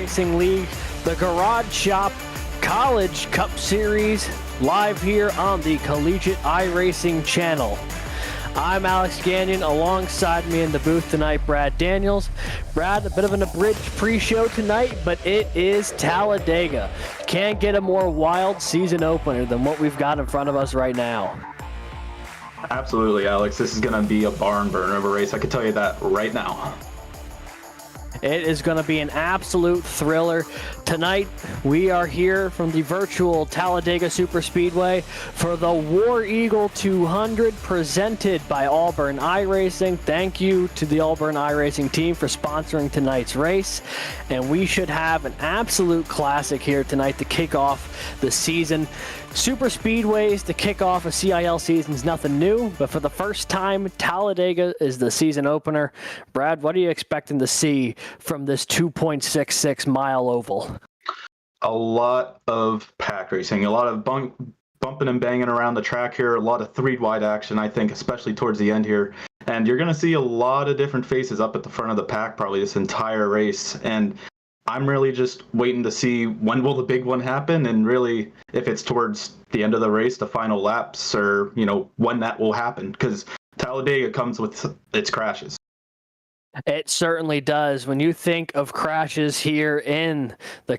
iRacing League, the Garage Shop College Cup Series, live here on the Collegiate iRacing channel. I'm Alex Gagnon. Alongside me in the booth tonight, Brad Daniels. Brad, a bit of an abridged pre-show tonight, but it is Talladega. Can't get a more wild season opener than what we've got in front of us right now. Absolutely, Alex. This is going to be a barn burner of a race. I can tell you that right now. It is going to be an absolute thriller. Tonight, we are here from the virtual Talladega Superspeedway for the War Eagle 200 presented by Auburn iRacing. Thank you to the Auburn iRacing team for sponsoring tonight's race. And we should have an absolute classic here tonight to kick off the season. Super speedways to kick off a CIL season is nothing new, but for the first time, Talladega is the season opener. Brad, what are you expecting to see from this 2.66 mile oval? A lot of pack racing, a lot of bumping and banging around the track here, a lot of three-wide action, I think, especially towards the end here. And you're going to see a lot of different faces up at the front of the pack probably this entire race. And I'm really just waiting to see when will the big one happen, and really if it's towards the end of the race, the final laps, or when that will happen, because Talladega comes with its crashes. It certainly does. When you think of crashes here in the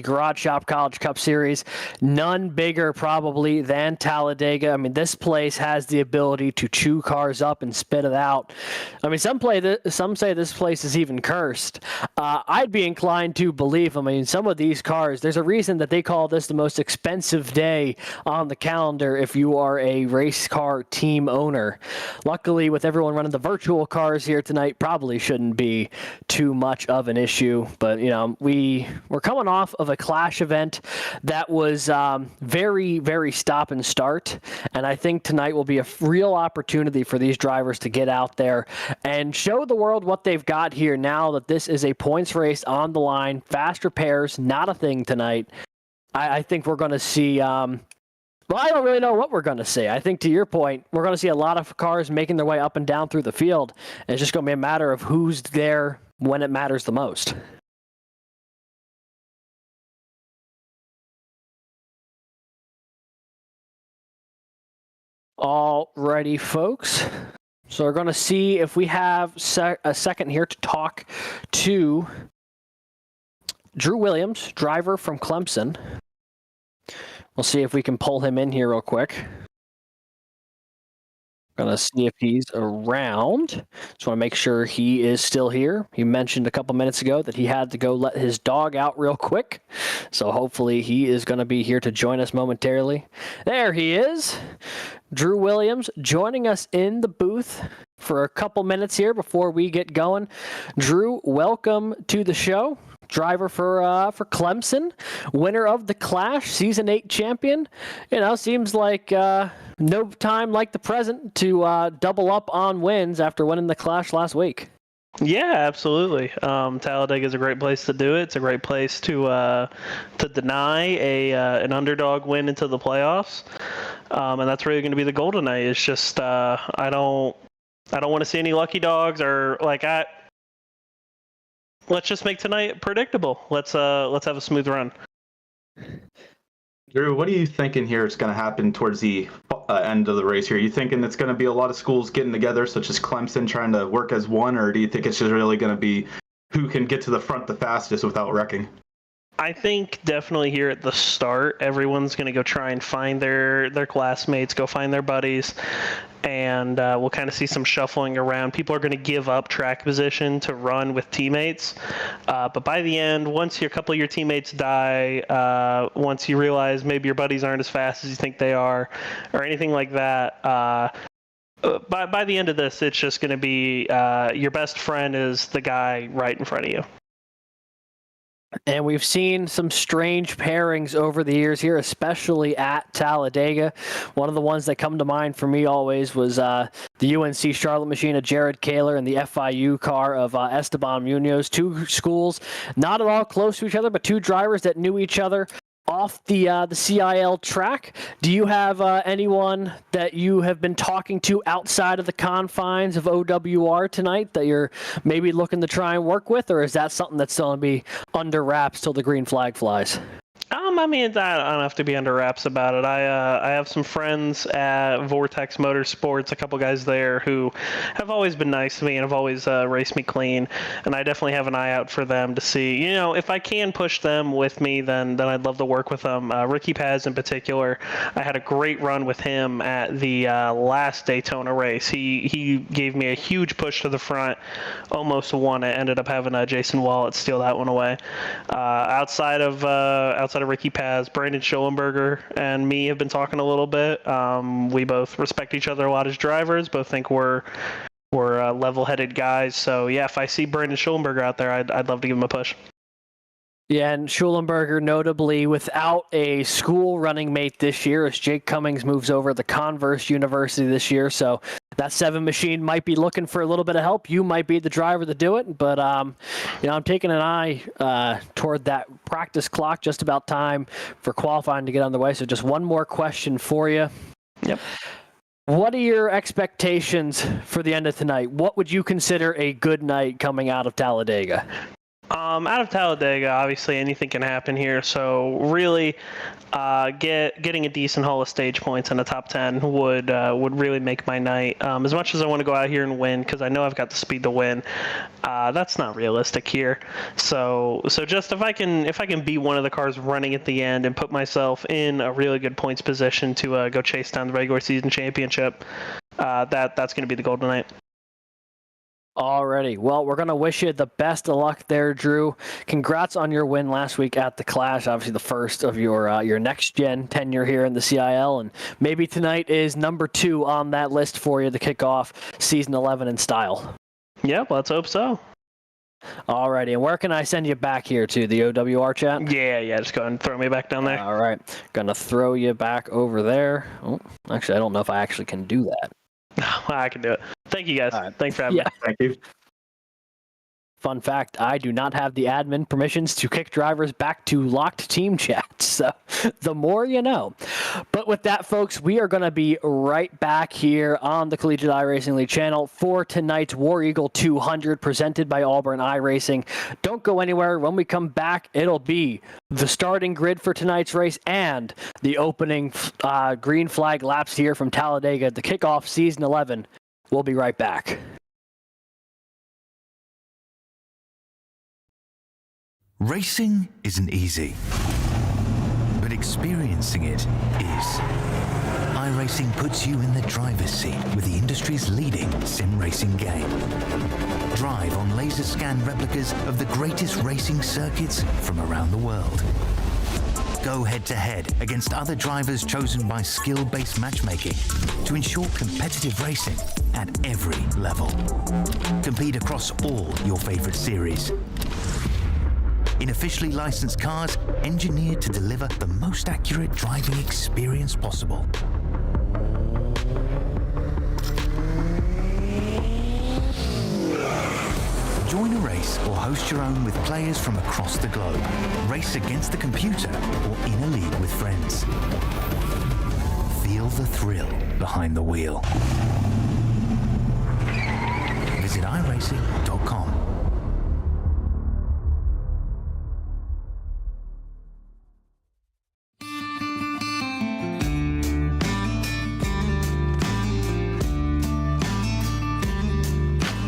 Garage Shop College Cup Series, none bigger probably than Talladega. I mean, this place has the ability to chew cars up and spit it out. I mean, some say this place is even cursed. I'd be inclined to believe. I mean, some of these cars, there's a reason that they call this the most expensive day on the calendar if you are a race car team owner. Luckily, with everyone running the virtual cars here tonight, probably shouldn't be too much of an issue, but we're coming off of a Clash event that was very, very stop and start, and I think tonight will be a real opportunity for these drivers to get out there and show the world what they've got here now that this is a points race on the line. Fast repairs, not a thing tonight. I think we're going to see well, I don't really know what we're going to see. I think, to your point, we're going to see a lot of cars making their way up and down through the field. And it's just going to be a matter of who's there when it matters the most. Alrighty, folks. So we're going to see if we have a second here to talk to Drew Williams, driver from Clemson. We'll see if we can pull him in here real quick. Gonna see if he's around. Just want to make sure he is still here. He mentioned a couple minutes ago that he had to go let his dog out real quick. So hopefully he is going to be here to join us momentarily. There he is. Drew Williams joining us in the booth for a couple minutes here before we get going. Drew, welcome to the show. Driver for Clemson, winner of the Clash, Season 8 champion. Seems like no time like the present to double up on wins after winning the Clash last week. Yeah, absolutely. Talladega is a great place to do it. It's a great place to deny an underdog win into the playoffs, and that's really going to be the goal tonight. It's just I don't want to see any lucky dogs or let's just make tonight predictable. Let's have a smooth run. Drew, what are you thinking here is going to happen towards the end of the race here? Are you thinking it's going to be a lot of schools getting together, such as Clemson, trying to work as one, or do you think it's just really going to be who can get to the front the fastest without wrecking? I think definitely here at the start, everyone's going to go try and find their classmates, go find their buddies, and we'll kind of see some shuffling around. People are going to give up track position to run with teammates, but by the end, once a couple of your teammates die, once you realize maybe your buddies aren't as fast as you think they are, or anything like that, by the end of this, it's just going to be your best friend is the guy right in front of you. And we've seen some strange pairings over the years here, especially at Talladega. One of the ones that come to mind for me always was the UNC Charlotte machine of Jared Kaler and the FIU car of Esteban Munoz. Two schools, not at all close to each other, but two drivers that knew each other off the CIL track, do you have anyone that you have been talking to outside of the confines of OWR tonight that you're maybe looking to try and work with, or is that something that's still going to be under wraps till the green flag flies? I mean, I don't have to be under wraps about it. I have some friends at Vortex Motorsports, a couple guys there who have always been nice to me and have always raced me clean, and I definitely have an eye out for them to see, if I can push them with me, then I'd love to work with them. Ricky Paz in particular, I had a great run with him at the last Daytona race. He gave me a huge push to the front, almost won it. Ended up having Jason Wallet steal that one away. Outside of Ricky Paz, Brandon Schollenberger and me have been talking a little bit. We both respect each other a lot as drivers, both think we're level-headed guys. So yeah, if I see Brandon Schollenberger out there, I'd love to give him a push. Yeah, and Schollenberger notably without a school running mate this year as Jake Cummings moves over to the Converse University this year. So that 7 machine might be looking for a little bit of help. You might be the driver to do it, but I'm taking an eye toward that practice clock. Just about time for qualifying to get on the way. So just one more question for you. Yep. What are your expectations for the end of tonight? What would you consider a good night coming out of Talladega? Out of Talladega, obviously anything can happen here. So really, getting a decent haul of stage points in the top 10 would really make my night. As much as I want to go out here and win, because I know I've got the speed to win, that's not realistic here. So just if I can beat one of the cars running at the end and put myself in a really good points position to go chase down the regular season championship, that's going to be the goal tonight. Alrighty. Well, we're going to wish you the best of luck there, Drew. Congrats on your win last week at the Clash. Obviously the first of your next-gen tenure here in the CIL. And maybe tonight is number 2 on that list for you to kick off Season 11 in style. Yeah, let's hope so. Alrighty. And where can I send you back here to? The OWR chat? Yeah. Just go ahead and throw me back down there. All right. Going to throw you back over there. Oh, actually, I don't know if I actually can do that. I can do it. Thank you, guys. Right. Thanks for having me. Thank you. Fun fact, I do not have the admin permissions to kick drivers back to locked team chats, so the more you know. But with that, folks, we are going to be right back here on the Collegiate iRacing League channel for tonight's War Eagle 200 presented by Auburn iRacing. Don't go anywhere. When we come back, it'll be the starting grid for tonight's race and the opening green flag laps here from Talladega to kick off Season 11. We'll be right back. Racing isn't easy, but experiencing it is. iRacing puts you in the driver's seat with the industry's leading sim racing game. Drive on laser scan replicas of the greatest racing circuits from around the world. Go head-to-head against other drivers chosen by skill-based matchmaking to ensure competitive racing at every level. Compete across all your favorite series. In officially licensed cars, engineered to deliver the most accurate driving experience possible. Join a race or host your own with players from across the globe. Race against the computer or in a league with friends. Feel the thrill behind the wheel. Visit iRacing.com.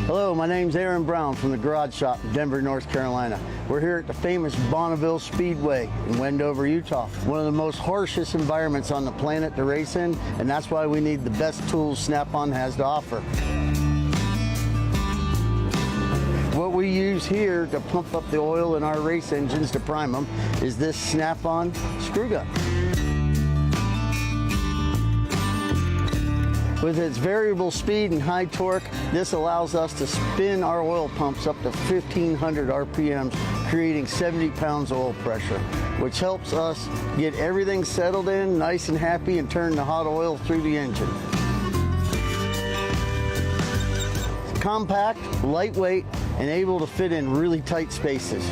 Hello, my name's Aaron Brown from the Garage Shop in Denver, North Carolina. We're here at the famous Bonneville Speedway in Wendover, Utah. One of the most harshest environments on the planet to race in, and that's why we need the best tools Snap-on has to offer. What we use here to pump up the oil in our race engines to prime them is this Snap-on screw gun. With its variable speed and high torque, this allows us to spin our oil pumps up to 1,500 RPMs, creating 70 pounds of oil pressure, which helps us get everything settled in, nice and happy, and turn the hot oil through the engine. It's compact, lightweight, and able to fit in really tight spaces.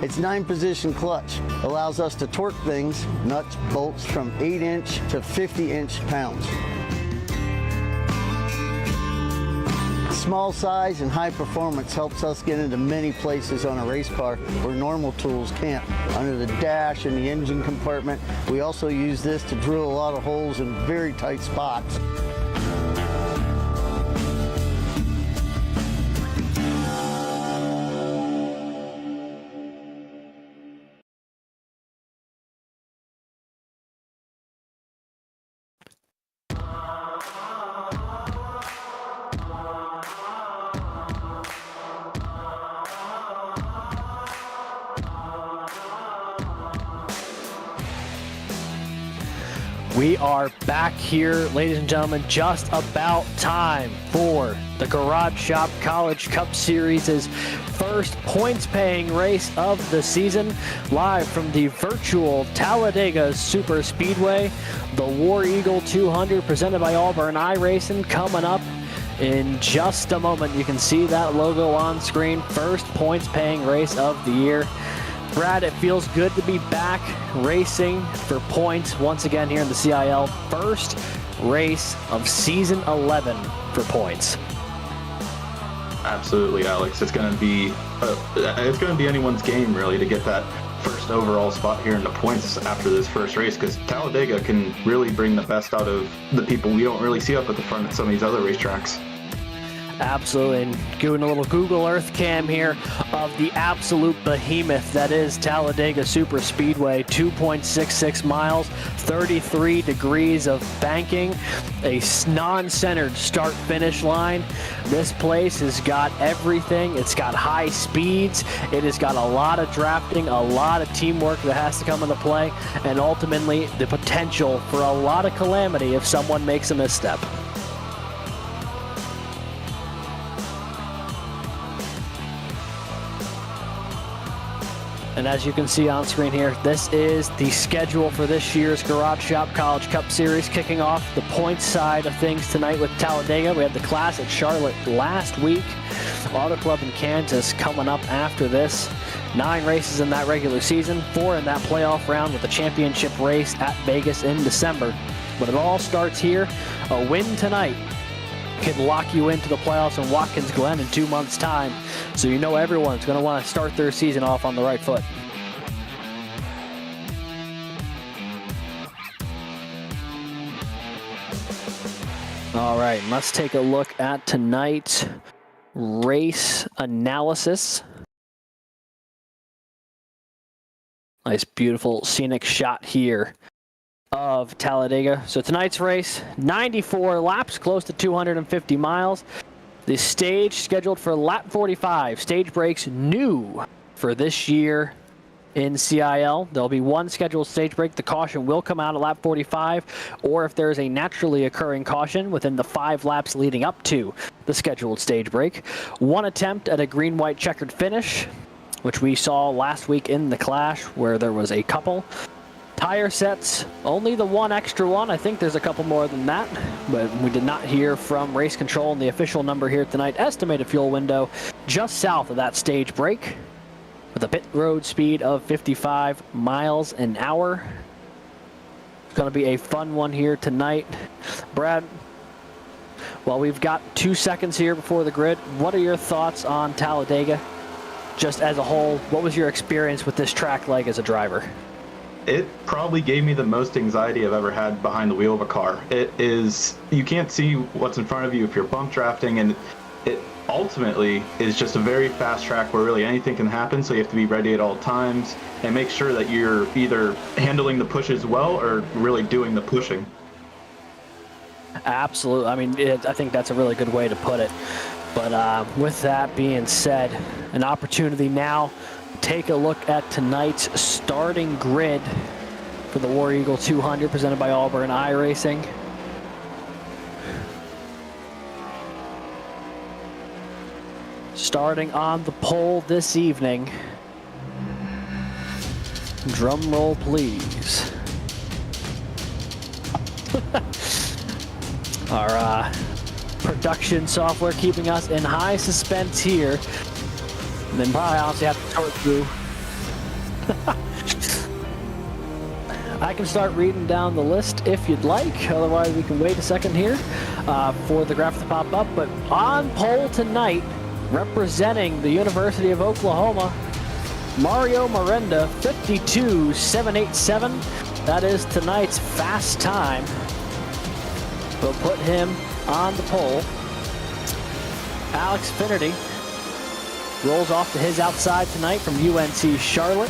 Its 9-position clutch allows us to torque things, nuts, bolts, from 8-inch to 50-inch pounds. Small size and high performance helps us get into many places on a race car where normal tools can't. Under the dash and the engine compartment, we also use this to drill a lot of holes in very tight spots. We are back here, ladies and gentlemen, just about time for the Garage Shop College Cup Series' first points-paying race of the season, live from the virtual Talladega Super Speedway. The War Eagle 200 presented by Auburn iRacing coming up in just a moment. You can see that logo on screen. First points-paying race of the year. Brad, it feels good to be back racing for points once again here in the CIL. First race of season 11 for points. Absolutely, Alex. It's going to be anyone's game really to get that first overall spot here in the points after this first race, because Talladega can really bring the best out of the people we don't really see up at the front at some of these other racetracks. Absolutely, and doing a little Google Earth cam here of the absolute behemoth that is Talladega Super Speedway. 2.66 miles, 33 degrees of banking, a non-centered start-finish line. This place has got everything. It's got high speeds. It has got a lot of drafting, a lot of teamwork that has to come into play, and ultimately the potential for a lot of calamity if someone makes a misstep. And as you can see on screen here, this is the schedule for this year's Garage Shop College Cup Series, kicking off the points side of things tonight with Talladega. We had the class at Charlotte last week. Auto Club in Kansas coming up after this. 9 races in that regular season, 4 in that playoff round with the championship race at Vegas in December. But it all starts here. A win tonight can lock you into the playoffs in Watkins Glen in 2 months' time. So you know everyone's going to want to start their season off on the right foot. All right, let's take a look at tonight's race analysis. Nice, beautiful scenic shot here of Talladega. So tonight's race, 94 laps, close to 250 miles. The stage scheduled for lap 45. Stage breaks new for this year in CIL. There'll be one scheduled stage break. The caution will come out at lap 45, or if there's a naturally occurring caution within the 5 laps leading up to the scheduled stage break. One attempt at a green-white checkered finish, which we saw last week in the Clash where there was a couple. Tire sets, only the one extra one. I think there's a couple more than that, but we did not hear from Race Control, and the official number here tonight, estimated fuel window just south of that stage break with a pit road speed of 55 miles an hour. It's going to be a fun one here tonight. Brad, well, we've got 2 seconds here before the grid. What are your thoughts on Talladega just as a whole? What was your experience with this track like as a driver? It probably gave me the most anxiety I've ever had behind the wheel of a car. It is, you can't see what's in front of you if you're bump drafting, and it ultimately is just a very fast track where really anything can happen, so you have to be ready at all times and make sure that you're either handling the pushes well or really doing the pushing. Absolutely. I mean, I think that's a really good way to put it. But with that being said, an opportunity now. Take a look at tonight's starting grid for the War Eagle 200 presented by Auburn iRacing. Starting on the pole this evening. Drum roll, please. Our production software keeping us in high suspense here. And then probably honestly have to sort through I can start reading down the list if you'd like. Otherwise, we can wait a second here for the graph to pop up. But on pole tonight, representing the University of Oklahoma, Mario Miranda, 52.787. That is tonight's fast time. We'll put him on the pole. Alex Finnerty rolls off to his outside tonight from UNC Charlotte,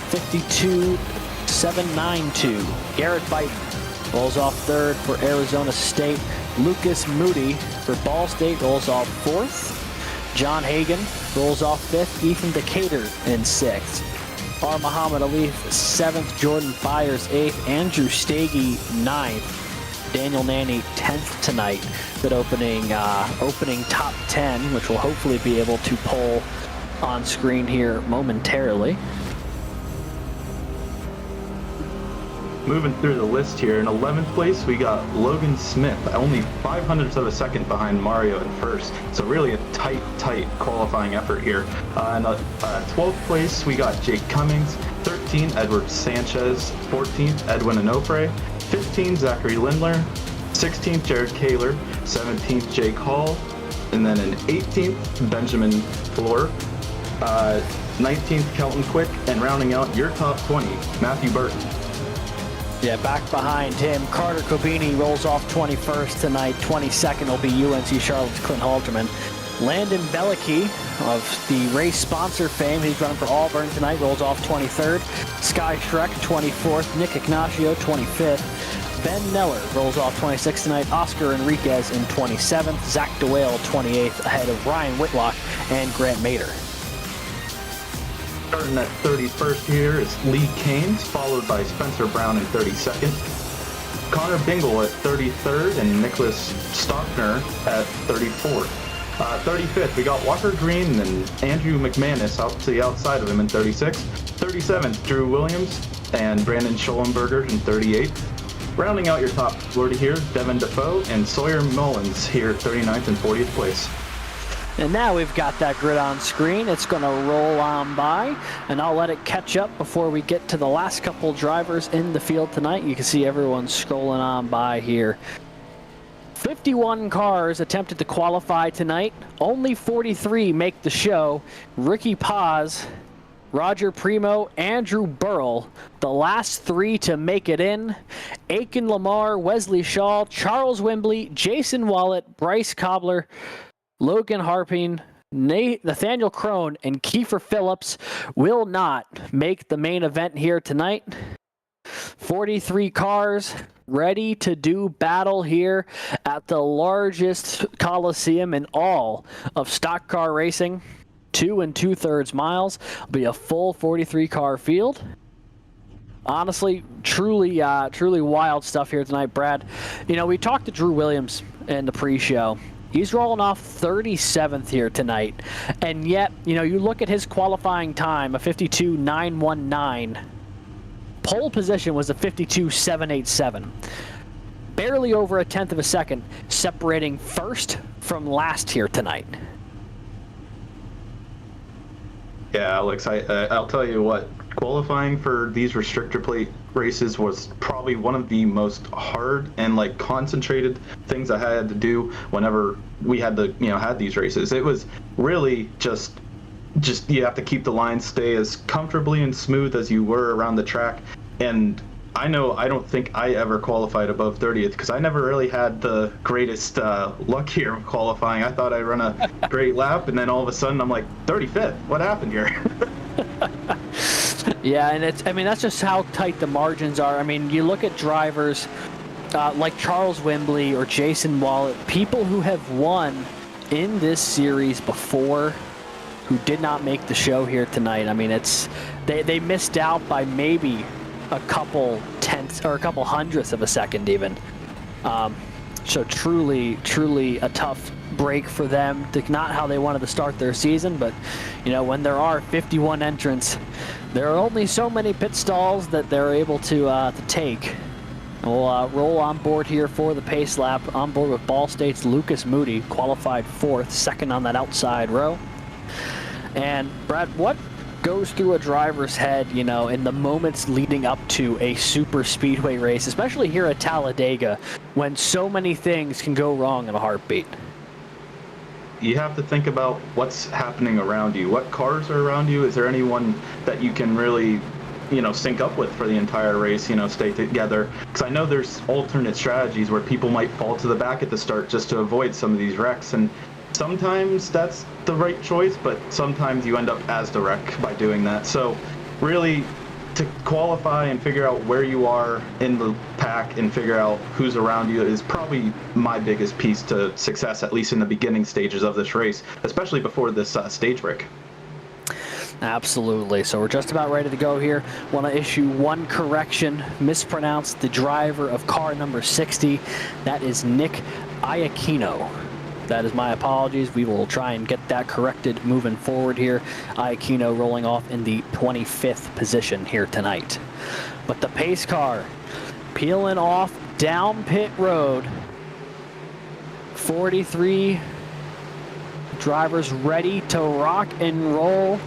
52.792. Garrett Biden rolls off third for Arizona State. Lucas Moody for Ball State rolls off fourth. John Hagan rolls off fifth. Ethan Decatur in sixth. R. Muhammad Ali seventh. Jordan Byers eighth. Andrew Stagey ninth. Daniel Nanny 10th tonight. That opening top 10, which we'll hopefully be able to pull on screen here momentarily. Moving through the list here, in 11th place we got Logan Smith, only 0.05 of a second behind Mario in first, so really a tight qualifying effort here. In 12th place we got Jake Cummings, 13th Edward Sanchez, 14th Edwin Onofre, 15th Zachary Lindler, 16th Jared Kaler, 17th Jake Hall, and then in 18th Benjamin Floor, 19th Kelton Quick, and rounding out your top 20, Matthew Burton. Yeah, back behind him, Carter Cobini rolls off 21st tonight. 22nd will be UNC Charlotte's Clint Halterman. Landon Bellicke of the race sponsor fame, he's running for Auburn tonight, rolls off 23rd. Sky Shrek, 24th. Nick Ignacio, 25th. Ben Neller rolls off 26th tonight. Oscar Enriquez in 27th. Zach DeWale, 28th, ahead of Ryan Whitlock and Grant Mater. Starting at 31st here is Lee Caines, followed by Spencer Brown in 32nd. Connor Bingle at 33rd and Nicholas Stockner at 34th. 35th, we got Walker Green and Andrew McManus out to the outside of him in 36th. 37th, Drew Williams and Brandon Schollenberger in 38th. Rounding out your top 40 here, Devin Defoe and Sawyer Mullins here, 39th and 40th place. And now we've got that grid on screen. It's going to roll on by, and I'll let it catch up before we get to the last couple drivers in the field tonight. You can see everyone scrolling on by here. 51 cars attempted to qualify tonight. Only 43 make the show. Ricky Paz, Roger Primo, Andrew Burrell, the last three to make it in. Aiken Lamar, Wesley Shaw, Charles Wimbley, Jason Wallet, Bryce Cobbler, Logan Harping, Nathaniel Crone, and Kiefer Phillips will not make the main event here tonight. 43 cars ready to do battle here at the largest coliseum in all of stock car racing. 2 2/3 miles. It'll be a full 43 car field. Honestly, truly wild stuff here tonight, Brad. You know, we talked to Drew Williams in the pre-show. He's rolling off 37th here tonight. And yet, you know, you look at his qualifying time, a 52.919. Pole position was a 52.787. Barely over a tenth of a second, separating first from last here tonight. Yeah, Alex, I'll tell you what, qualifying for these restrictor plate races was probably one of the most hard and concentrated things I had to do whenever we had had these races. It was really just you have to keep the line, stay as comfortably and smooth as you were around the track. And I don't think I ever qualified above 30th because I never really had the greatest luck here qualifying. I thought I'd run a great lap, and then all of a sudden I'm like 35th. What happened here? Yeah, and that's just how tight the margins are. I mean, you look at drivers like Charles Wimbley or Jason Wallet, people who have won in this series before, who did not make the show here tonight. I mean, they missed out by maybe a couple tenths or a couple hundredths of a second even. So truly a tough break for them. Not how they wanted to start their season, but when there are 51 entrants, there are only so many pit stalls that they're able to take. We'll roll on board here for the pace lap. On board with Ball State's Lucas Moody, qualified fourth, second on that outside row. And Brad, what goes through a driver's head, you know, in the moments leading up to a super speedway race, especially here at Talladega, when so many things can go wrong in a heartbeat? You have to think about what's happening around you. What cars are around you? Is there anyone that you can really, you know, sync up with for the entire race, you know, stay together? Because I know there's alternate strategies where people might fall to the back at the start just to avoid some of these wrecks. And sometimes that's the right choice, but sometimes you end up as the wreck by doing that. So really, to qualify and figure out where you are in the pack and figure out who's around you is probably my biggest piece to success, at least in the beginning stages of this race, especially before this stage break. Absolutely. So we're just about ready to go here. Want to issue one correction. Mispronounced the driver of car number 60. That is Nick Iacchino. That is my apologies. We will try and get that corrected moving forward here. Iacchino rolling off in the 25th position here tonight. But the pace car peeling off down pit road. 43 drivers ready to rock and roll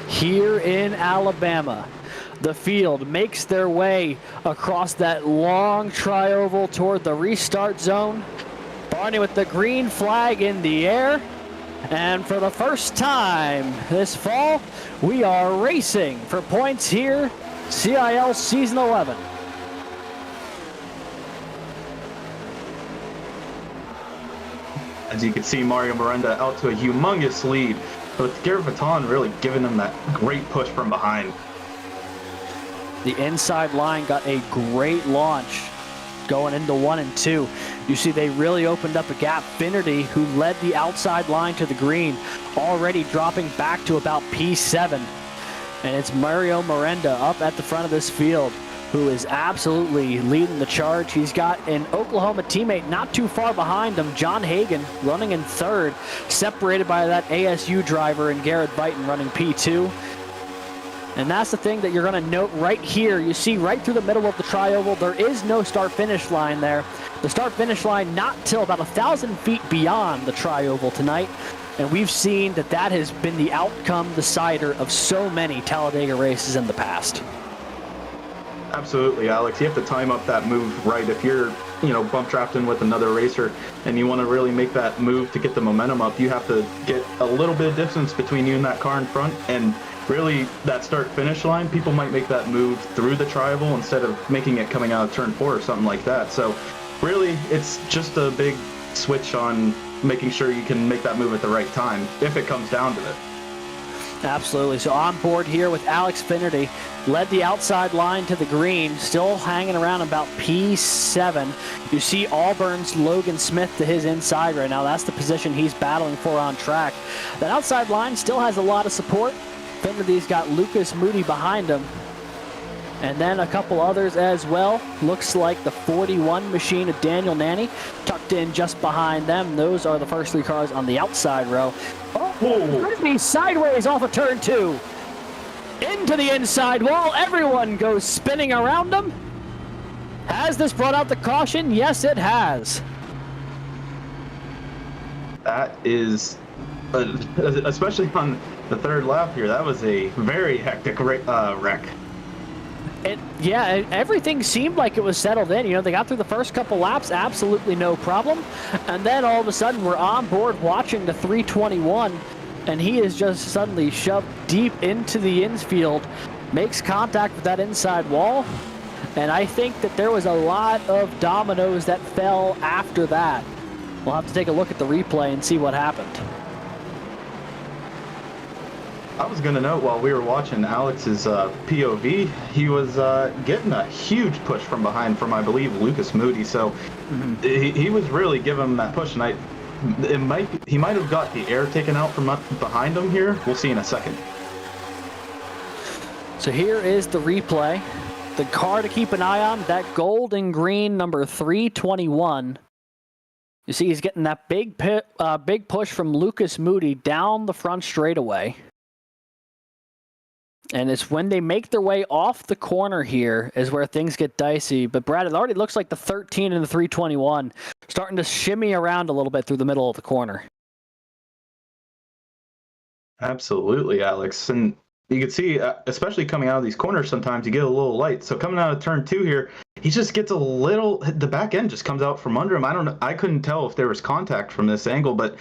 here in Alabama. The field makes their way across that long tri-oval toward the restart zone. Barney with the green flag in the air. And for the first time this fall, we are racing for points here, CIL Season 11. As you can see, Mario Miranda out to a humongous lead, with Garrett Baton really giving him that great push from behind. The inside line got a great launch going into 1 and 2. You see they really opened up a gap. Finnerty, who led the outside line to the green, already dropping back to about P7. And it's Mario Miranda up at the front of this field, who is absolutely leading the charge. He's got an Oklahoma teammate not too far behind him, John Hagan, running in third, separated by that ASU driver and Garrett Vighton running P2. And that's the thing that you're going to note right here. You see right through the middle of the tri-oval, there is no start-finish line there. The start-finish line not till about 1,000 feet beyond the tri-oval tonight. And we've seen that that has been the outcome decider of so many Talladega races in the past. Absolutely, Alex. You have to time up that move right. If you're, you know, bump drafting with another racer and you want to really make that move to get the momentum up, you have to get a little bit of distance between you and that car in front. And really, that start-finish line, people might make that move through the tri-oval instead of making it coming out of turn 4 or something like that. So really, it's just a big switch on making sure you can make that move at the right time, if it comes down to it. Absolutely. So on board here with Alex Finnerty, led the outside line to the green, still hanging around about P7. You see Auburn's Logan Smith to his inside right now. That's the position he's battling for on track. That outside line still has a lot of support. Finnerty's got Lucas Moody behind him. And then a couple others as well. Looks like the 41 machine of Daniel Nanny tucked in just behind them. Those are the first 3 cars on the outside row. Oh, Frisbee sideways off of turn 2. Into the inside wall. Everyone goes spinning around him. Has this brought out the caution? Yes, it has. That is, especially on the third lap here, that was a very hectic wreck. Yeah, everything seemed like it was settled in. You know, they got through the first couple laps, absolutely no problem. And then all of a sudden, we're on board watching the 321, and he is just suddenly shoved deep into the infield, makes contact with that inside wall. And I think that there was a lot of dominoes that fell after that. We'll have to take a look at the replay and see what happened. I was going to note while we were watching Alex's POV, he was getting a huge push from behind from, I believe, Lucas Moody. So he was really giving him that push, and he might have got the air taken out from behind him here. We'll see in a second. So here is the replay. The car to keep an eye on, that gold and green number 321. You see he's getting that big push from Lucas Moody down the front straightaway. And it's when they make their way off the corner here is where things get dicey. But Brad, it already looks like the 13 and the 321 starting to shimmy around a little bit through the middle of the corner. Absolutely, Alex. And you can see, especially coming out of these corners, sometimes you get a little light. So coming out of turn 2 here, he just gets a little, the back end just comes out from under him. I don't know, I couldn't tell if there was contact from this angle, but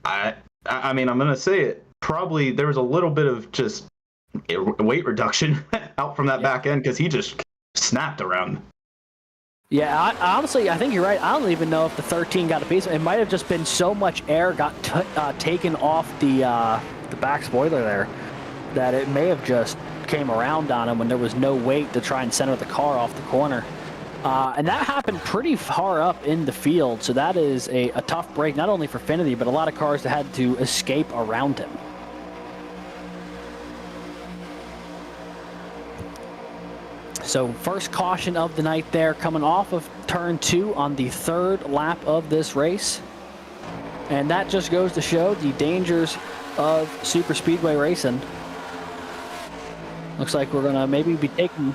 I mean, I'm going to say it, probably there was a little bit of just weight reduction out from that back end, because he just snapped around. Yeah, honestly, I think you're right. I don't even know if the 13 got a piece. It might have just been so much air got taken off the back spoiler there that it may have just came around on him when there was no weight to try and center the car off the corner. And that happened pretty far up in the field, so that is a tough break, not only for Finity, but a lot of cars that had to escape around him. So first caution of the night there, coming off of turn 2 on the 3rd lap of this race. And that just goes to show the dangers of super speedway racing. Looks like we're gonna maybe be taking,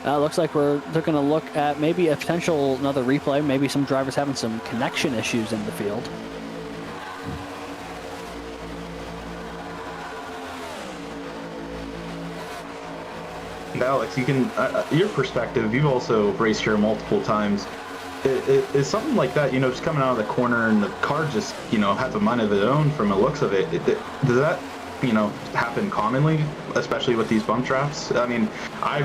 looks like they're gonna look at maybe a potential another replay, maybe some drivers having some connection issues in the field. Alex, you can, your perspective, you've also raced here multiple times. Is something like that, you know, just coming out of the corner and the car just, you know, has a mind of its own from the looks of it. Does that, you know, happen commonly, especially with these bump traps? I mean, I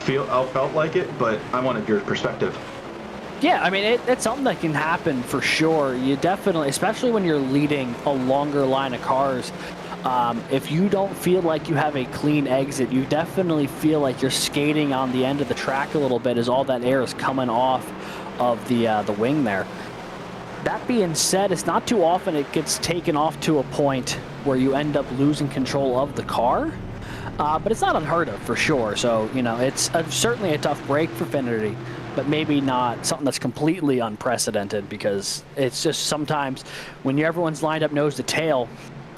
felt like it, but I wanted your perspective. Yeah, I mean, it's something that can happen for sure. You definitely, especially when you're leading a longer line of cars, if you don't feel like you have a clean exit, you definitely feel like you're skating on the end of the track a little bit as all that air is coming off of the wing there. That being said, it's not too often it gets taken off to a point where you end up losing control of the car, but it's not unheard of for sure. So, you know, it's certainly a tough break for Finity, but maybe not something that's completely unprecedented, because it's just sometimes when everyone's lined up nose to tail,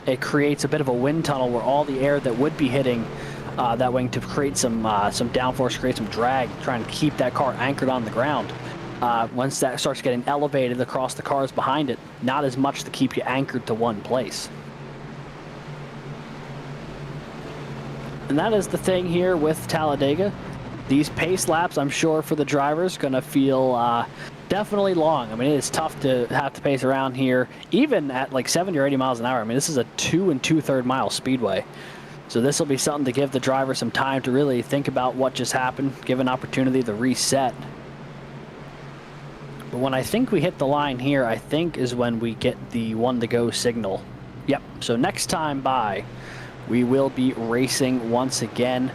it creates a bit of a wind tunnel where all the air that would be hitting that wing to create some downforce, create some drag, trying to keep that car anchored on the ground. Once that starts getting elevated across the cars behind it, not as much to keep you anchored to one place. And that is the thing here with Talladega. These pace laps, I'm sure, for the drivers, going to feel definitely long. I mean, it is tough to have to pace around here, even at like 70 or 80 miles an hour. I mean, this is a 2 2/3 mile speedway. So this will be something to give the driver some time to really think about what just happened, give an opportunity to reset. But when I think we hit the line here, I think is when we get the 1 to go signal. Yep, so next time by, we will be racing once again.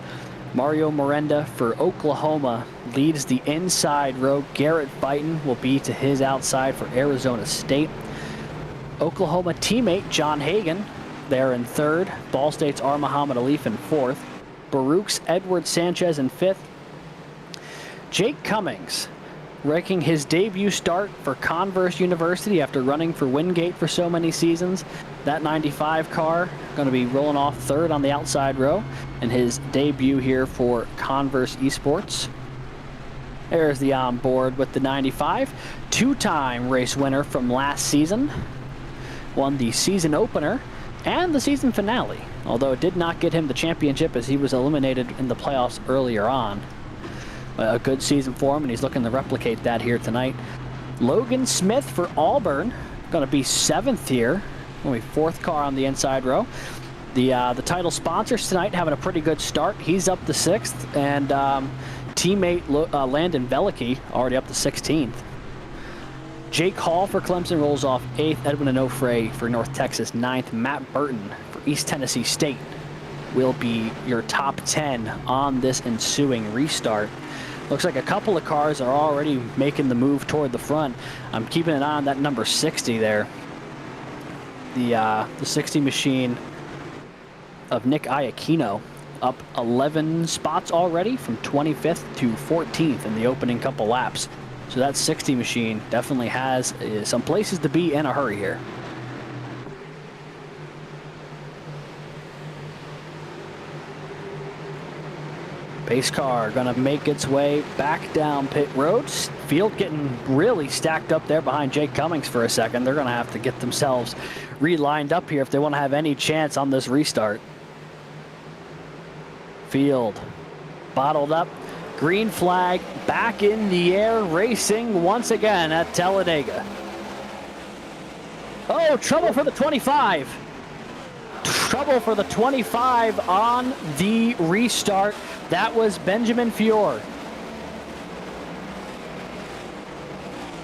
Mario Miranda for Oklahoma leads the inside row. Garrett Byton will be to his outside for Arizona State. Oklahoma teammate John Hagan there in 3rd. Ball State's R. Muhammad Alif in 4th. Baruch's Edward Sanchez in 5th. Jake Cummings making his debut start for Converse University after running for Wingate for so many seasons. That 95 car going to be rolling off 3rd on the outside row in his debut here for Converse Esports. There's the onboard with the 95. 2-time race winner from last season. Won the season opener and the season finale, although it did not get him the championship as he was eliminated in the playoffs earlier on. A good season for him, and he's looking to replicate that here tonight. Logan Smith for Auburn, going to be 7th here. Only 4th car on the inside row. The title sponsors tonight having a pretty good start. He's up to 6th, and teammate Landon Velicki already up to 16th. Jake Hall for Clemson rolls off 8th. Edwin Onofre for North Texas 9th. Matt Burton for East Tennessee State will be your top 10 on this ensuing restart. Looks like a couple of cars are already making the move toward the front. I'm keeping an eye on that number 60 there. The 60 machine of Nick Iacchino up 11 spots already from 25th to 14th in the opening couple laps. So that 60 machine definitely has some places to be in a hurry here. Pace car gonna make its way back down pit road. Field getting really stacked up there behind Jake Cummings for a second. They're gonna have to get themselves relined up here if they want to have any chance on this restart. field. Bottled up. Green flag back in the air, racing once again at Talladega. Oh, trouble for the 25. Trouble for the 25 on the restart. That was Benjamin Fior.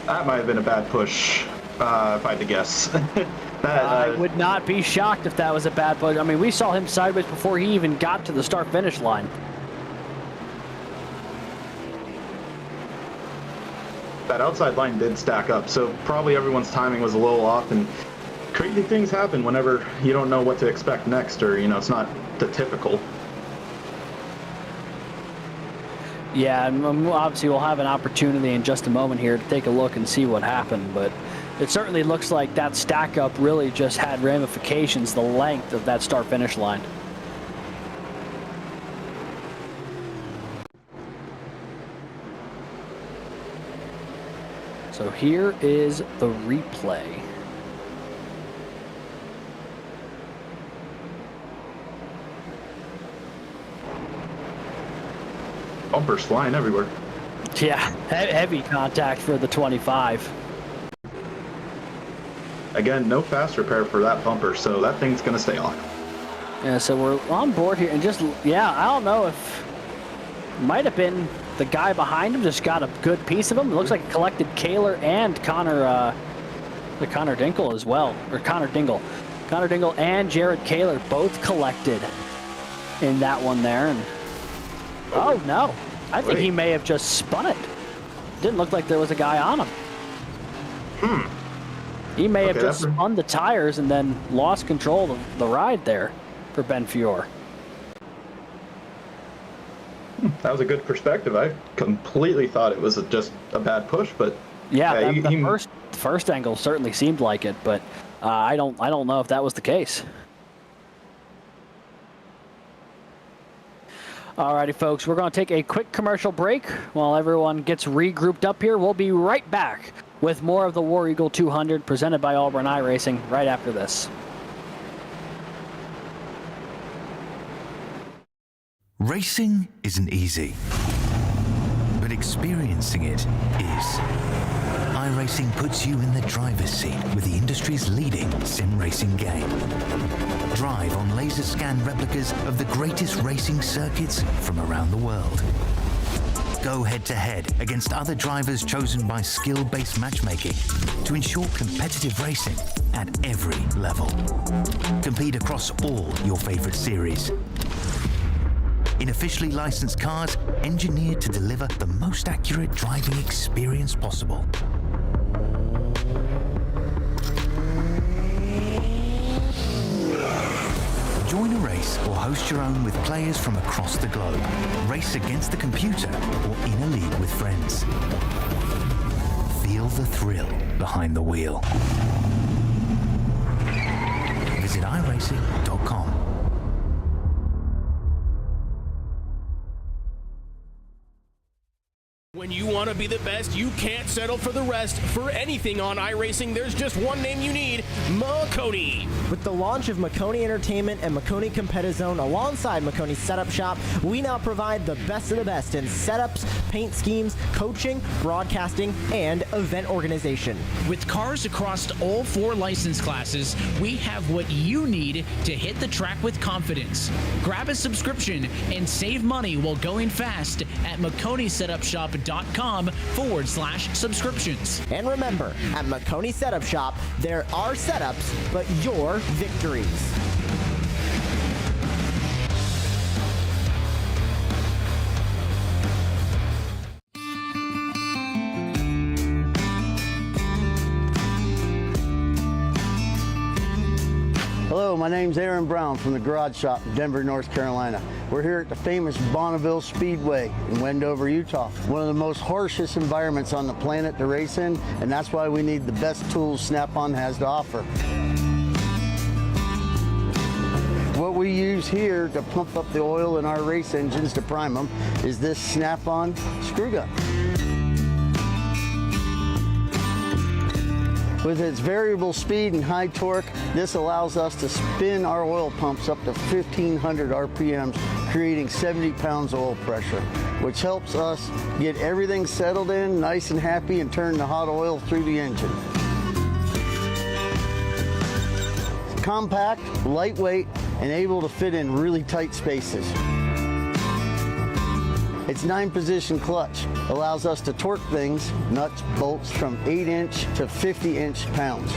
That might have been a bad push, if I had to guess. I would not be shocked if that was a bad push. I mean, we saw him sideways before he even got to the start-finish line. That outside line did stack up, so probably everyone's timing was a little off, and crazy things happen whenever you don't know what to expect next, or, you know, it's not the typical. Yeah, and obviously we'll have an opportunity in just a moment here to take a look and see what happened, but it certainly looks like that stack up really just had ramifications the length of that start-finish line. So here is the replay. Bumpers flying everywhere. Yeah, heavy contact for the 25. Again, no fast repair for that bumper, so that thing's going to stay on. Yeah, so we're on board here, and just, yeah, I don't know if might have been the guy behind him just got a good piece of him. It looks like it collected Kaler and Connor Dingle as well, or Connor Dingle. Connor Dingle and Jared Kaler both collected in that one there. And oh no, I think he may have just spun it. Didn't look like there was a guy on him. He may have just spun the tires and then lost control of the ride there for Ben Fior. That was a good perspective. I completely thought it was just a bad push, but yeah, the first angle certainly seemed like it, but I don't know if that was the case. Alrighty, folks, we're going to take a quick commercial break while everyone gets regrouped up here. We'll be right back with more of the War Eagle 200 presented by Auburn iRacing right after this. Racing isn't easy, but experiencing it is. iRacing puts you in the driver's seat with the industry's leading sim racing game. Drive on laser scan replicas of the greatest racing circuits from around the world. Go head-to-head against other drivers chosen by skill-based matchmaking to ensure competitive racing at every level. Compete across all your favorite series. In officially licensed cars, engineered to deliver the most accurate driving experience possible. Join a race or host your own with players from across the globe. Race against the computer or in a league with friends. Feel the thrill behind the wheel. Visit iRacing.com. When you want to be the best, you can't settle for the rest. For anything on iRacing, there's just one name you need, Makoni. With the launch of Makoni Entertainment and Makoni Competizone alongside Makoni Setup Shop, we now provide the best of the best in setups, paint schemes, coaching, broadcasting, and event organization. With cars across all 4 license classes, we have what you need to hit the track with confidence. Grab a subscription and save money while going fast at MakoniSetupShop.com/subscriptions. And remember, at Makoni Setup Shop, there are setups, but your victories. Hello, my name's Aaron Brown from the Garage Shop in Denver, North Carolina. We're here at the famous Bonneville Speedway in Wendover, Utah. One of the most harshest environments on the planet to race in, and that's why we need the best tools Snap-on has to offer. What we use here to pump up the oil in our race engines to prime them is this Snap-on screw gun. With its variable speed and high torque, this allows us to spin our oil pumps up to 1,500 RPMs, creating 70 pounds of oil pressure, which helps us get everything settled in, nice and happy, and turn the hot oil through the engine. It's compact, lightweight, and able to fit in really tight spaces. Its 9-position clutch allows us to torque things, nuts, bolts, from 8-inch to 50-inch pounds.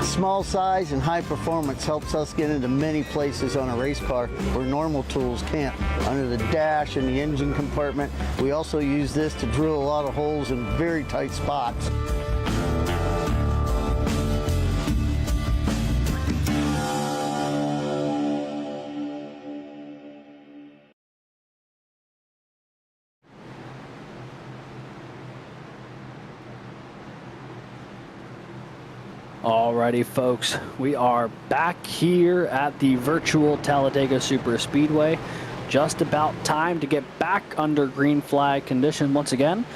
Small size and high performance helps us get into many places on a race car where normal tools can't. Under the dash and the engine compartment, we also use this to drill a lot of holes in very tight spots. Alrighty, folks, we are back here at the virtual Talladega Super Speedway. Just about time to get back under green flag condition once again.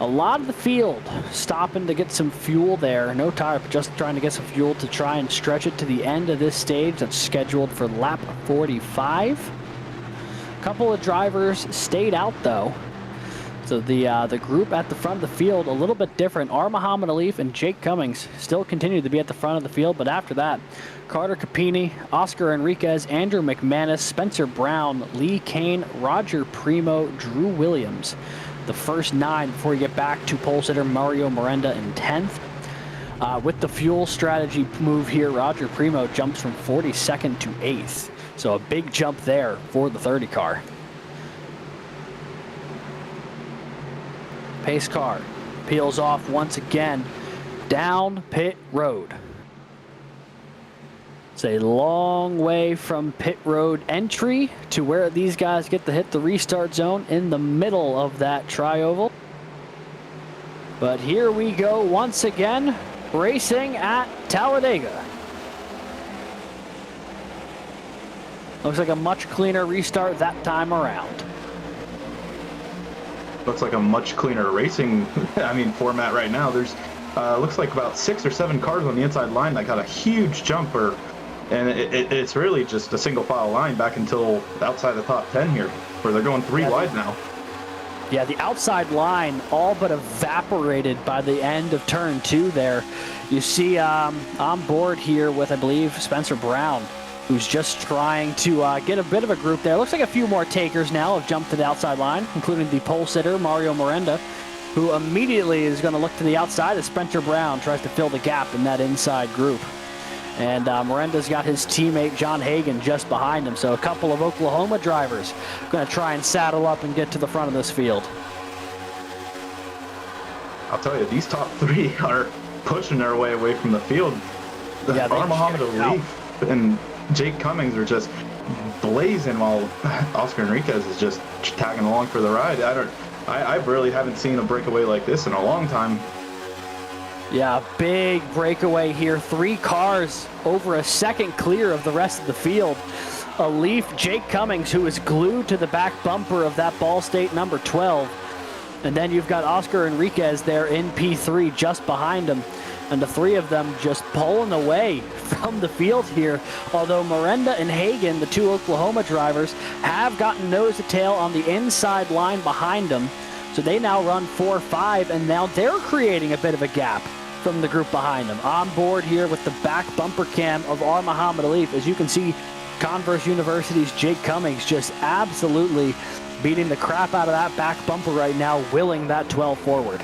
A lot of the field stopping to get some fuel there. No tire, but just trying to get some fuel to try and stretch it to the end of this stage that's scheduled for lap 45. A couple of drivers stayed out though. So the group at the front of the field, a little bit different. Muhammad Alif and Jake Cummings still continue to be at the front of the field, but after that, Carter Capini, Oscar Enriquez, Andrew McManus, Spencer Brown, Lee Kane, Roger Primo, Drew Williams. The first 9 before you get back to pole sitter Mario Miranda in 10th. With the fuel strategy move here, Roger Primo jumps from 42nd to 8th. So a big jump there for the 30 car. Pace car peels off once again down pit road. It's a long way from pit road entry to where these guys get to hit the restart zone in the middle of that tri-oval. But here we go once again, racing at Talladega. Looks like a much cleaner restart that time around. Looks like a much cleaner racing format right now. There's looks like about 6 or 7 cars on the inside line that got a huge jumper, and it's really just a single file line back until outside the top 10 here, where they're going 3 wide now. Yeah, the outside line all but evaporated by the end of turn 2 there. You see on board here with, I believe, Spencer Brown, who's just trying to get a bit of a group there. Looks like a few more takers now have jumped to the outside line, including the pole sitter, Mario Miranda, who immediately is going to look to the outside as Spencer Brown tries to fill the gap in that inside group. And Miranda's got his teammate, John Hagan, just behind him. So a couple of Oklahoma drivers going to try and saddle up and get to the front of this field. I'll tell you, these top 3 are pushing their way away from the field. Yeah, Muhammad Alif and Jake Cummings are just blazing, while Oscar Enriquez is just tagging along for the ride. I really haven't seen a breakaway like this in a long time. Yeah, big breakaway here. 3 cars over a second clear of the rest of the field. Alif, Jake Cummings, who is glued to the back bumper of that Ball State number 12. And then you've got Oscar Enriquez there in P3 just behind him. And the 3 of them just pulling away from the field here. Although Miranda and Hagan, the 2 Oklahoma drivers, have gotten nose to tail on the inside line behind them. So they now run 4-5, and now they're creating a bit of a gap from the group behind them. On board here with the back bumper cam of Muhammad Alif. As you can see, Converse University's Jake Cummings just absolutely beating the crap out of that back bumper right now, willing that 12 forward.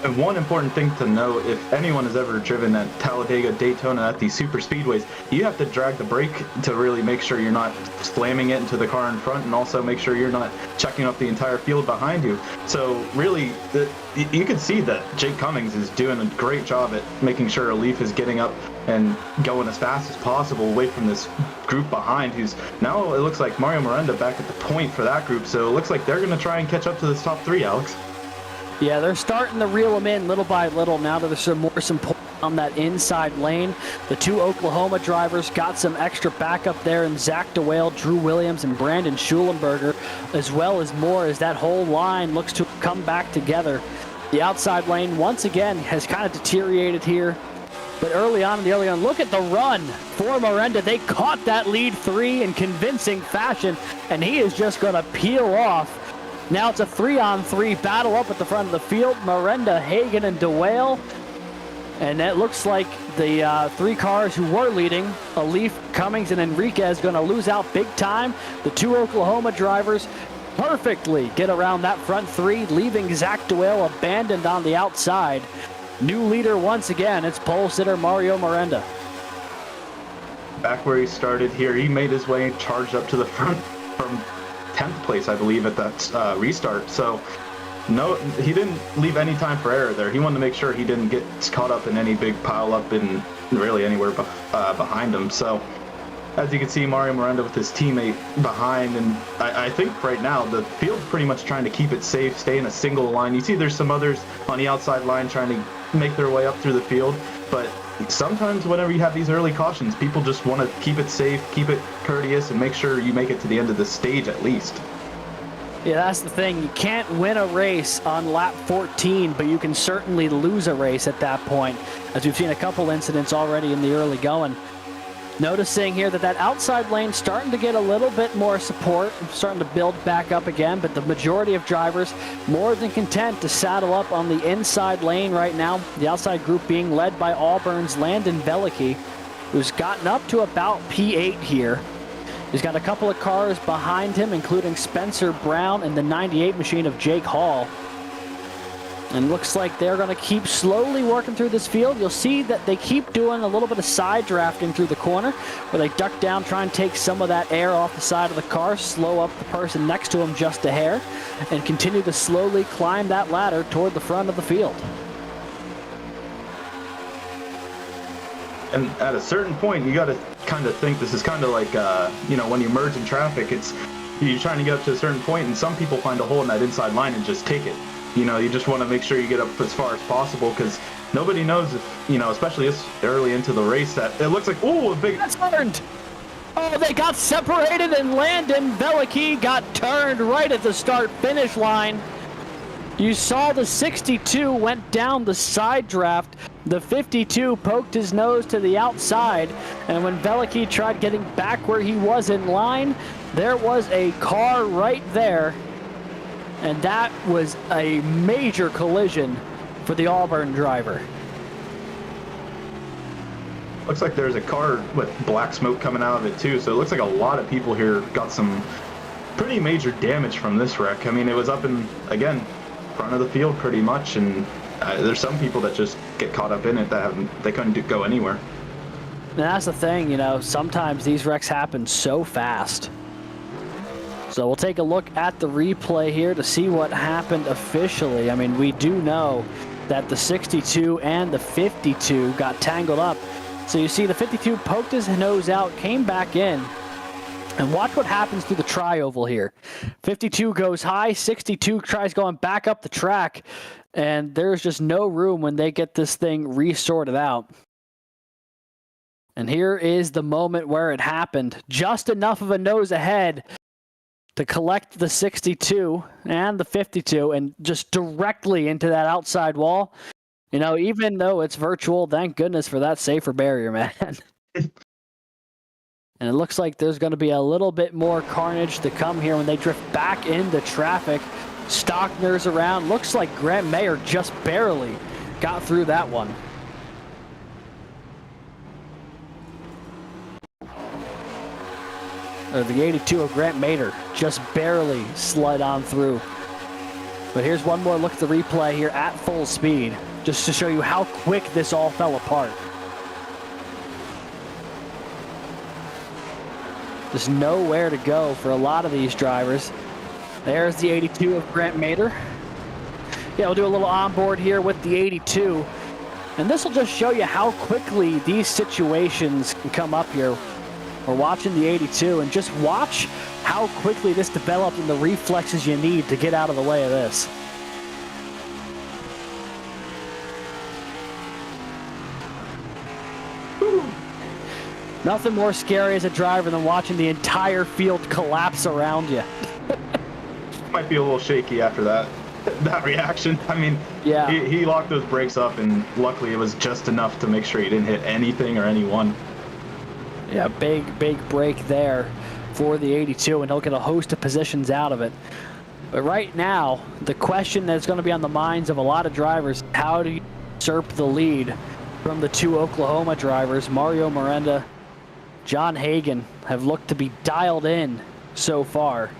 And one important thing to know, if anyone has ever driven at Talladega, Daytona, at these super speedways, you have to drag the brake to really make sure you're not slamming it into the car in front, and also make sure you're not checking up the entire field behind you. So really, you can see that Jake Cummings is doing a great job at making sure Alif is getting up and going as fast as possible away from this group behind, who's now, it looks like Mario Miranda back at the point for that group. So it looks like they're going to try and catch up to this top 3, Alex. Yeah, they're starting to reel them in little by little now that there's some on that inside lane. The two Oklahoma drivers got some extra backup there in Zach DeWale, Drew Williams, and Brandon Schulenberger, as well as more as that whole line looks to come back together. The outside lane, once again, has kind of deteriorated here. But early on in the early on, look at the run for Miranda. They caught that lead 3 in convincing fashion, and he is just going to peel off. Now it's a 3-on-3 battle up at the front of the field. Miranda, Hagan, and DeWale. And it looks like the 3 cars who were leading, Alif, Cummings, and Enriquez, going to lose out big time. The 2 Oklahoma drivers perfectly get around that front 3, leaving Zach DeWale abandoned on the outside. New leader once again, it's pole sitter Mario Miranda. Back where he started here, he made his way, charged up to the front from 10th place, I believe, at that restart. So no, he didn't leave any time for error there. He wanted to make sure he didn't get caught up in any big pile up in really anywhere behind him. So as you can see, Mario Miranda with his teammate behind, and I think right now the field's pretty much trying to keep it safe, stay in a single line. You see there's some others on the outside line trying to make their way up through the field, but sometimes whenever you have these early cautions, people just want to keep it safe, keep it courteous, and make sure you make it to the end of the stage at least. Yeah, that's the thing. You can't win a race on lap 14, but you can certainly lose a race at that point, as we've seen a couple incidents already in the early going. Noticing here that outside lane starting to get a little bit more support, starting to build back up again, but the majority of drivers more than content to saddle up on the inside lane right now. The outside group being led by Auburn's Landon Velicky, who's gotten up to about P8 here. He's got a couple of cars behind him, including Spencer Brown and the 98 machine of Jake Hall. And looks like they're going to keep slowly working through this field. You'll see that they keep doing a little bit of side drafting through the corner, where they duck down, try and take some of that air off the side of the car, slow up the person next to him just a hair, and continue to slowly climb that ladder toward the front of the field. And at a certain point, you got to kind of think this is kind of like, when you merge in traffic, you're trying to get up to a certain point, and some people find a hole in that inside line and just take it. You just want to make sure you get up as far as possible, because nobody knows if, especially this early into the race, that it looks like, ooh, a big... That's turned! Oh, they got separated, and Landon Velicky got turned right at the start-finish line. You saw the 62 went down the side draft. The 52 poked his nose to the outside, and when Velicky tried getting back where he was in line, there was a car right there. And that was a major collision for the Auburn driver. Looks like there's a car with black smoke coming out of it too, so it looks like a lot of people here got some pretty major damage from this wreck. I mean, it was up in, again, front of the field pretty much, and there's some people that just get caught up in it that they couldn't go anywhere. And that's the thing, sometimes these wrecks happen so fast. So we'll take a look at the replay here to see what happened officially. I mean, we do know that the 62 and the 52 got tangled up. So you see the 52 poked his nose out, came back in, and watch what happens through the tri-oval here. 52 goes high, 62 tries going back up the track, and there's just no room when they get this thing resorted out. And here is the moment where it happened. Just enough of a nose ahead to collect the 62 and the 52 and just directly into that outside wall. Even though it's virtual, thank goodness for that safer barrier, man. And it looks like there's going to be a little bit more carnage to come here when they drift back into traffic. Stockner's around. Looks like Grant Mayer just barely got through that one. The 82 of Grant Mater just barely slid on through. But here's one more look at the replay here at full speed, just to show you how quick this all fell apart. There's nowhere to go for a lot of these drivers. There's the 82 of Grant Mater. Yeah, we'll do a little onboard here with the 82. And this will just show you how quickly these situations can come up here. We're watching the 82, and just watch how quickly this developed and the reflexes you need to get out of the way of this. Nothing more scary as a driver than watching the entire field collapse around you. Might be a little shaky after that reaction. I mean, yeah, he locked those brakes up, and luckily it was just enough to make sure he didn't hit anything or anyone. Yeah, big break there for the 82, and he'll get a host of positions out of it. But right now, the question that's going to be on the minds of a lot of drivers, how do you usurp the lead from the two Oklahoma drivers? Mario Miranda, John Hagan have looked to be dialed in so far.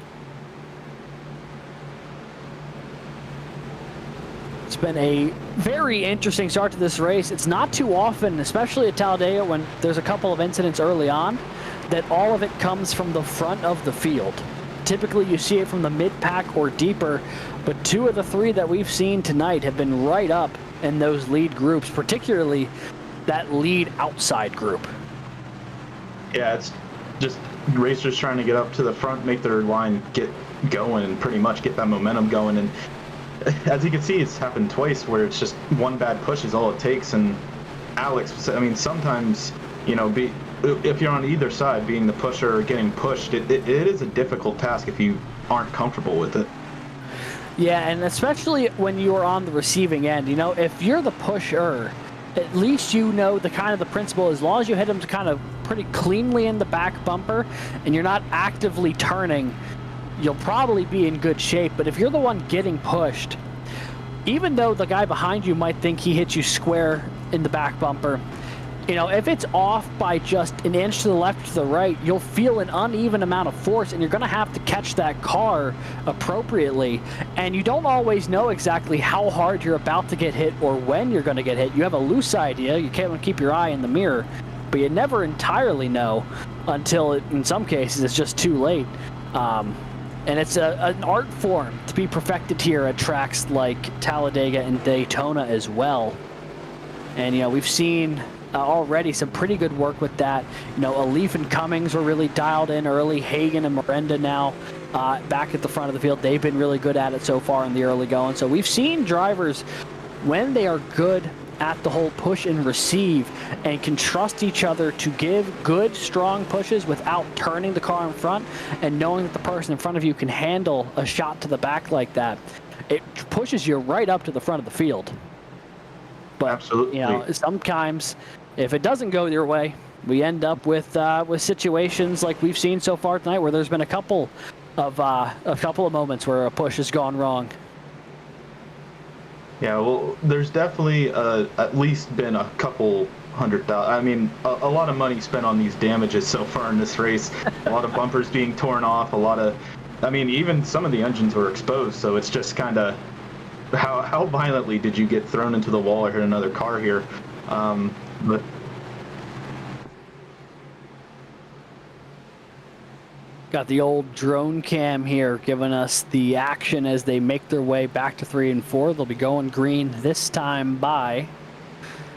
It's been a very interesting start to this race. It's not too often, especially at Talladega, when there's a couple of incidents early on, that all of it comes from the front of the field. Typically, you see it from the mid-pack or deeper, but 2 of the 3 that we've seen tonight have been right up in those lead groups, particularly that lead outside group. Yeah, it's just racers trying to get up to the front, make their line get going, and pretty much get that momentum going. And as you can see, it's happened twice where it's just one bad push is all it takes. And Alex, I mean, sometimes, you know, if you're on either side, being the pusher or getting pushed, it is a difficult task if you aren't comfortable with it. Yeah, and especially when you are on the receiving end, you know, if you're the pusher, at least you know the kind of the principle, as long as you hit them kind of pretty cleanly in the back bumper and you're not actively turning, you'll probably be in good shape. But if you're the one getting pushed, even though the guy behind you might think he hit you square in the back bumper, you know, if it's off by just an inch to the left or to the right, you'll feel an uneven amount of force, and you're going to have to catch that car appropriately. And you don't always know exactly how hard you're about to get hit or when you're going to get hit. You have a loose idea. You can't keep your eye in the mirror, but you never entirely know until, in some cases, it's just too late. And it's an art form to be perfected here at tracks like Talladega and Daytona as well. And, you know, we've seen already some pretty good work with that. You know, Alif and Cummings were really dialed in early. Hagan and Miranda now back at the front of the field. They've been really good at it so far in the early going. So we've seen drivers, when they are good at the whole push and receive and can trust each other to give good, strong pushes without turning the car in front and knowing that the person in front of you can handle a shot to the back like that, it pushes you right up to the front of the field. But, absolutely, you know, sometimes if it doesn't go your way, we end up with situations like we've seen so far tonight, where there's been a couple of moments where a push has gone wrong. Yeah, well, there's definitely at least been a couple $100,000. I mean, a lot of money spent on these damages so far in this race. A lot of bumpers being torn off. I mean, even some of the engines were exposed. So it's just kind of how violently did you get thrown into the wall or hit another car here? But got the old drone cam here giving us the action as they make their way back to 3 and 4. They'll be going green this time by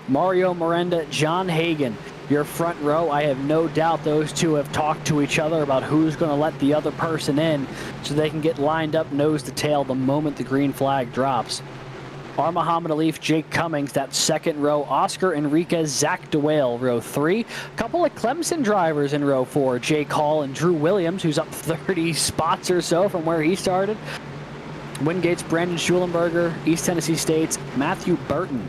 Mario Miranda, John Hagan. Your front row, I have no doubt those two have talked to each other about who's going to let the other person in so they can get lined up nose to tail the moment the green flag drops. Are Muhammad Alif, Jake Cummings, that second row. Oscar Enriquez, Zach DeWale, row 3. A couple of Clemson drivers in row 4. Jake Hall and Drew Williams, who's up 30 spots or so from where he started. Wingate's Brandon Schulenberger, East Tennessee State's Matthew Burton.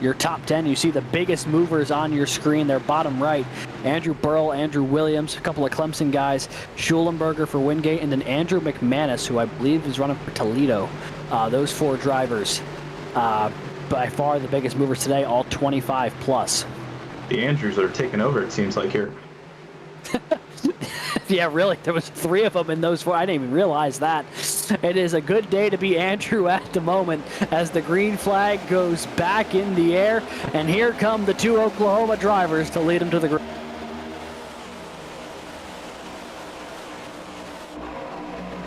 Your top 10, you see the biggest movers on your screen there, bottom right. Andrew Burrell, Andrew Williams, a couple of Clemson guys. Schulenberger for Wingate, and then Andrew McManus, who I believe is running for Toledo. Those 4 drivers. By far the biggest movers today, all 25 plus. The Andrews are taking over, it seems like, here. Yeah, really. There was 3 of them in those 4. I didn't even realize that. It is a good day to be Andrew at the moment as the green flag goes back in the air. And here come the 2 Oklahoma drivers to lead them to the green.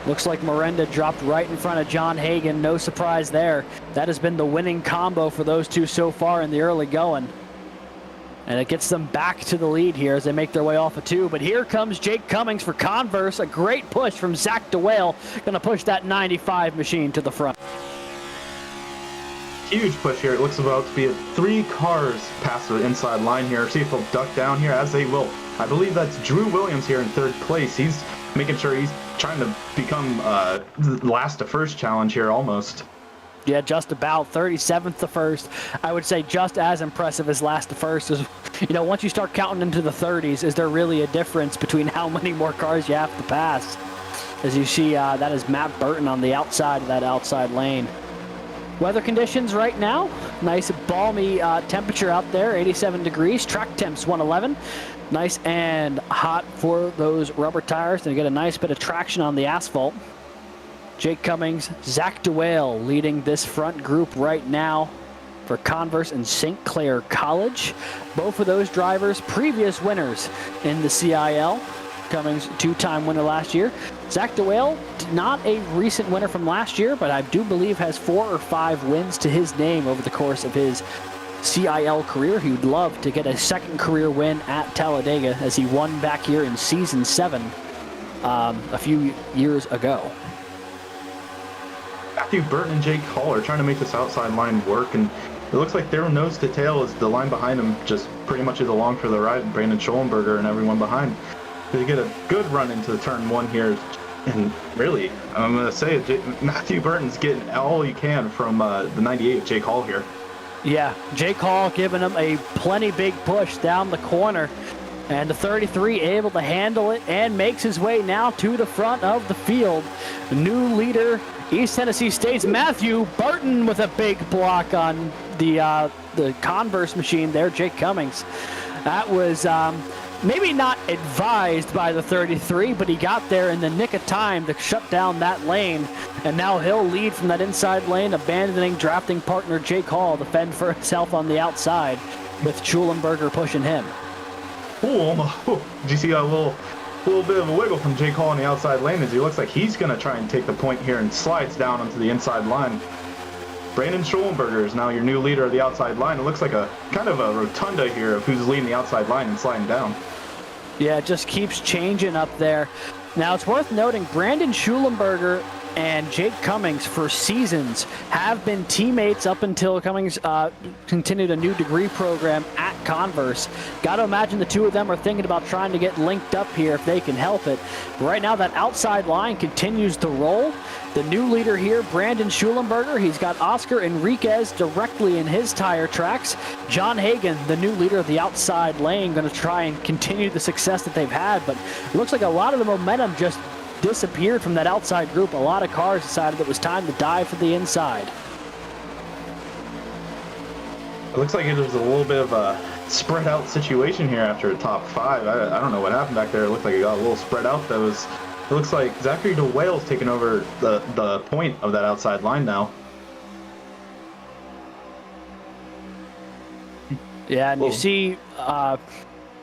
Looks like Miranda dropped right in front of John Hagan. No surprise there. That has been the winning combo for those 2 so far in the early going. And it gets them back to the lead here as they make their way off of 2. But here comes Jake Cummings for Converse. A great push from Zach DeWale. Going to push that 95 machine to the front. huge push here. It looks about to be 3 cars past the inside line here. See if they'll duck down here, as they will. I believe that's Drew Williams here in 3rd place. He's making sure he's trying to become last to first challenge here almost. Yeah, just about 37th to first. I would say just as impressive as last to first. Is, you know, once you start counting into the 30s, is there really a difference between how many more cars you have to pass? As you see, that is Matt Burton on the outside of that outside lane. Weather conditions right now, nice balmy temperature out there, 87 degrees. Track temps 111. Nice and hot for those rubber tires to get a nice bit of traction on the asphalt. Jake Cummings, Zach DeWale leading this front group right now for Converse and St. Clair College. Both of those drivers, previous winners in the CIL. Cummings, 2-time winner last year. Zach DeWale, not a recent winner from last year, but I do believe has 4 or 5 wins to his name over the course of his CIL career. He would love to get a second career win at Talladega, as he won back here in season 7 a few years ago. Matthew Burton and Jake Hall are trying to make this outside line work, and it looks like their nose to tail is the line behind them just pretty much is along for the ride. Brandon Schollenberger and everyone behind. They get a good run into the turn 1 here, and really, I'm going to say Matthew Burton's getting all he can from the 98 of Jake Hall here. Yeah, Jake Hall giving him a plenty big push down the corner. And the 33 able to handle it and makes his way now to the front of the field. New leader, East Tennessee State's Matthew Burton with a big block on the Converse machine there, Jake Cummings. That was maybe not advised by the 33, but he got there in the nick of time to shut down that lane. And now he'll lead from that inside lane, abandoning drafting partner Jake Hall to fend for himself on the outside, with Schulenberger pushing him. Did you see a little bit of a wiggle from Jake Hall on the outside lane, as he looks like he's going to try and take the point here and slides down onto the inside line. Brandon Schollenberger is now your new leader of the outside line. It looks like a kind of a rotunda here of who's leading the outside line and sliding down. Yeah, it just keeps changing up there. Now, it's worth noting Brandon Schulenberger and Jake Cummings for seasons have been teammates up until Cummings continued a new degree program at Converse. Got to imagine the two of them are thinking about trying to get linked up here if they can help it. But right now, that outside line continues to roll. The new leader here, Brandon Schulenberger, he's got Oscar Enriquez directly in his tire tracks. John Hagan, the new leader of the outside lane, going to try and continue the success that they've had. But it looks like a lot of the momentum just disappeared from that outside group. A lot of cars decided it was time to dive for the inside. It looks like it was a little bit of a spread out situation here after a top 5. I don't know what happened back there. It looked like it got a little spread out. It looks like Zachary DeWale's taking over the point of that outside line now. Yeah, and you see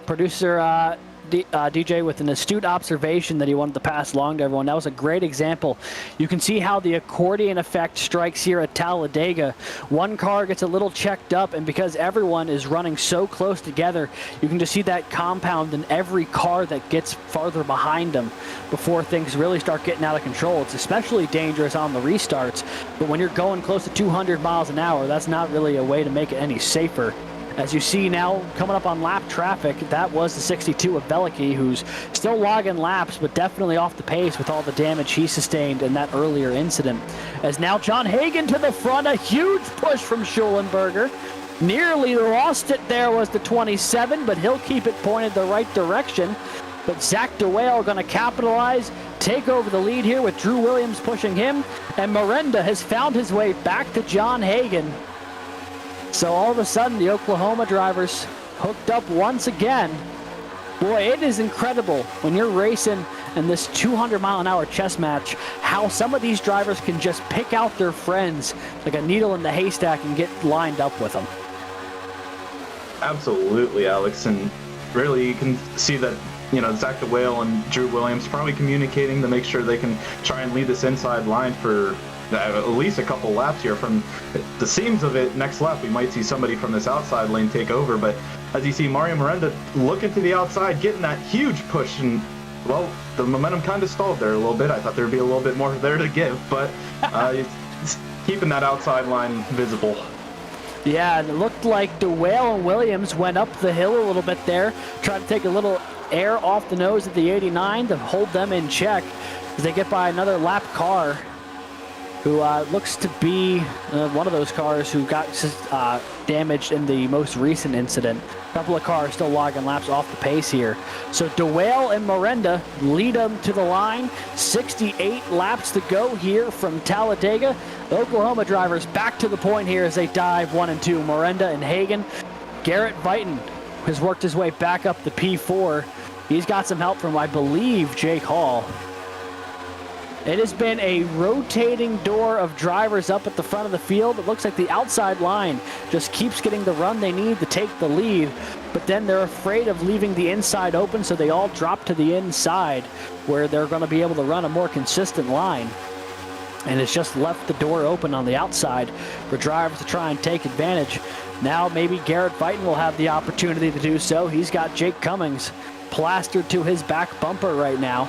producer DJ with an astute observation that he wanted to pass along to everyone. That was a great example. You can see how the accordion effect strikes here at Talladega. One car gets a little checked up, and because everyone is running so close together, you can just see that compound in every car that gets farther behind them before things really start getting out of control. It's especially dangerous on the restarts, but when you're going close to 200 miles an hour, that's not really a way to make it any safer. As you see now, coming up on lap traffic, that was the 62 of Veliky, who's still logging laps, but definitely off the pace with all the damage he sustained in that earlier incident. As now John Hagan to the front, a huge push from Schulenberger. Nearly lost it there was the 27, but he'll keep it pointed the right direction. But Zach DeWale going to capitalize, take over the lead here with Drew Williams pushing him, and Miranda has found his way back to John Hagan. So all of a sudden, the Oklahoma drivers hooked up once again. Boy, it is incredible when you're racing in this 200-mile-an-hour chess match, how some of these drivers can just pick out their friends like a needle in the haystack and get lined up with them. Absolutely, Alex. And really, you can see that, Zach DeWale and Drew Williams probably communicating to make sure they can try and lead this inside line for at least a couple laps here. From the seams of it, next lap we might see somebody from this outside lane take over. But as you see, Mario Miranda looking to the outside, getting that huge push, and well, the momentum kind of stalled there a little bit. I thought there'd be a little bit more there to give, but keeping that outside line visible. Yeah, and it looked like DeWale and Williams went up the hill a little bit there, tried to take a little air off the nose at the 89 to hold them in check as they get by another lap car who looks to be one of those cars who got damaged in the most recent incident. A couple of cars still logging laps off the pace here. So DeWale and Miranda lead them to the line. 68 laps to go here from Talladega. The Oklahoma drivers back to the point here as they dive 1 and 2. Miranda and Hagan. Garrett Vighton has worked his way back up the P4. He's got some help from, I believe, Jake Hall. It has been a rotating door of drivers up at the front of the field. It looks like the outside line just keeps getting the run they need to take the lead, but then they're afraid of leaving the inside open, so they all drop to the inside where they're going to be able to run a more consistent line. And it's just left the door open on the outside for drivers to try and take advantage. Now maybe Garrett Vighton will have the opportunity to do so. He's got Jake Cummings plastered to his back bumper right now.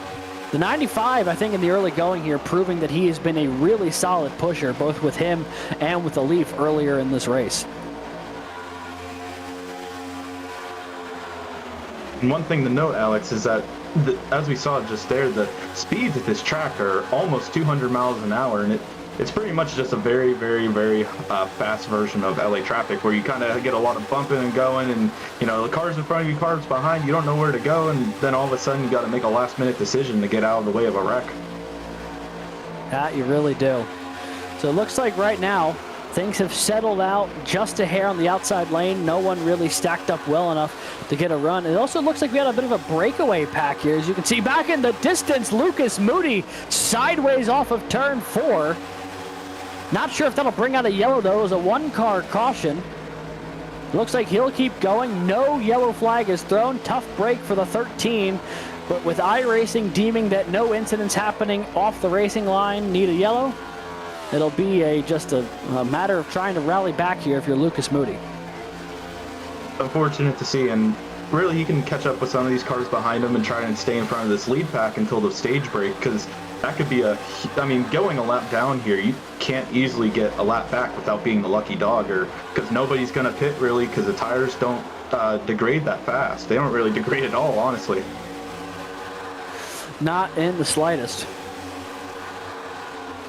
The 95, I think, in the early going here, proving that he has been a really solid pusher, both with him and with the Leaf earlier in this race. And one thing to note, Alex, is that as we saw just there, the speeds at this track are almost 200 miles an hour, and it's pretty much just a very, very, very fast version of LA traffic, where you kind of get a lot of bumping and going, and you know, the cars in front of you, cars behind, you don't know where to go, and then all of a sudden you got to make a last-minute decision to get out of the way of a wreck. Yeah, you really do. So it looks like right now things have settled out just a hair on the outside lane. No one really stacked up well enough to get a run. It also looks like we had a bit of a breakaway pack here. As you can see back in the distance, Lucas Moody sideways off of turn 4. Not sure if that'll bring out a yellow, though. It was a one-car caution. Looks like he'll keep going. No yellow flag is thrown. Tough break for the 13. But with iRacing deeming that no incidents happening off the racing line need a yellow, it'll be just a matter of trying to rally back here if you're Lucas Moody. Unfortunate to see, and really he can catch up with some of these cars behind him and try and stay in front of this lead pack until the stage break, because that could be going a lap down here, you can't easily get a lap back without being the lucky dog, or because nobody's going to pit really, because the tires don't degrade that fast. They don't really degrade at all, honestly. Not in the slightest.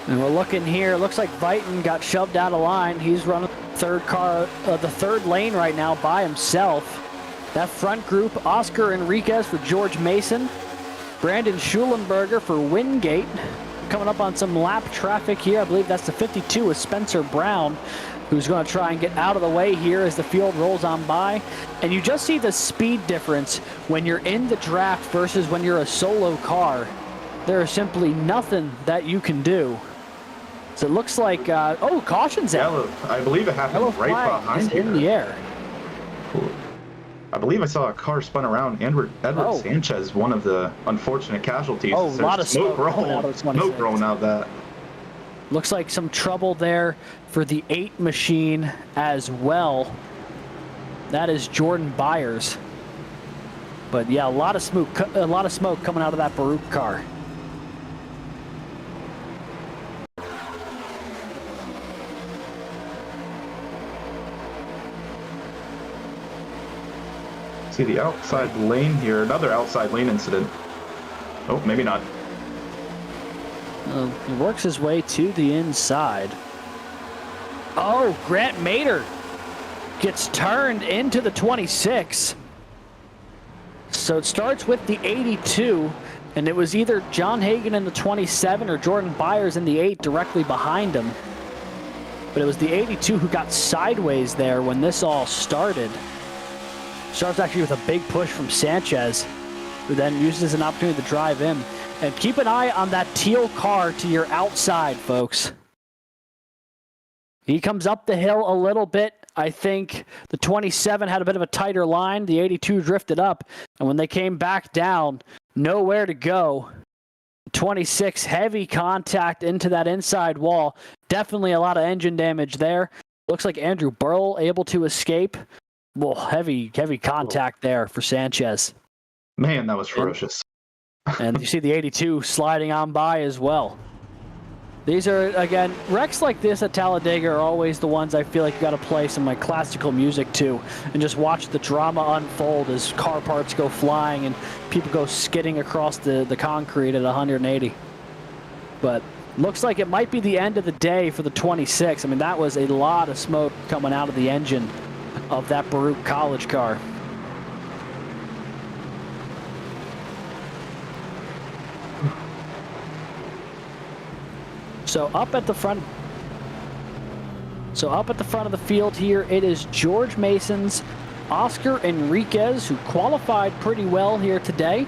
And we're looking here. It looks like Vighton got shoved out of line. He's running the third lane right now by himself. That front group, Oscar Enriquez for George Mason, Brandon Schulenberger for Wingate. Coming up on some lap traffic here. I believe that's the 52 with Spencer Brown, who's going to try and get out of the way here as the field rolls on by. And you just see the speed difference when you're in the draft versus when you're a solo car. There is simply nothing that you can do. So it looks like, caution's out. I believe it happened Yellow right behind in the air. I believe I saw a car spun around. Edward Sanchez, one of the unfortunate casualties. Oh, a lot of smoke rolling out of that. Looks like some trouble there for the 8 machine as well. That is Jordan Byers. But yeah, a lot of smoke coming out of that Baruch car. See the outside lane here, another outside lane incident. Oh, maybe not. He works his way to the inside. Oh, Grant Mader gets turned into the 26. So it starts with the 82, and it was either John Hagan in the 27 or Jordan Byers in the 8 directly behind him. But it was the 82 who got sideways there when this all started. Starts actually with a big push from Sanchez, who then uses an opportunity to drive in. And keep an eye on that teal car to your outside, folks. He comes up the hill a little bit. I think the 27 had a bit of a tighter line. The 82 drifted up. And when they came back down, nowhere to go. 26, heavy contact into that inside wall. Definitely a lot of engine damage there. Looks like Andrew Burl able to escape. Well, heavy contact there for Sanchez. Man, that was ferocious. And you see the 82 sliding on by as well. These are, again, wrecks like this at Talladega are always the ones I feel like you got to play some like classical music to and just watch the drama unfold as car parts go flying and people go skidding across the concrete at 180. But looks like it might be the end of the day for the 26. I mean, that was a lot of smoke coming out of the engine of that Baruch College car. So up at the front of the field here, it is George Mason's Oscar Enriquez, who qualified pretty well here today,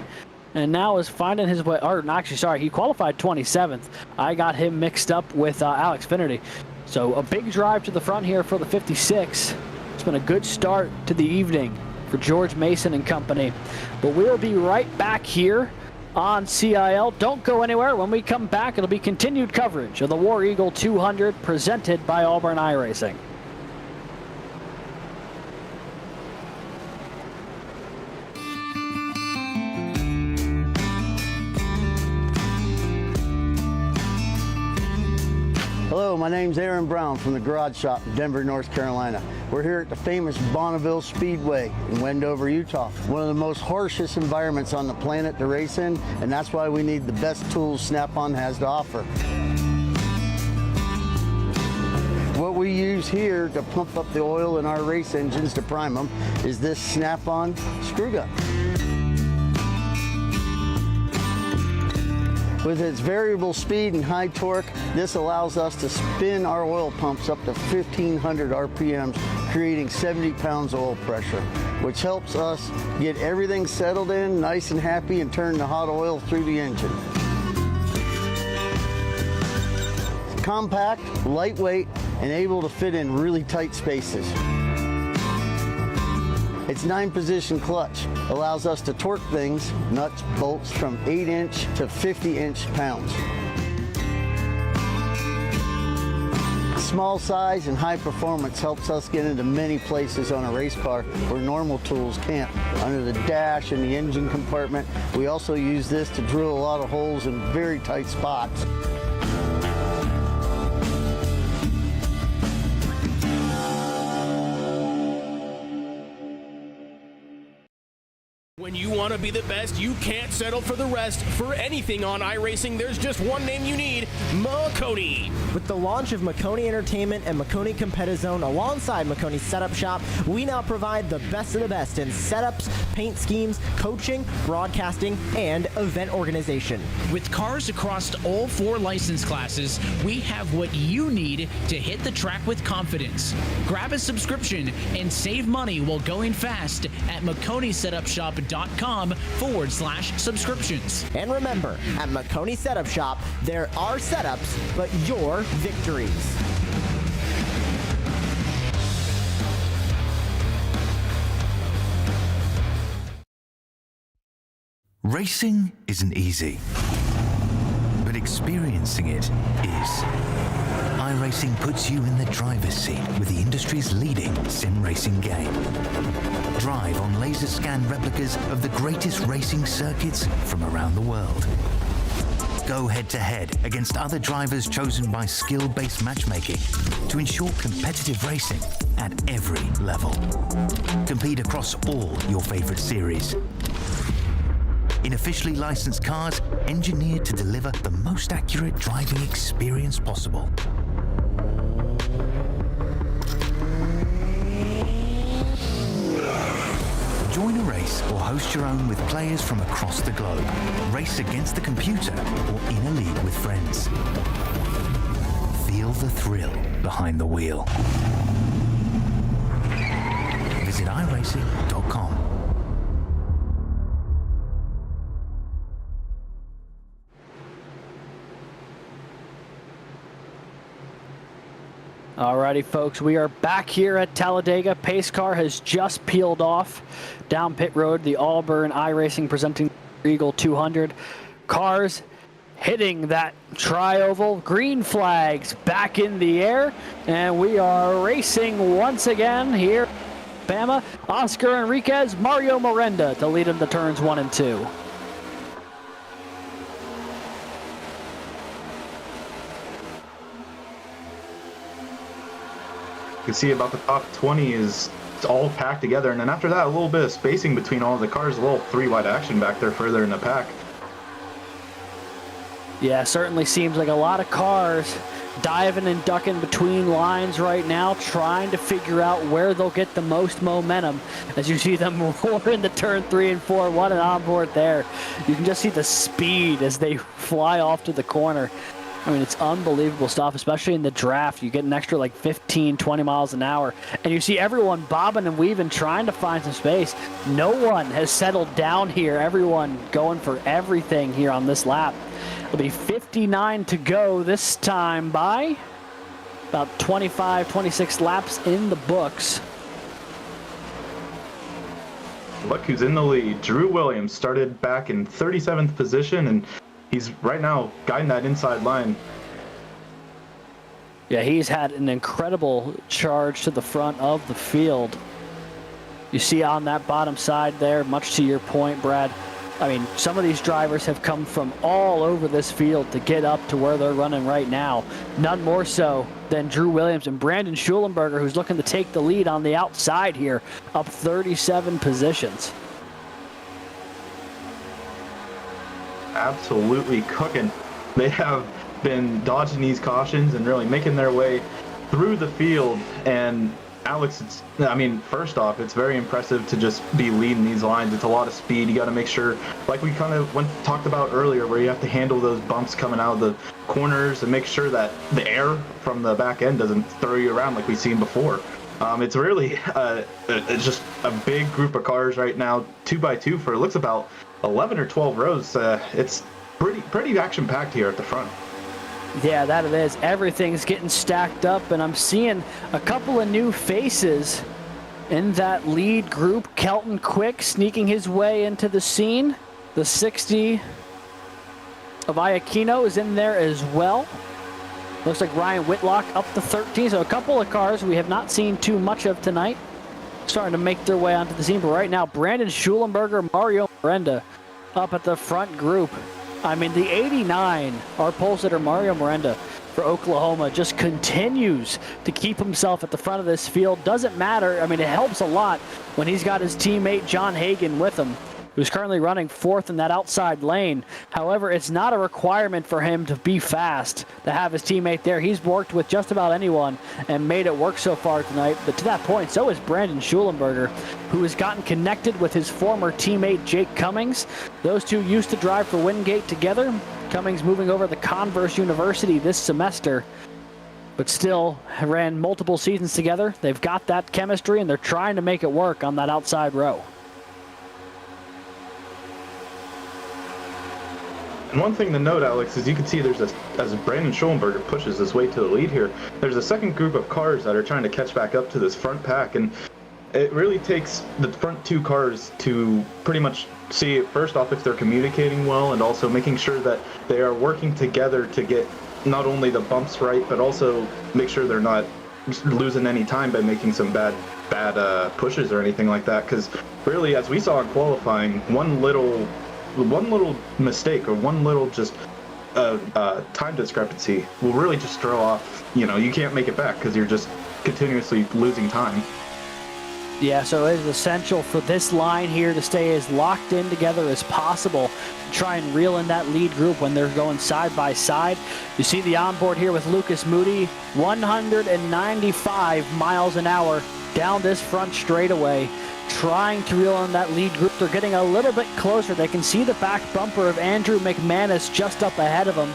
and now is finding his way, or actually, sorry, he qualified 27th. I got him mixed up with Alex Finnerty. So a big drive to the front here for the 56. It's been a good start to the evening for George Mason and company. But we'll be right back here on CIL. Don't go anywhere. When we come back, it'll be continued coverage of the War Eagle 200 presented by Auburn iRacing. Hello, my name's Aaron Brown from the Garage Shop in Denver, North Carolina. We're here at the famous Bonneville Speedway in Wendover, Utah. One of the most harshest environments on the planet to race in, and that's why we need the best tools Snap-on has to offer. What we use here to pump up the oil in our race engines to prime them is this Snap-on screw gun. With its variable speed and high torque, this allows us to spin our oil pumps up to 1,500 RPMs, creating 70 pounds of oil pressure, which helps us get everything settled in, nice and happy, and turn the hot oil through the engine. It's compact, lightweight, and able to fit in really tight spaces. Its 9-position clutch allows us to torque things, nuts, bolts, from 8-inch to 50-inch pounds. Small size and high performance helps us get into many places on a race car where normal tools can't. Under the dash and the engine compartment, we also use this to drill a lot of holes in very tight spots. When you want to be the best, you can't settle for the rest. For anything on iRacing, there's just one name you need, Marconi. With the launch of Marconi Entertainment and Marconi Competizone alongside Marconi Setup Shop, we now provide the best of the best in setups, paint schemes, coaching, broadcasting, and event organization. With cars across all 4 license classes, we have what you need to hit the track with confidence. Grab a subscription and save money while going fast at MarconiSetupShop.com/subscriptions. And remember, at Marconi Setup Shop, there are setups, but your victories. Racing isn't easy, but experiencing it is. iRacing puts you in the driver's seat with the industry's leading sim racing game. Drive on laser scan replicas of the greatest racing circuits from around the world. Go head-to-head against other drivers chosen by skill-based matchmaking to ensure competitive racing at every level. Compete across all your favorite series. In officially licensed cars, engineered to deliver the most accurate driving experience possible. Join a race or host your own with players from across the globe. Race against the computer or in a league with friends. Feel the thrill behind the wheel. Visit iRacing.com. Alrighty, folks, we are back here at Talladega. Pace car has just peeled off down pit road. The Auburn iRacing presenting Eagle 200. Cars hitting that tri-oval. Green flags back in the air. And we are racing once again here. Bama, Oscar Enriquez, Mario Miranda to lead into turns 1 and 2. can see about the top 20 is all packed together. And then after that, a little bit of spacing between all of the cars, a little 3-wide action back there further in the pack. Yeah, certainly seems like a lot of cars diving and ducking between lines right now, trying to figure out where they'll get the most momentum. As you see them roar into turn 3 and 4, what an onboard there. You can just see the speed as they fly off to the corner. I mean, it's unbelievable stuff, especially in the draft. You get an extra like 15, 20 miles an hour, and you see everyone bobbing and weaving, trying to find some space. No one has settled down here. Everyone going for everything here on this lap. It'll be 59 to go this time by about 25, 26 laps in the books. Look who's in the lead. Drew Williams started back in 37th position, and he's right now guiding that inside line. Yeah, he's had an incredible charge to the front of the field. You see on that bottom side there, much to your point, Brad, I mean, some of these drivers have come from all over this field to get up to where they're running right now. None more so than Drew Williams and Brandon Schulenberger, who's looking to take the lead on the outside here, up 37 positions. Absolutely cooking. They have been dodging these cautions and really making their way through the field. And Alex, first off, it's very impressive to just be leading these lines. It's a lot of speed. You got to make sure, like we kind of talked about earlier, where you have to handle those bumps coming out of the corners and make sure that the air from the back end doesn't throw you around like we've seen before. It's really it's just a big group of cars right now, 2x2 for it looks about 11 or 12 rows. It's pretty action-packed here at the front. Yeah, that it is. Everything's getting stacked up, and I'm seeing a couple of new faces in that lead group. Kelton Quick sneaking his way into the scene. The 60 of Iaquino is in there as well. Looks like Ryan Whitlock up to 13, so a couple of cars we have not seen too much of tonight starting to make their way onto the scene. But right now, Brandon Schulenberger, Mario Miranda up at the front group. I mean, the 89, our pole sitter Mario Miranda for Oklahoma, just continues to keep himself at the front of this field. Doesn't matter. I mean, it helps a lot when he's got his teammate John Hagan with him, who's currently running 4th in that outside lane. However, it's not a requirement for him to be fast, to have his teammate there. He's worked with just about anyone and made it work so far tonight. But to that point, so is Brandon Schulenberger, who has gotten connected with his former teammate Jake Cummings. Those two used to drive for Wingate together. Cummings moving over to Converse University this semester, but still ran multiple seasons together. They've got that chemistry, and they're trying to make it work on that outside row. And one thing to note, Alex, is you can see as Brandon Schulenberger pushes his way to the lead here, there's a second group of cars that are trying to catch back up to this front pack, and it really takes the front two cars to pretty much see, first off, if they're communicating well, and also making sure that they are working together to get not only the bumps right, but also make sure they're not losing any time by making some bad pushes or anything like that. Because really, as we saw in qualifying, one little mistake or one little just time discrepancy will really just throw off, you can't make it back because you're just continuously losing time. Yeah, so it is essential for this line here to stay as locked in together as possible. Try and reel in that lead group when they're going side by side. You see the onboard here with Lucas Moody, 195 miles an hour down this front straightaway, trying to reel in that lead group. They're getting a little bit closer. They can see the back bumper of Andrew McManus just up ahead of them.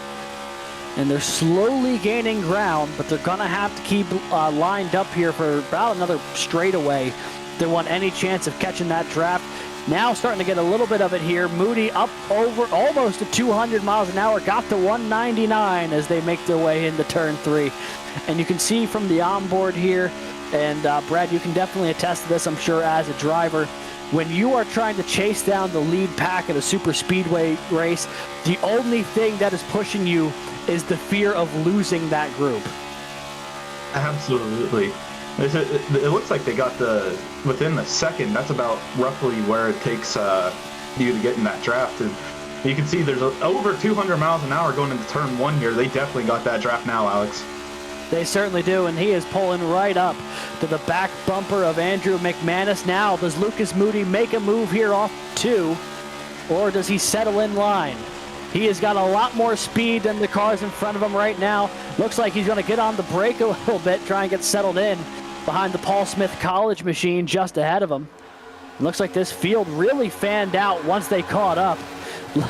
And they're slowly gaining ground, but they're going to have to keep lined up here for about another straightaway if they want any chance of catching that draft. Now starting to get a little bit of it here. Moody up over almost to 200 miles an hour, got to 199 as they make their way into turn 3. And you can see from the onboard here, and Brad, you can definitely attest to this, I'm sure, as a driver. When you are trying to chase down the lead pack at a super speedway race, the only thing that is pushing you is the fear of losing that group. Absolutely. It looks like they got within the second. That's about roughly where it takes you to get in that draft. And you can see there's over 200 miles an hour going into turn 1 here. They definitely got that draft now, Alex. They certainly do, and he is pulling right up to the back bumper of Andrew McManus. Now, does Lucas Moody make a move here off 2, or does he settle in line? He has got a lot more speed than the cars in front of him right now. Looks like he's going to get on the brake a little bit, try and get settled in behind the Paul Smith College machine just ahead of him. Looks like this field really fanned out once they caught up.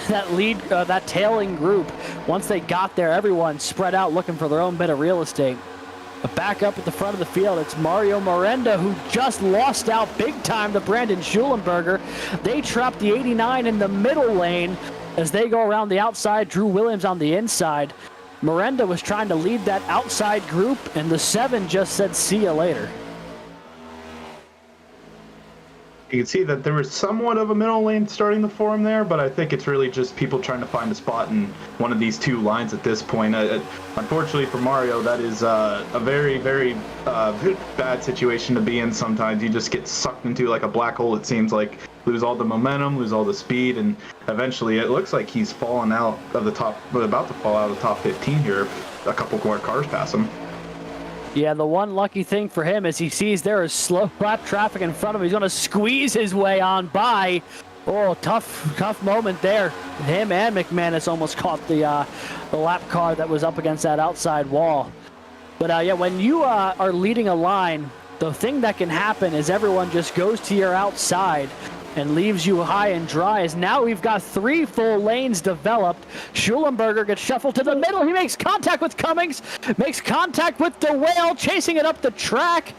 That tailing group, once they got there, everyone spread out looking for their own bit of real estate. But back up at the front of the field, it's Mario Miranda, who just lost out big time to Brandon Schulenberger. They trapped the 89 in the middle lane as they go around the outside. Drew Williams on the inside. Miranda was trying to lead that outside group, and the 7 just said, see ya later. You can see that there was somewhat of a middle lane starting to form there, but I think it's really just people trying to find a spot in one of these 2 lines at this point. Unfortunately for Mario, that is a very, very bad situation to be in sometimes. You just get sucked into like a black hole, it seems like. Lose all the momentum, lose all the speed, and eventually it looks like he's fallen out of the top, about to fall out of the top 15 here. A couple more cars pass him. Yeah, the one lucky thing for him is he sees there is slow lap traffic in front of him. He's going to squeeze his way on by. Oh, tough moment there. Him and McManus almost caught the lap car that was up against that outside wall. But yeah, when you are leading a line, the thing that can happen is everyone just goes to your outside and leaves you high and dry. As now we've got 3 full lanes developed. Schulenberger gets shuffled to the middle. He makes contact with Cummings, makes contact with DeWale, chasing it up the track.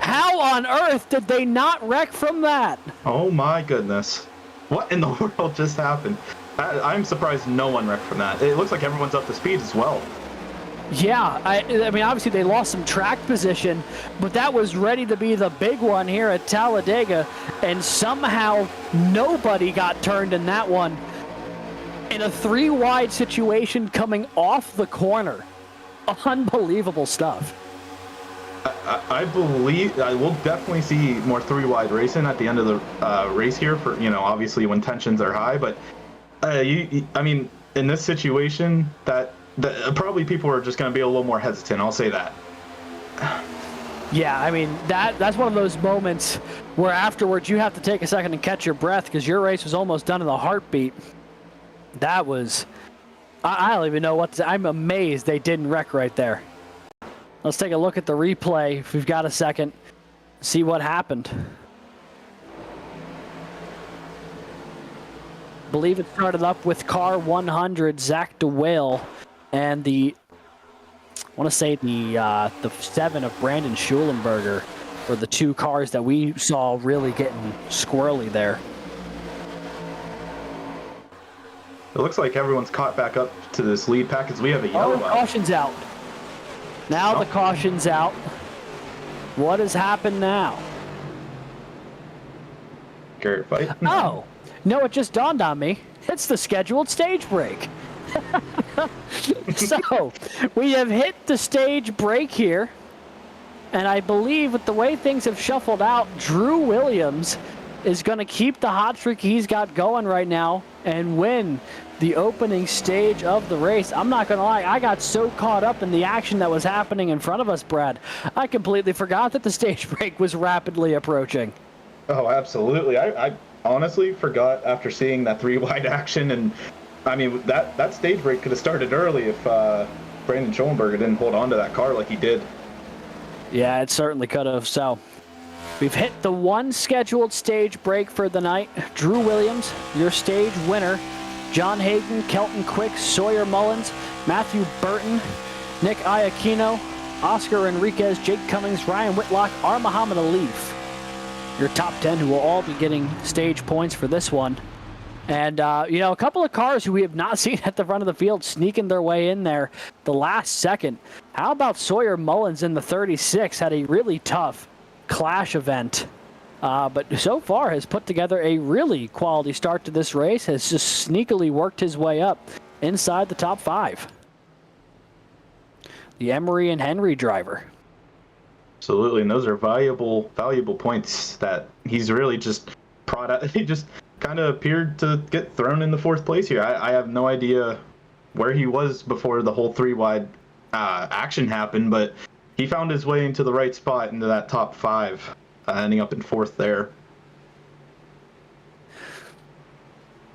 How on earth did they not wreck from that? Oh my goodness. What in the world just happened? I'm surprised no one wrecked from that. It looks like everyone's up to speed as well. Yeah, I mean, obviously they lost some track position, but that was ready to be the big one here at Talladega, and somehow nobody got turned in that one. In a 3-wide situation coming off the corner. Unbelievable stuff. I believe I will definitely see more 3-wide racing at the end of the race here for, obviously when tensions are high, but I mean, in this situation, probably people are just going to be a little more hesitant. I'll say that. Yeah, I mean, that's one of those moments where afterwards you have to take a second and catch your breath because your race was almost done in a heartbeat. That was... I don't even know what to... I'm amazed they didn't wreck right there. Let's take a look at the replay if we've got a second. See what happened. I believe it started up with car 100, Zach DeWale, and I want to say the 7 of Brandon Schulenberger were the 2 cars that we saw really getting squirrely there. It looks like everyone's caught back up to this lead pack as we have a yellow out. Caution's out. Now the caution's out. What has happened now? Garrett fight? Oh, no, it just dawned on me. It's the scheduled stage break. So, we have hit the stage break here. And I believe with the way things have shuffled out, Drew Williams is going to keep the hot streak he's got going right now and win the opening stage of the race. I'm not going to lie, I got so caught up in the action that was happening in front of us, Brad. I completely forgot that the stage break was rapidly approaching. Oh, absolutely. I honestly forgot after seeing that 3-wide action, and I mean, that stage break could have started early if Brandon Schulenberger didn't hold on to that car like he did. Yeah, it certainly could have. So we've hit the 1 scheduled stage break for the night. Drew Williams, your stage winner. John Hayden, Kelton Quick, Sawyer Mullins, Matthew Burton, Nick Iacchino, Oscar Enriquez, Jake Cummings, Ryan Whitlock, R. Muhammad Alif. Your top 10 who will all be getting stage points for this one. And, a couple of cars who we have not seen at the front of the field sneaking their way in there the last second. How about Sawyer Mullins in the 36? Had a really tough clash event. But so far has put together a really quality start to this race. Has just sneakily worked his way up inside the top 5. The Emery and Henry driver. Absolutely, and those are valuable points that he's really just he just kind of appeared to get thrown in the 4th place here. I have no idea where he was before the whole 3-wide action happen, but he found his way into the right spot, into that top 5, ending up in 4th there.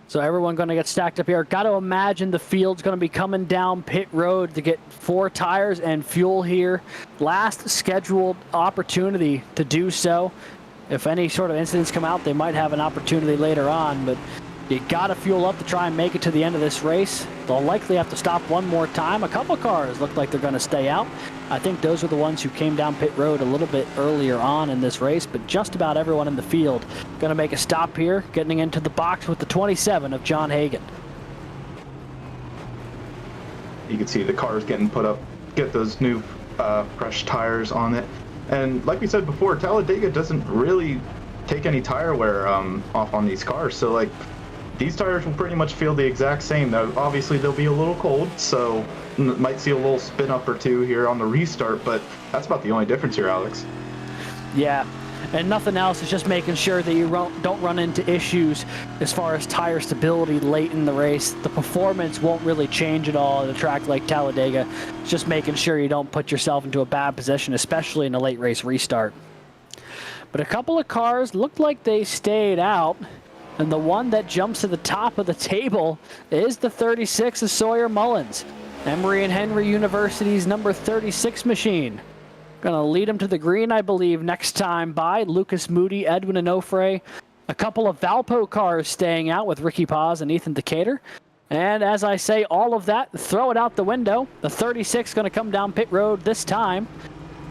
So everyone going to get stacked up here. Got to imagine the field's going to be coming down pit road to get 4 tires and fuel here. Last scheduled opportunity to do so. If any sort of incidents come out, they might have an opportunity later on, but you got to fuel up to try and make it to the end of this race. They'll likely have to stop one more time. A couple cars look like they're going to stay out. I think those are the ones who came down pit road a little bit earlier on in this race, but just about everyone in the field going to make a stop here, getting into the box with the 27 of John Hagan. You can see the cars getting put up, get those new fresh tires on it. And like we said before, Talladega doesn't really take any tire wear off on these cars. So like, these tires will pretty much feel the exact same. Now, obviously, they'll be a little cold, so might see a little spin up or two here on the restart, but that's about the only difference here, Alex. Yeah, and nothing else. It's just making sure that you don't run into issues as far as tire stability late in the race. The performance won't really change at all at a track like Talladega. It's just making sure you don't put yourself into a bad position, especially in a late race restart. But a couple of cars looked like they stayed out. And the one that jumps to the top of the table is the 36 of Sawyer Mullins. Emory and Henry University's number 36 machine. Going to lead him to the green, I believe, next time by. Lucas Moody, Edwin Onofre. A couple of Valpo cars staying out with Ricky Paz and Ethan Decatur. And as I say all of that, throw it out the window. The 36 going to come down pit road this time.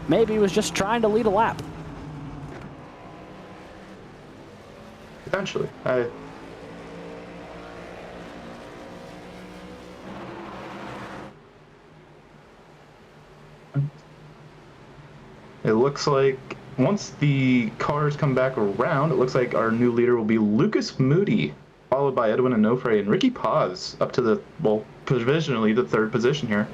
Maybe he was just trying to lead a lap. Potentially. It looks like once the cars come back around, it looks like our new leader will be Lucas Moody, followed by Edwin Onofre and Ricky Paz up to the, well, provisionally the 3rd position here.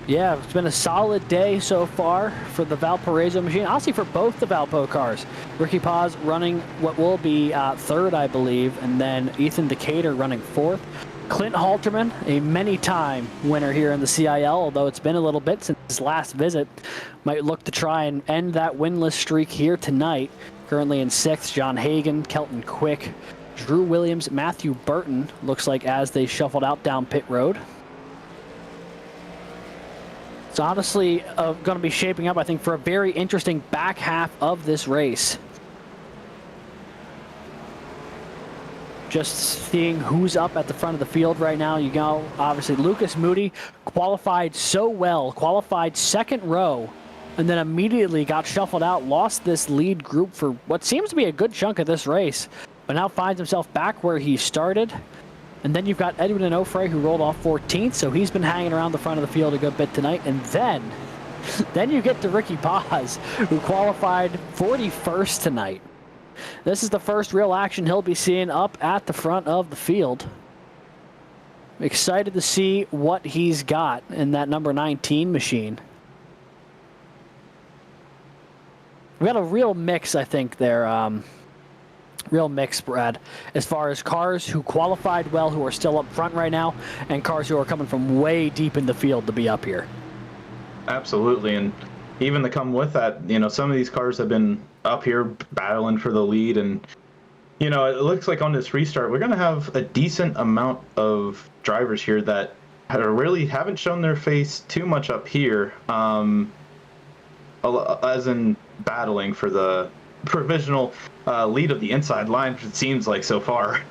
Yeah, it's been a solid day so far for the Valparaiso machine. Honestly, for both the Valpo cars. Ricky Paz running what will be 3rd, I believe, and then Ethan Decatur running 4th. Clint Halterman, a many-time winner here in the CIL, although it's been a little bit since his last visit, might look to try and end that winless streak here tonight. Currently in 6th, John Hagan, Kelton Quick, Drew Williams, Matthew Burton, looks like as they shuffled out down pit road. It's honestly going to be shaping up, I think, for a very interesting back half of this race. Just seeing who's up at the front of the field right now. You know, obviously, Lucas Moody qualified so well, qualified 2nd row, and then immediately got shuffled out, lost this lead group for what seems to be a good chunk of this race, but now finds himself back where he started. And then you've got Edwin Onofre, who rolled off 14th, so he's been hanging around the front of the field a good bit tonight. And then you get to Ricky Paz, who qualified 41st tonight. This is the first real action he'll be seeing up at the front of the field. Excited to see what he's got in that number 19 machine. We got a real mix, I think, there. Real mix, Brad, as far as cars who qualified well, who are still up front right now, and cars who are coming from way deep in the field to be up here. Absolutely, and even to come with that, you know, some of these cars have been up here battling for the lead, and, you know, it looks like on this restart, we're going to have a decent amount of drivers here that really haven't shown their face too much up here, as in battling for the provisional lead of the inside line, it seems like so far.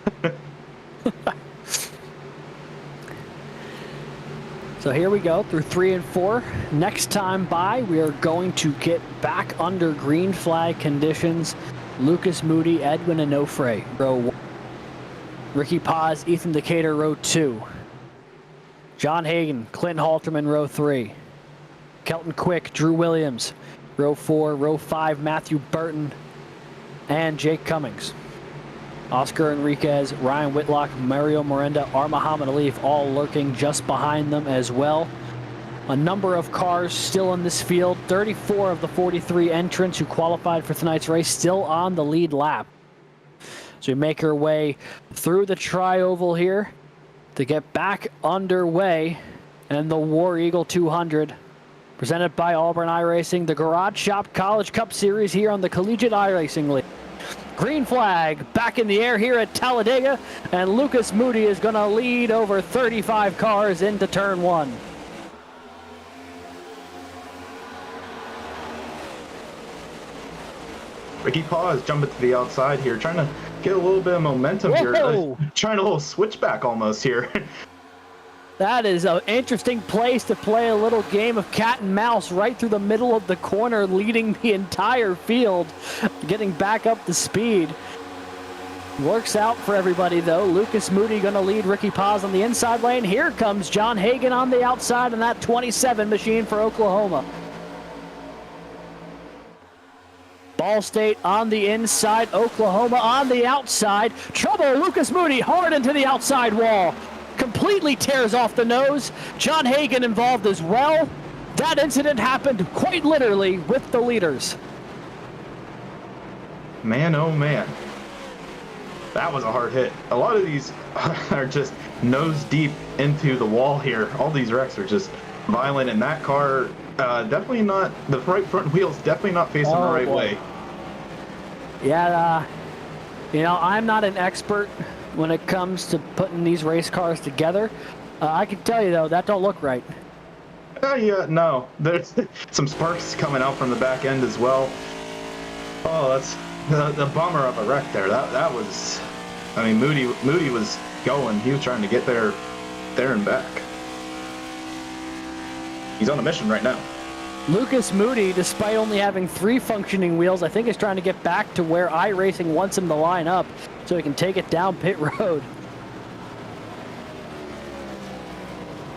So here we go through 3 and 4. Next time by, we are going to get back under green flag conditions. Lucas Moody, Edwin Onofre, row 1. Ricky Paz, Ethan Decatur, row 2. John Hagan, Clint Halterman, row 3. Kelton Quick, Drew Williams, row 4. Row 5, Matthew Burton, and Jake Cummings. Oscar Enriquez, Ryan Whitlock, Mario Miranda, Muhammad Alif, all lurking just behind them as well. A number of cars still in this field. 34 of the 43 entrants who qualified for tonight's race still on the lead lap. So we make our way through the tri-oval here to get back underway and the War Eagle 200. Presented by Auburn iRacing, the Garage Shop College Cup Series here on the Collegiate iRacing League. Green flag back in the air here at Talladega, and Lucas Moody is going to lead over 35 cars into turn 1. Ricky Paw is jumping to the outside here, trying to get a little bit of momentum here. Trying a little switchback almost here. That is an interesting place to play a little game of cat and mouse right through the middle of the corner, leading the entire field, getting back up to speed. Works out for everybody, though. Lucas Moody going to lead Ricky Paz on the inside lane. Here comes John Hagan on the outside in that 27 machine for Oklahoma. Ball State on the inside, Oklahoma on the outside. Trouble, Lucas Moody hard into the outside wall. Completely tears off the nose. John Hagan involved as well. That incident happened quite literally with the leaders. Man, oh man. That was a hard hit. A lot of these are just nose deep into the wall here. All these wrecks are just violent, and that car definitely not, the right front wheel's definitely not facing the right way. Yeah, you know, I'm not an expert when it comes to putting these race cars together. I can tell you, though, that don't look right. Yeah, no. There's some sparks coming out from the back end as well. Oh, that's the bummer of a wreck there. That was, I mean, Moody was going. He was trying to get there and back. He's on a mission right now. Lucas Moody, despite only having 3 functioning wheels, I think is trying to get back to where iRacing wants him to line up so he can take it down pit road.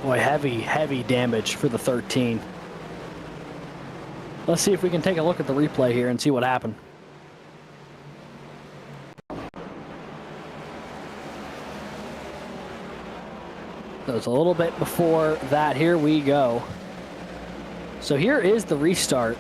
Boy, heavy damage for the 13. Let's see if we can take a look at the replay here and see what happened. So it's a little bit before that. Here we go. So here is the restart,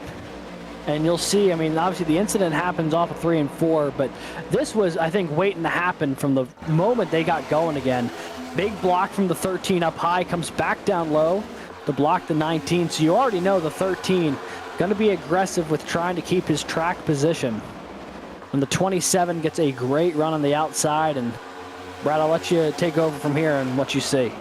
and you'll see, I mean, obviously the incident happens off of 3 and 4, but this was, I think, waiting to happen from the moment they got going again. Big block from the 13 up high, comes back down low to block the 19, so you already know the 13 going to be aggressive with trying to keep his track position. And the 27 gets a great run on the outside, and Brad, I'll let you take over from here and what you see.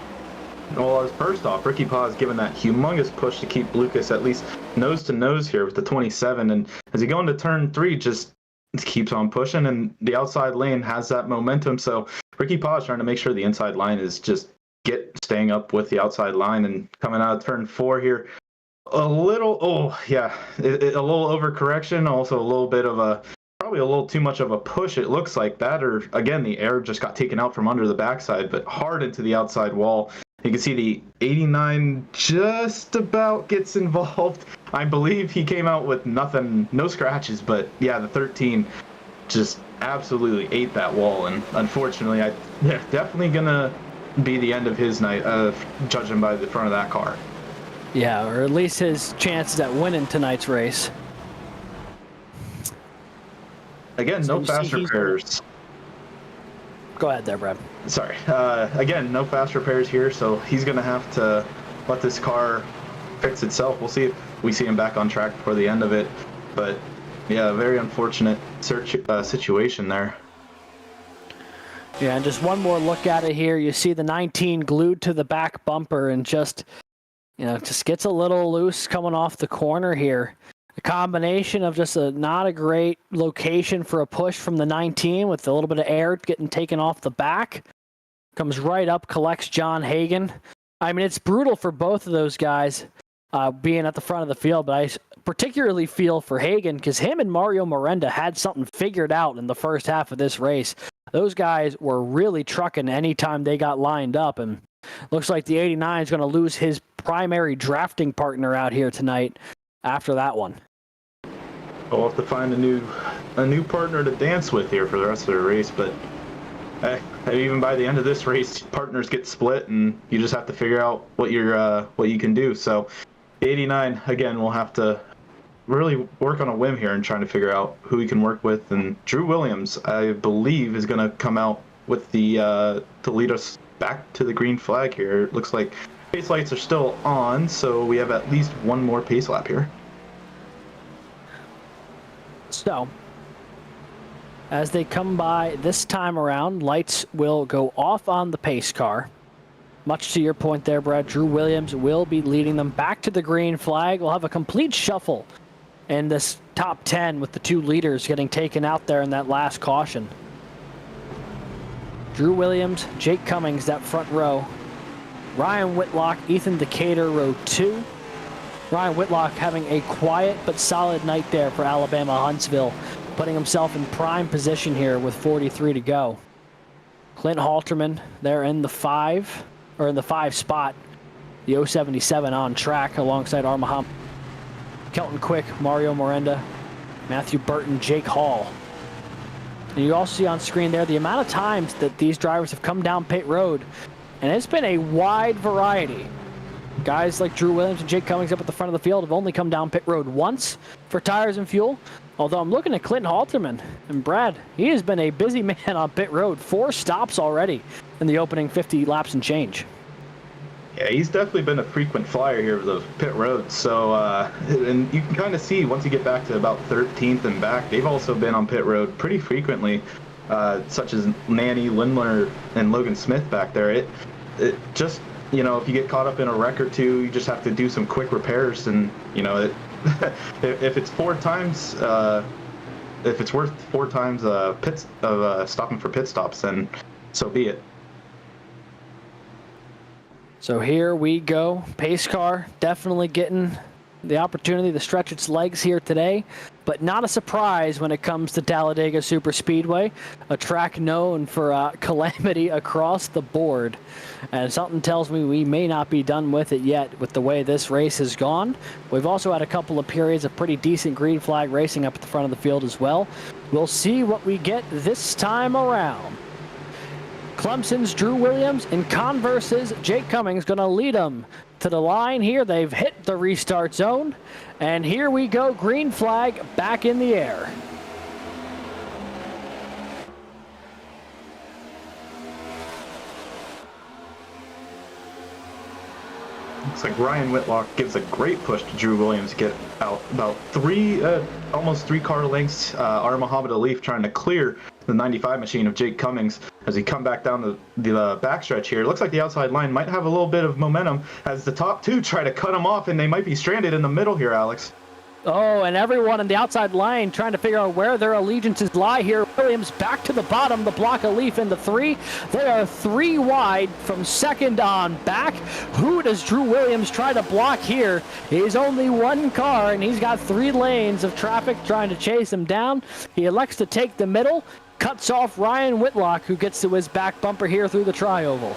Well, first off, Ricky Paw is giving that humongous push to keep Lucas at least nose to nose here with the 27. And as he go into turn 3, just keeps on pushing, and the outside lane has that momentum. So Ricky Paw is trying to make sure the inside line is just staying up with the outside line, and coming out of turn 4 here. A little, a little overcorrection. Also a little bit of probably a little too much of a push, it looks like that. Or again, the air just got taken out from under the backside, but hard into the outside wall. You can see the 89 just about gets involved. I believe he came out with nothing, no scratches, but yeah, the 13 just absolutely ate that wall. And unfortunately, they're definitely going to be the end of his night, judging by the front of that car. Yeah, or at least his chances at winning tonight's race. Again, no fast repairs. Go ahead there, Brad. Sorry. Again, no fast repairs here, so he's going to have to let this car fix itself. We'll see if we see him back on track before the end of it. But, yeah, very unfortunate situation there. Yeah, and just one more look at it here. You see the 19 glued to the back bumper and just gets a little loose coming off the corner here. A combination of just not a great location for a push from the 19 with a little bit of air getting taken off the back. Comes right up, collects John Hagan. I mean, it's brutal for both of those guys being at the front of the field, but I particularly feel for Hagan because him and Mario Miranda had something figured out in the first half of this race. Those guys were really trucking anytime they got lined up, and looks like the 89 is going to lose his primary drafting partner out here tonight after that one. We'll have to find a new partner to dance with here for the rest of the race, but even by the end of this race, partners get split, and you just have to figure out what you can do. So, 89 again, we'll have to really work on a whim here and trying to figure out who we can work with. And Drew Williams, I believe, is going to come out with to lead us back to the green flag here. It looks like Pace lights are still on, so we have at least one more pace lap here. So, as they come by this time around, lights will go off on the pace car. Much to your point there, Brad, Drew Williams will be leading them back to the green flag. We'll have a complete shuffle in this top 10 with the 2 leaders getting taken out there in that last caution. Drew Williams, Jake Cummings, that front row. Ryan Whitlock, Ethan Decatur, row 2. Ryan Whitlock having a quiet but solid night there for Alabama Huntsville, putting himself in prime position here with 43 to go. Clint Halterman there in the 5 spot. The 077 on track alongside Armaham. Kelton Quick, Mario Miranda, Matthew Burton, Jake Hall. And you also see on screen there the amount of times that these drivers have come down pit road, and it's been a wide variety. Guys like Drew Williams and Jake Cummings up at the front of the field have only come down pit road once for tires and fuel. Although I'm looking at Clinton Halterman, and Brad, he has been a busy man on pit road. 4 stops already in the opening 50 laps and change. Yeah, he's definitely been a frequent flyer here of the pit road. So, and you can kind of see once you get back to about 13th and back, they've also been on pit road pretty frequently, such as Nanny, Lindler, and Logan Smith back there. It just, you know, if you get caught up in a wreck or two, you just have to do some quick repairs, and you know, if it's 4 times, if it's worth 4 times stopping for pit stops, then so be it. So here we go. Pace car definitely getting the opportunity to stretch its legs here today, but not a surprise when it comes to Talladega Superspeedway, a track known for calamity across the board. And something tells me we may not be done with it yet with the way this race has gone. We've also had a couple of periods of pretty decent green flag racing up at the front of the field as well. We'll see what we get this time around. Clemson's Drew Williams and Converse's Jake Cummings going to lead them to the line here. They've hit the restart zone, and here we go. Green flag back in the air. Looks like Ryan Whitlock gives a great push to Drew Williams to get out about almost 3 car lengths. Muhammad Alif trying to clear the 95 machine of Jake Cummings as he come back down the backstretch here. It looks like the outside line might have a little bit of momentum as the top 2 try to cut him off, and they might be stranded in the middle here, Alex. Oh, and everyone on the outside line trying to figure out where their allegiances lie here. Williams back to the bottom, the block of Leaf into 3. They are 3 wide from second on back. Who does Drew Williams try to block here? He's only 1 car, and he's got 3 lanes of traffic trying to chase him down. He elects to take the middle, cuts off Ryan Whitlock, who gets to his back bumper here through the tri-oval.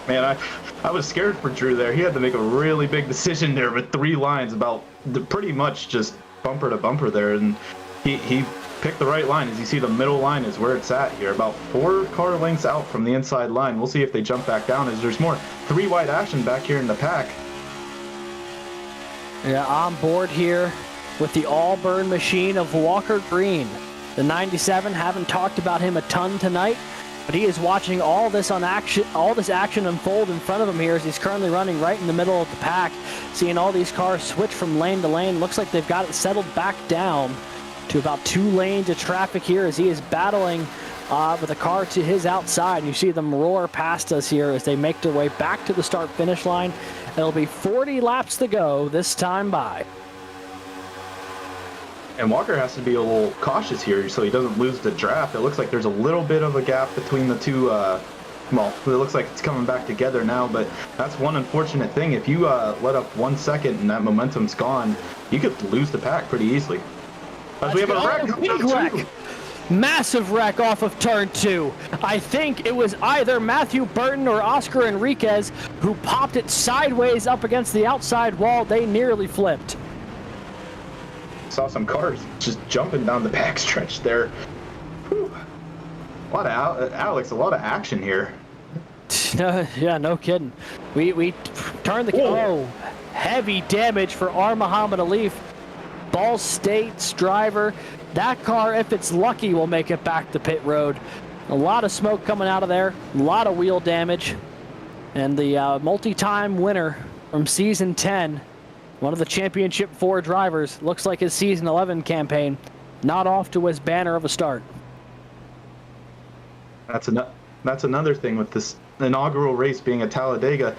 Man, I was scared for Drew there. He had to make a really big decision there with 3 lines about pretty much just bumper to bumper there, and he picked the right line. As you see, the middle line is where it's at here, about 4 car lengths out from the inside line. We'll see if they jump back down as there's more 3 wide action back here in the pack. Yeah, on board here with the Auburn machine of Walker Green. The 97, haven't talked about him a ton tonight, but he is watching all this action unfold in front of him here as he's currently running right in the middle of the pack, seeing all these cars switch from lane to lane. Looks like they've got it settled back down to about 2 lanes of traffic here as he is battling with a car to his outside. You see them roar past us here as they make their way back to the start-finish line. It'll be 40 laps to go this time by. And Walker has to be a little cautious here so he doesn't lose the draft. It looks like there's a little bit of a gap between the 2. Well, it looks like it's coming back together now, but that's one unfortunate thing. If you let up 1 second and that momentum's gone, you could lose the pack pretty easily. As we have a wreck. Massive wreck off of turn 2. I think it was either Matthew Burton or Oscar Enriquez who popped it sideways up against the outside wall. They nearly flipped. Saw some cars just jumping down the backstretch there. Whew. A lot of action here. Yeah, no kidding. We turned the heavy damage for Muhammad Alif. Ball State's driver. That car, if it's lucky, will make it back to pit road. A lot of smoke coming out of there. A lot of wheel damage. And the multi-time winner from Season 10, one of the Championship 4 drivers, looks like his Season 11 campaign not off to as banner of a start. That's another thing with this inaugural race being at Talladega.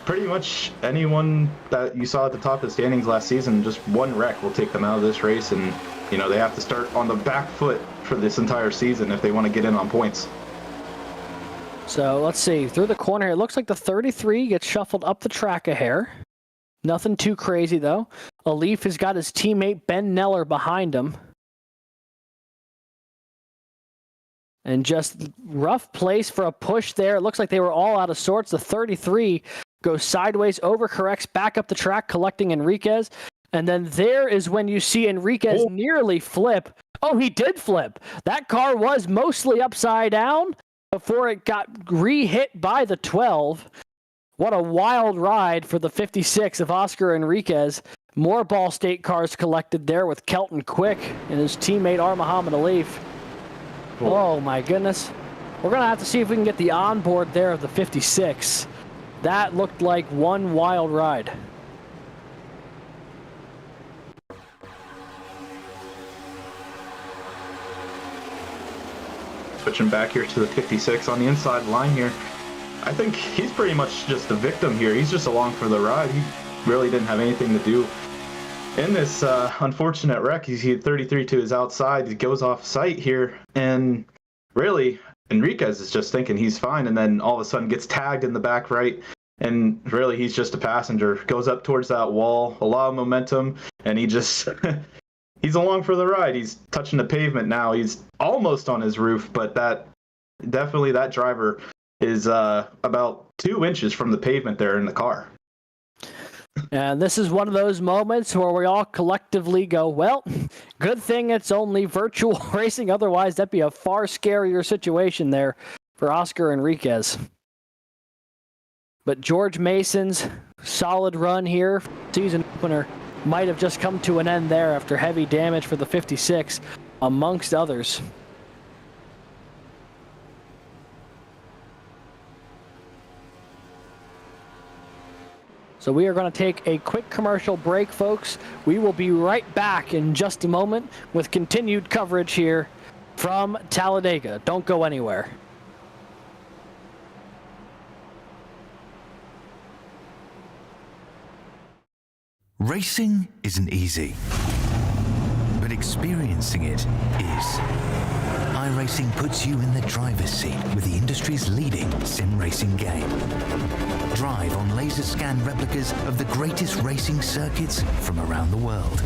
Pretty much anyone that you saw at the top of the standings last season, just one wreck will take them out of this race, and you know they have to start on the back foot for this entire season if they want to get in on points. So let's see, through the corner, it looks like the 33 gets shuffled up the track a hair. Nothing too crazy though. Alif has got his teammate Ben Neller behind him. And just rough place for a push there. It looks like they were all out of sorts. The 33 goes sideways, overcorrects, back up the track, collecting Enriquez. And then there is when you see Enriquez nearly flip. Oh, he did flip. That car was mostly upside down before it got re-hit by the 12. What a wild ride for the 56 of Oscar Enriquez. More Ball State cars collected there with Kelton Quick and his teammate Muhammad Alif. Oh my goodness. We're going to have to see if we can get the onboard there of the 56. That looked like one wild ride. Switching back here to the 56 on the inside line here. I think he's pretty much just a victim here. He's just along for the ride. He really didn't have anything to do in this unfortunate wreck. He had 33 to his outside. He goes off sight here, and really, Enriquez is just thinking he's fine, and then all of a sudden gets tagged in the back right, and really he's just a passenger. Goes up towards that wall, a lot of momentum, and he just he's along for the ride. He's touching the pavement now. He's almost on his roof, but that driver is about 2 inches from the pavement there in the car. And this is one of those moments where we all collectively go, well, good thing it's only virtual racing. Otherwise, that'd be a far scarier situation there for Oscar Enriquez. But George Mason's solid run here, season opener, might have just come to an end there after heavy damage for the 56, amongst others. So we are going to take a quick commercial break, folks. We will be right back in just a moment with continued coverage here from Talladega. Don't go anywhere. Racing isn't easy, but experiencing it is. iRacing puts you in the driver's seat with the industry's leading sim racing game. Drive on laser scan replicas of the greatest racing circuits from around the world.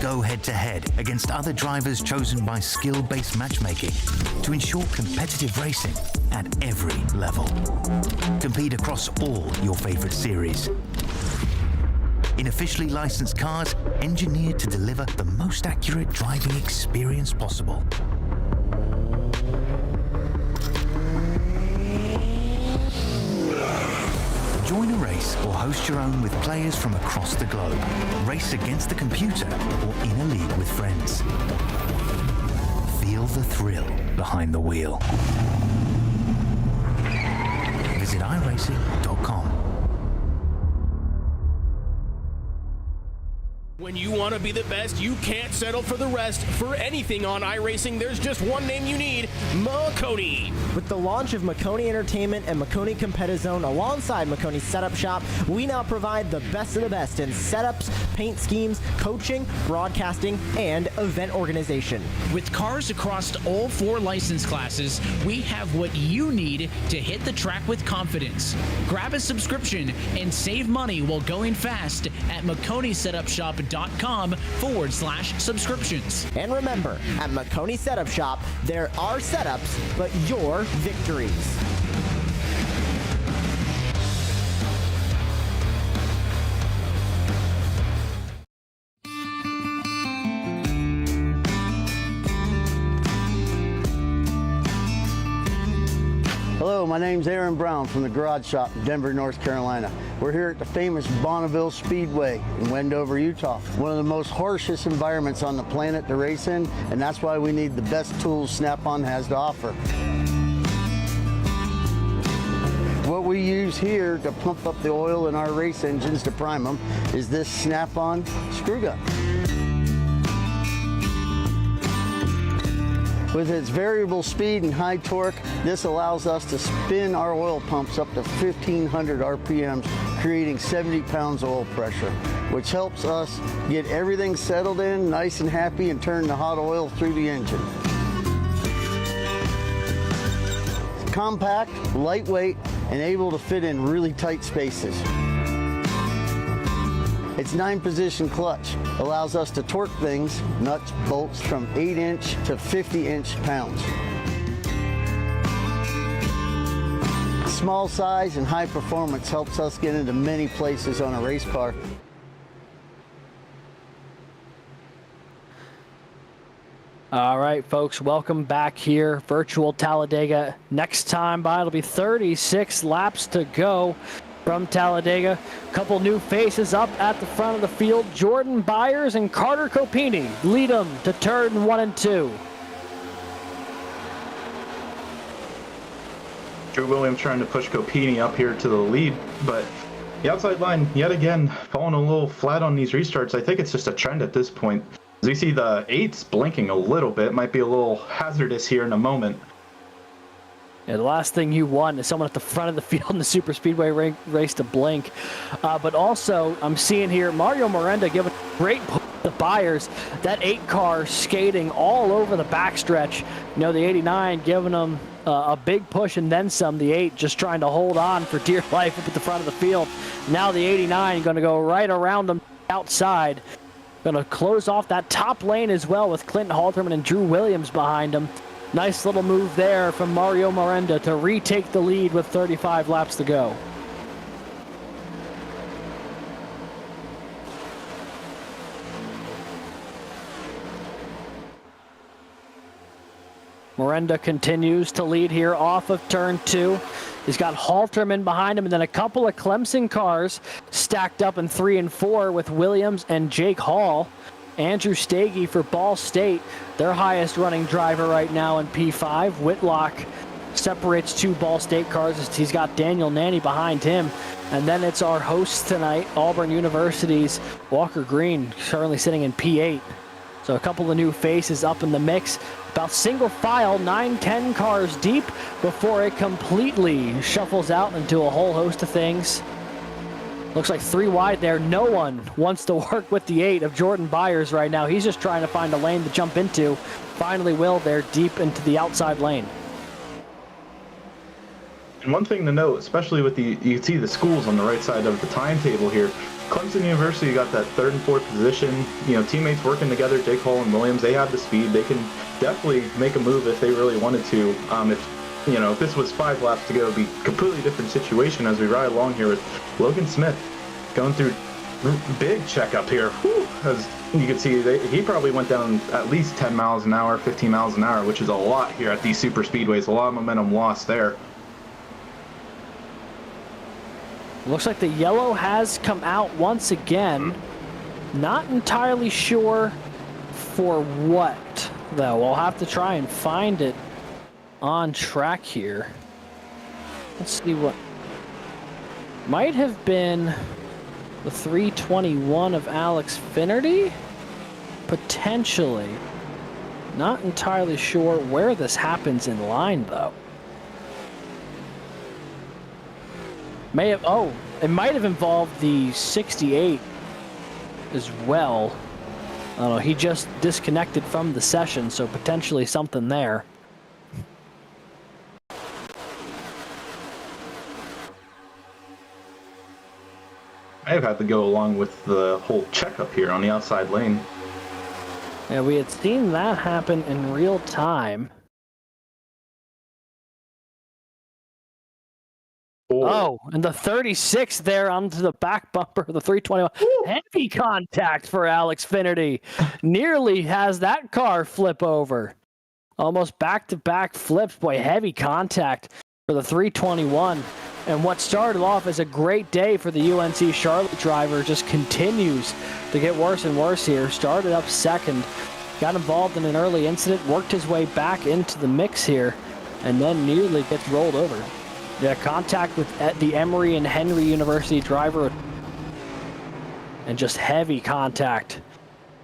Go head-to-head against other drivers chosen by skill-based matchmaking to ensure competitive racing at every level. Compete across all your favorite series. In officially licensed cars, engineered to deliver the most accurate driving experience possible. Join a race or host your own with players from across the globe. Race against the computer or in a league with friends. Feel the thrill behind the wheel. Visit iRacing.com. When you want to be the best, you can't settle for the rest. For anything on iRacing, there's just one name you need, Makoni. With the launch of Makoni Entertainment and Makoni Competizone alongside Makoni Setup Shop, we now provide the best of the best in setups, paint schemes, coaching, broadcasting, and event organization. With cars across all 4 license classes, we have what you need to hit the track with confidence. Grab a subscription and save money while going fast at MakoniSetupShop.com/subscriptions. And remember, at Makoni Setup Shop, there are setups, but your victories. Hello, my name's Aaron Brown from the Garage Shop in Denver, North Carolina. We're here at the famous Bonneville Speedway in Wendover, Utah. One of the most harshest environments on the planet to race in, and that's why we need the best tools Snap-on has to offer. What we use here to pump up the oil in our race engines to prime them is this snap-on screw gun. With its variable speed and high torque, this allows us to spin our oil pumps up to 1,500 RPMs, creating 70 pounds of oil pressure, which helps us get everything settled in, nice and happy, and turn the hot oil through the engine. It's compact, lightweight, and able to fit in really tight spaces. Its 9-position clutch allows us to torque things, nuts, bolts, from 8-inch to 50-inch pounds. Small size and high performance helps us get into many places on a race car. All right, folks, welcome back here. Virtual Talladega. Next time by, it'll be 36 laps to go from Talladega. Couple new faces up at the front of the field. Jordan Byers and Carter Copini lead them to turn 1 and 2. Drew Williams trying to push Copini up here to the lead, but the outside line, yet again, falling a little flat on these restarts. I think it's just a trend at this point. As we see the 8s blinking a little bit, might be a little hazardous here in a moment. Yeah, the last thing you want is someone at the front of the field in the super speedway race to blink. But also, I'm seeing here Mario Miranda giving a great push to Byers. That 8 car skating all over the backstretch. You know, the 89 giving them a big push and then some. The 8 just trying to hold on for dear life up at the front of the field. Now the 89 going to go right around them outside. Going to close off that top lane as well with Clinton Halterman and Drew Williams behind him. Nice little move there from Mario Miranda to retake the lead with 35 laps to go. Miranda continues to lead here off of turn 2. He's got Halterman behind him, and then a couple of Clemson cars stacked up in 3 and 4 with Williams and Jake Hall. Andrew Stagey for Ball State, their highest running driver right now in P5. Whitlock separates 2 Ball State cars. He's got Daniel Nanny behind him. And then it's our host tonight, Auburn University's Walker Green, currently sitting in P8. So a couple of new faces up in the mix. About single file, 9-10 cars deep before it completely shuffles out into a whole host of things. Looks like 3 wide there. No one wants to work with the 8 of Jordan Byers right now. He's just trying to find a lane to jump into. Finally will there deep into the outside lane. And one thing to note, especially with you can see the schools on the right side of the timetable here. Clemson University got that 3rd and 4th position. You know, teammates working together, Jake Hall and Williams, they have the speed. They can definitely make a move if they really wanted to. If this was 5 laps to go, it'd be a completely different situation as we ride along here with Logan Smith going through big checkup here. Whew, as you can see, he probably went down at least 10 miles an hour, 15 miles an hour, which is a lot here at these super speedways. A lot of momentum lost there. Looks like the yellow has come out once again. Not entirely sure for what, though. We'll have to try and find it on track here. Let's see what might have been the 321 of Alex Finnerty, potentially. Not entirely sure where this happens in line, though. It might have involved the 68 as well. I don't know, he just disconnected from the session, so potentially something there. I have had to go along with the whole checkup here on the outside lane. Yeah, we had seen that happen in real time. Oh, and the 36 there onto the back bumper of the 321. Ooh. Heavy contact for Alex Finnerty. Nearly has that car flip over. Almost back-to-back flips. Boy, heavy contact for the 321. And what started off as a great day for the UNC Charlotte driver just continues to get worse and worse here. Started up second, got involved in an early incident, worked his way back into the mix here, and then nearly gets rolled over. Yeah, contact with the Emory and Henry University driver. And just heavy contact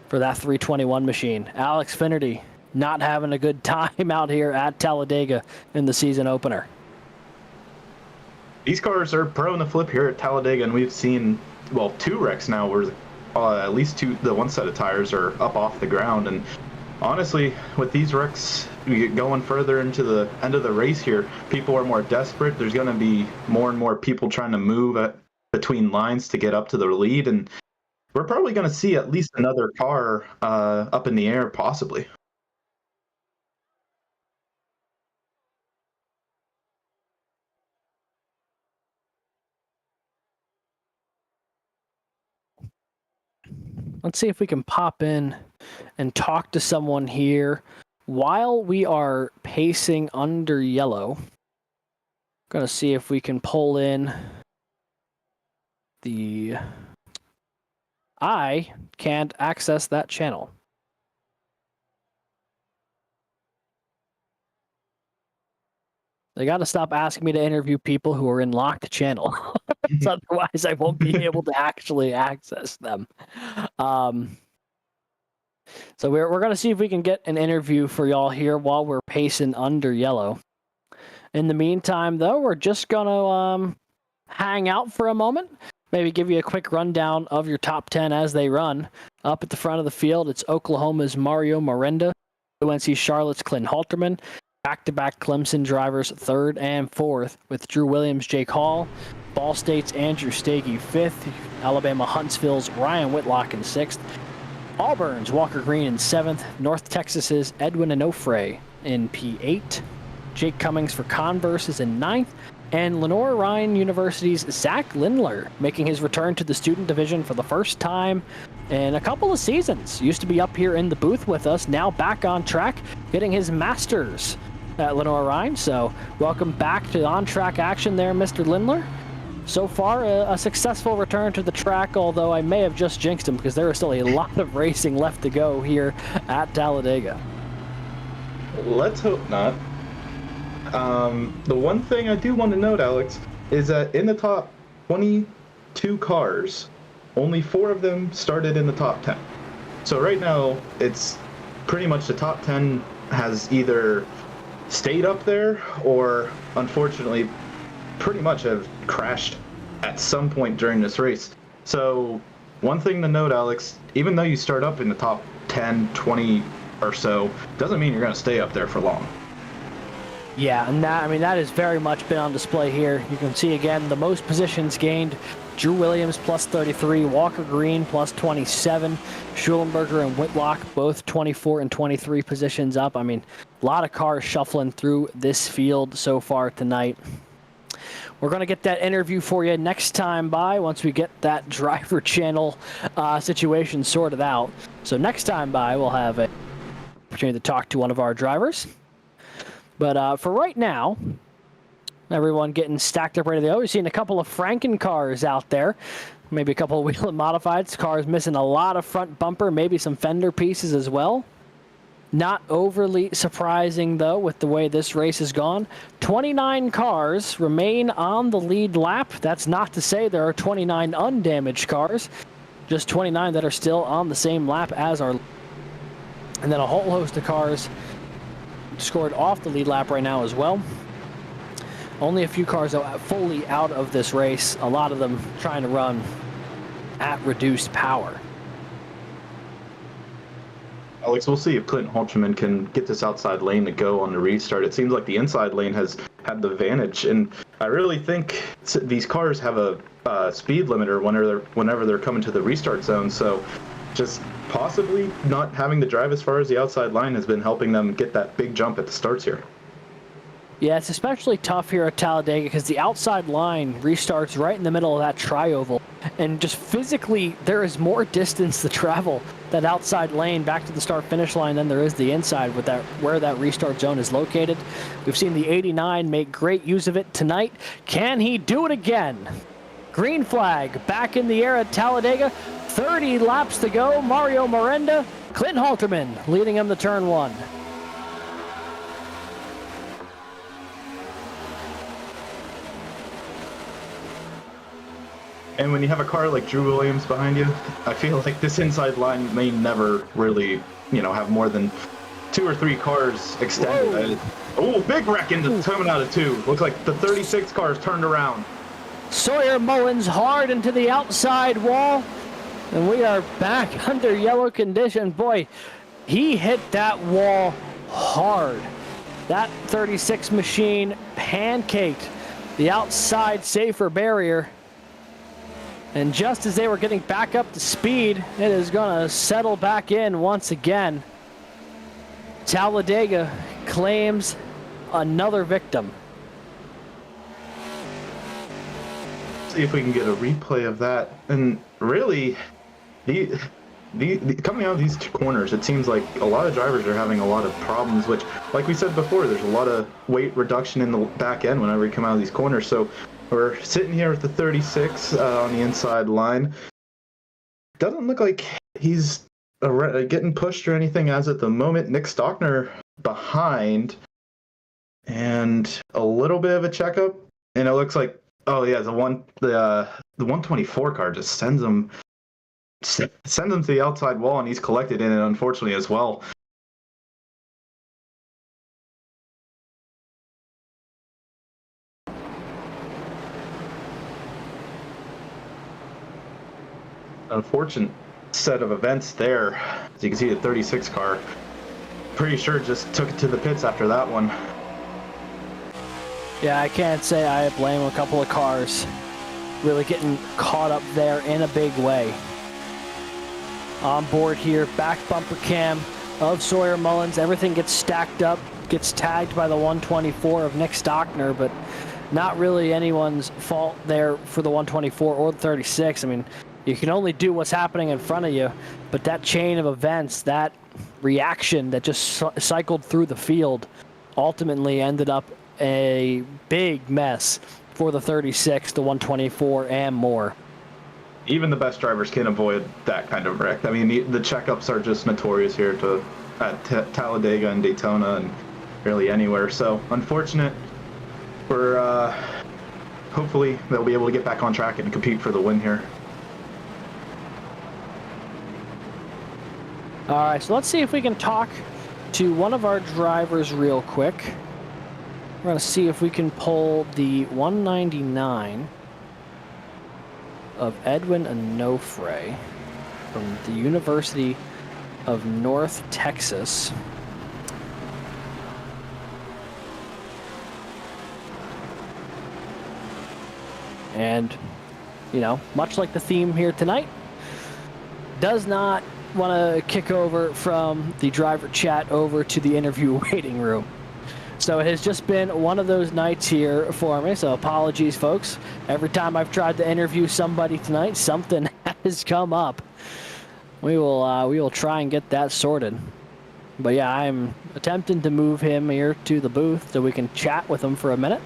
for that 321 machine. Alex Finnerty not having a good time out here at Talladega in the season opener. These cars are prone to flip here at Talladega, and we've seen, well, 2 wrecks now where at least the one set of tires are up off the ground. And honestly, with these wrecks, we get going further into the end of the race here, people are more desperate. There's going to be more and more people trying to move between lines to get up to the lead, and we're probably going to see at least another car up in the air, possibly. Let's see if we can pop in and talk to someone here while we are pacing under yellow. Going to see if we can pull in the... I can't access that channel. They got to stop asking me to interview people who are in locked channel. Otherwise, I won't be able to actually access them. So we're going to see if we can get an interview for y'all here while we're pacing under yellow. In the meantime, though, we're just going to hang out for a moment. Maybe give you a quick rundown of your top 10 as they run. Up at the front of the field, it's Oklahoma's Mario Miranda, UNC Charlotte's Clint Halterman, back-to-back Clemson drivers 3rd and 4th with Drew Williams, Jake Hall, Ball State's Andrew Stagey 5th, Alabama Huntsville's Ryan Whitlock in 6th, Auburn's Walker Green in 7th, North Texas's Edwin Onofre in P8, Jake Cummings for Converse is in 9th, and Lenore Ryan University's Zach Lindler making his return to the student division for the first time in a couple of seasons. Used to be up here in the booth with us, now back on track, getting his master's at Lenore Ryan. So welcome back to on-track action there, Mr. Lindler. So far, a successful return to the track, although I may have just jinxed him because there is still a lot of racing left to go here at Talladega. Let's hope not. The one thing I do want to note, Alex, is that in the top 22 cars, only 4 of them started in the top 10. So right now, it's pretty much the top 10 has either stayed up there or, unfortunately, pretty much have crashed at some point during this race. So one thing to note, Alex, even though you start up in the top 10, 20 or so, doesn't mean you're going to stay up there for long. Yeah, and that has very much been on display here. You can see again the most positions gained. Drew Williams plus 33, Walker Green plus 27, Schulenberger and Whitlock both 24 and 23 positions up. I mean, a lot of cars shuffling through this field so far tonight. We're going to get that interview for you next time by once we get that driver channel situation sorted out. So next time by, we'll have an opportunity to talk to one of our drivers. But for right now, everyone getting stacked up ready to go. We've seen a couple of Franken cars out there. Maybe a couple of wheel and modifieds. Cars missing a lot of front bumper, maybe some fender pieces as well. Not overly surprising, though, with the way this race has gone. 29 cars remain on the lead lap. That's not to say there are 29 undamaged cars. Just 29 that are still on the same lap as our... And then a whole host of cars scored off the lead lap right now as well. Only a few cars are fully out of this race. A lot of them trying to run at reduced power. Alex, we'll see if Clinton Holtzman can get this outside lane to go on the restart. It seems like the inside lane has had the advantage, and I really think these cars have a speed limiter whenever they're coming to the restart zone, so just possibly not having to drive as far as the outside line has been helping them get that big jump at the starts here. Yeah, it's especially tough here at Talladega because the outside line restarts right in the middle of that tri-oval. And just physically, there is more distance to travel that outside lane back to the start-finish line than there is the inside with that where that restart zone is located. We've seen the 89 make great use of it tonight. Can he do it again? Green flag back in the air at Talladega. 30 laps to go. Mario Miranda, Clint Halterman leading him to turn 1. And when you have a car like Drew Williams behind you, I feel like this inside line may never really, have more than 2 or 3 cars extended. Oh, big wreck coming out of 2. Looks like the 36 cars turned around. Sawyer Mullins hard into the outside wall, and we are back under yellow condition. Boy, he hit that wall hard. That 36 machine pancaked the outside safer barrier. And just as they were getting back up to speed, it is going to settle back in once again. Talladega claims another victim. See if we can get a replay of that. And really, the coming out of these 2 corners, it seems like a lot of drivers are having a lot of problems, which, like we said before, there's a lot of weight reduction in the back end whenever you come out of these corners. So we're sitting here with the 36 on the inside line. Doesn't look like he's getting pushed or anything as at the moment. Nick Stockner behind, and a little bit of a checkup, and it looks like, oh yeah, the 124 car just sends him to the outside wall, and he's collected in it, unfortunately, as well. Unfortunate set of events there. As you can see, the 36 car, pretty sure just took it to the pits after that one. Yeah, I can't say I blame a couple of cars really getting caught up there in a big way. On board here, back bumper cam of Sawyer Mullins. Everything gets stacked up, gets tagged by the 124 of Nick Stockner, but not really anyone's fault there for the 124 or the 36. I mean, you can only do what's happening in front of you, but that chain of events, that reaction that just cycled through the field, ultimately ended up a big mess for the 36, the 124, and more. Even the best drivers can avoid that kind of wreck. I mean, the checkups are just notorious here at Talladega and Daytona and really anywhere. So unfortunate. For hopefully they'll be able to get back on track and compete for the win here. All right, so let's see if we can talk to one of our drivers real quick. We're going to see if we can pull the 199 of Edwin Onofre from the University of North Texas. And, much like the theme here tonight, does not want to kick over from the driver chat over to the interview waiting room. So it has just been one of those nights here for me, so apologies, folks. Every time I've tried to interview somebody tonight, something has come up. We will try and get that sorted. But yeah, I'm attempting to move him here to the booth so we can chat with him for a minute.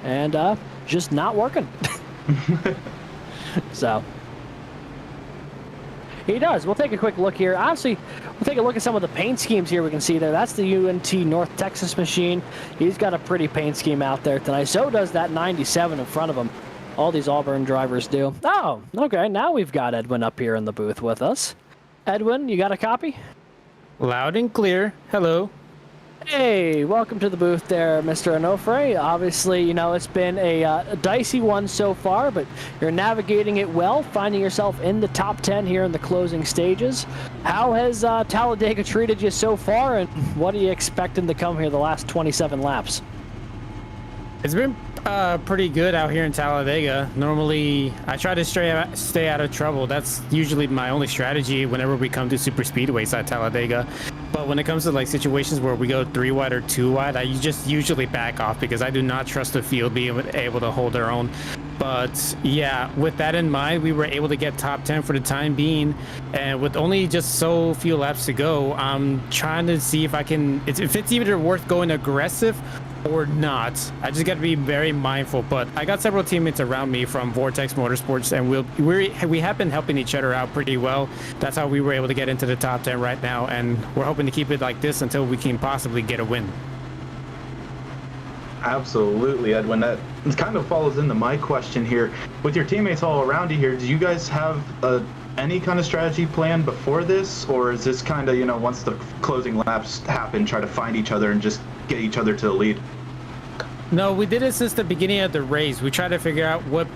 And just not working. So he does. We'll take a quick look here. Honestly, we'll take a look at some of the paint schemes here we can see there. That's the UNT North Texas machine. He's got a pretty paint scheme out there tonight. So does that 97 in front of him. All these Auburn drivers do. Oh, okay. Now we've got Edwin up here in the booth with us. Edwin, you got a copy? Loud and clear. Hello. Hey, welcome to the booth there, Mr. Onofre. Obviously, it's been a dicey one so far, but you're navigating it well, finding yourself in the top 10 here in the closing stages. How has Talladega treated you so far, and what are you expecting to come here the last 27 laps? It's been pretty good out here in Talladega. Normally, I try to stay out of trouble. That's usually my only strategy whenever we come to super speedways at Talladega. But when it comes to situations where we go 3 wide or 2 wide, I just usually back off because I do not trust the field being able to hold their own. But yeah, with that in mind, we were able to get top 10 for the time being, and with only just so few laps to go, I'm trying to see if if it's either worth going aggressive or not. I just got to be very mindful. But I got several teammates around me from Vortex Motorsports, and we have been helping each other out pretty well. That's how we were able to get into the top 10 right now, and we're hoping to keep it like this until we can possibly get a win. Absolutely, Edwin. That kind of follows into my question here. With your teammates all around you here, do you guys have any kind of strategy plan before this? Or is this kind of, once the closing laps happen, try to find each other and just get each other to the lead? No, we did it since the beginning of the race. We tried to figure out what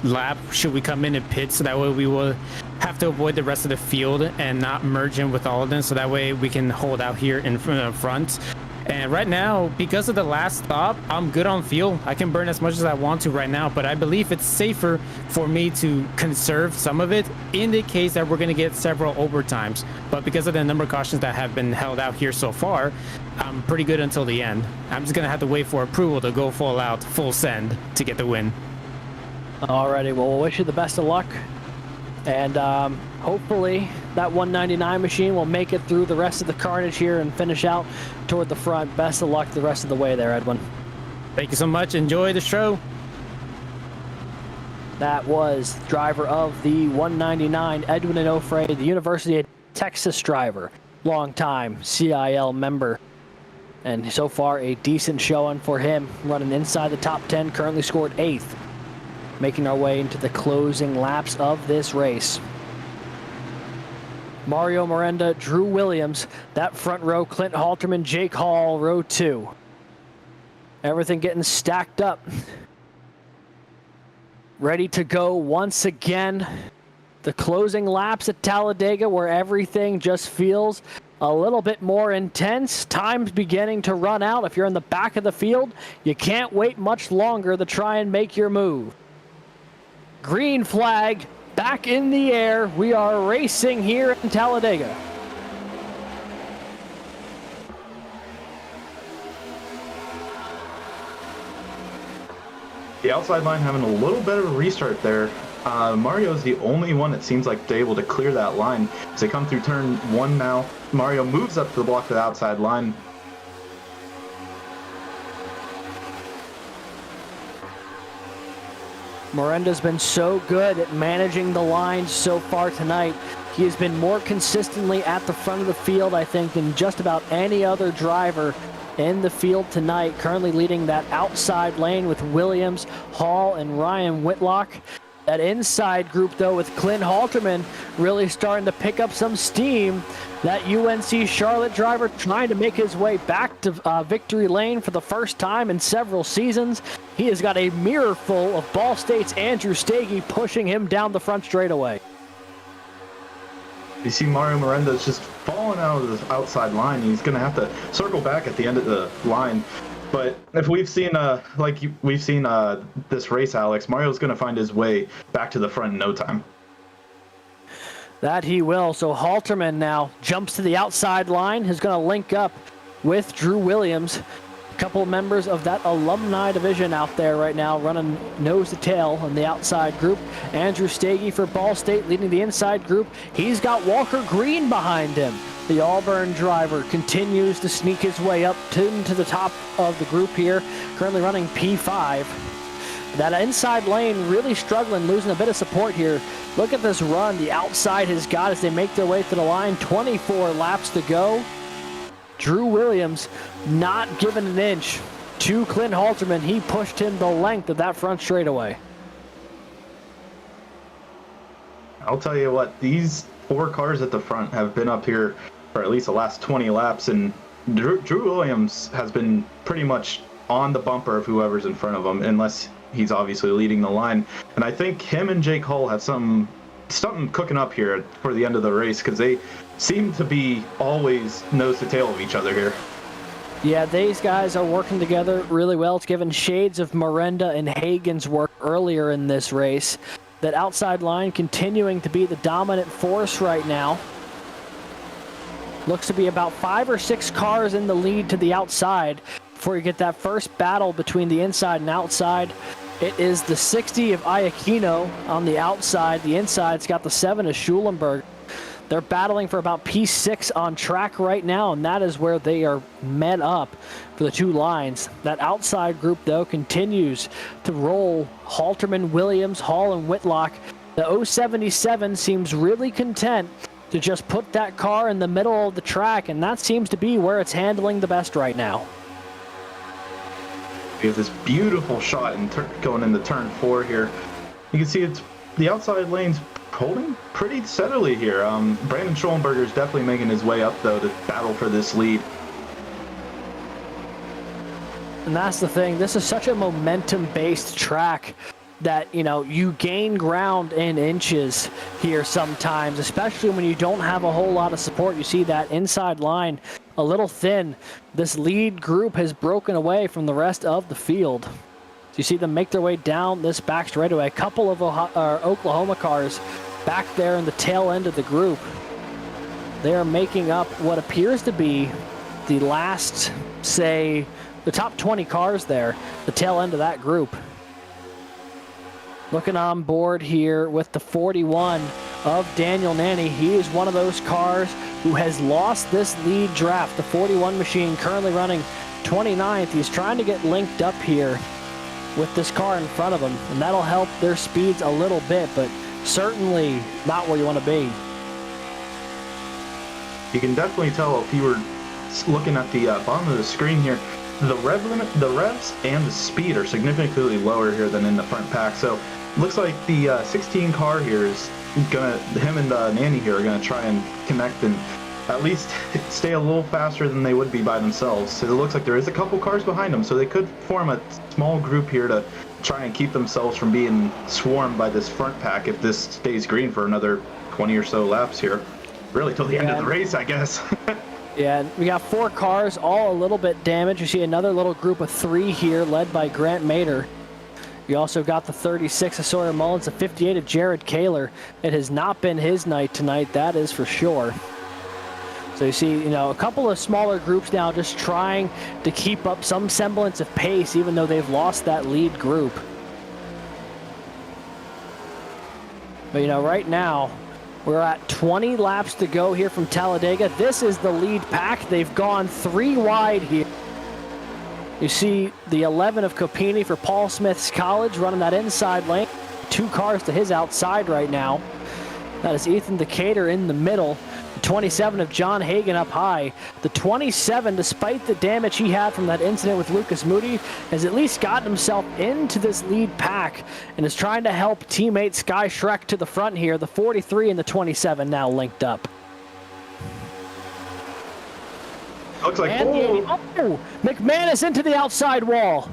lap should we come in and pit, so that way we will have to avoid the rest of the field and not merge in with all of them, so that way we can hold out here in front. And right now, because of the last stop, I'm good on fuel. I can burn as much as I want to right now, but I believe it's safer for me to conserve some of it in the case that we're going to get several overtimes. But because of the number of cautions that have been held out here so far, I'm pretty good until the end. I'm just going to have to wait for approval to go full out, full send to get the win. Alrighty, well, we'll wish you the best of luck. And hopefully that 199 machine will make it through the rest of the carnage here and finish out toward the front. Best of luck the rest of the way there, Edwin. Thank you so much. Enjoy the show. That was driver of the 199, Edwin Onofre, the University of Texas driver, longtime CIL member. And so far, a decent showing for him, running inside the top 10, currently scored 8th. Making our way into the closing laps of this race. Mario Miranda, Drew Williams, that front row, Clint Halterman, Jake Hall, row 2. Everything getting stacked up. Ready to go once again. The closing laps at Talladega, where everything just feels a little bit more intense. Time's beginning to run out. If you're in the back of the field, you can't wait much longer to try and make your move. Green flag back in the air. We are racing here in Talladega. The outside line having a little bit of a restart there. Mario's the only one that seems like they're able to clear that line. As they come through turn 1 now, Mario moves up to the block to the outside line. Miranda's been so good at managing the lines so far tonight. He has been more consistently at the front of the field, I think, than just about any other driver in the field tonight. Currently leading that outside lane with Williams, Hall, and Ryan Whitlock. That inside group, though, with Clint Halterman really starting to pick up some steam. That UNC Charlotte driver trying to make his way back to victory lane for the first time in several seasons. He has got a mirror full of Ball State's Andrew Stagey pushing him down the front straightaway. You see Mario Miranda is just falling out of the outside line. He's going to have to circle back at the end of the line. But if we've seen, this race, Alex, Mario's going to find his way back to the front in no time. That he will. So Halterman now jumps to the outside line. He's going to link up with Drew Williams. A couple of members of that alumni division out there right now running nose to tail in the outside group. Andrew Stagey for Ball State leading the inside group. He's got Walker Green behind him. The Auburn driver continues to sneak his way up into the top of the group here, currently running P5. That inside lane really struggling, losing a bit of support here. Look at this run the outside has got as they make their way to the line. 24 laps to go. Drew Williams not giving an inch to Clint Halterman. He pushed him the length of that front straightaway. I'll tell you what, these 4 cars at the front have been up here for at least the last 20 laps, and Drew Williams has been pretty much on the bumper of whoever's in front of him, unless he's obviously leading the line. And I think him and Jake Hull have something cooking up here for the end of the race, because they seem to be always nose to tail of each other here. Yeah, these guys are working together really well. It's given shades of Miranda and Hagen's work earlier in this race. That outside line continuing to be the dominant force right now. Looks to be about 5 or 6 cars in the lead to the outside before you get that first battle between the inside and outside. It is the 60 of Iacchino on the outside. The inside's got the 7 of Schulenberg. They're battling for about P6 on track right now, and that is where they are met up for the 2 lines. That outside group, though, continues to roll. Halterman, Williams, Hall, and Whitlock. The 077 seems really content to just put that car in the middle of the track, and that seems to be where it's handling the best right now. We have this beautiful shot in going into turn 4 here. You can see it's the outside lane's holding pretty steadily here. Brandon Schollenberger is definitely making his way up, though, to battle for this lead. And that's the thing. This is such a momentum-based track that, you know, you gain ground in inches here sometimes, especially when you don't have a whole lot of support. You see that inside line a little thin. This lead group has broken away from the rest of the field. So you see them make their way down this back straightaway. A couple of Oklahoma cars back there in the tail end of the group. They are making up what appears to be the last, say, the top 20 cars there, the tail end of that group. Looking on board here with the 41 of Daniel Nanny. He is one of those cars who has lost this lead draft. The 41 machine currently running 29th. He's trying to get linked up here with this car in front of him, and that'll help their speeds a little bit, but certainly not where you want to be. You can definitely tell if you were looking at the bottom of the screen here, the rev limit, the revs and the speed are significantly lower here than in the front pack. So looks like the 16 car here is gonna, him and Nanny here are gonna try and connect and at least stay a little faster than they would be by themselves. So it looks like there is a couple cars behind them, so they could form a small group here to try and keep themselves from being swarmed by this front pack if this stays green for another 20 or so laps here. Really till the end of the race, I guess. Yeah, we got 4 cars, all a little bit damaged. You see another little group of 3 here, led by Grant Mater. You also got the 36 of Sawyer Mullins, the 58 of Jared Kaler. It has not been his night tonight, that is for sure. So you see, you know, a couple of smaller groups now just trying to keep up some semblance of pace, even though they've lost that lead group. But, you know, right now, we're at 20 laps to go here from Talladega. This is the lead pack. They've gone 3 wide here. You see the 11 of Copini for Paul Smith's College running that inside lane. 2 cars to his outside right now. That is Ethan Decatur in the middle. The 27 of John Hagan up high. The 27, despite the damage he had from that incident with Lucas Moody, has at least gotten himself into this lead pack and is trying to help teammate Sky Shrek to the front here. The 43 and the 27 now linked up. Looks like McManus into the outside wall.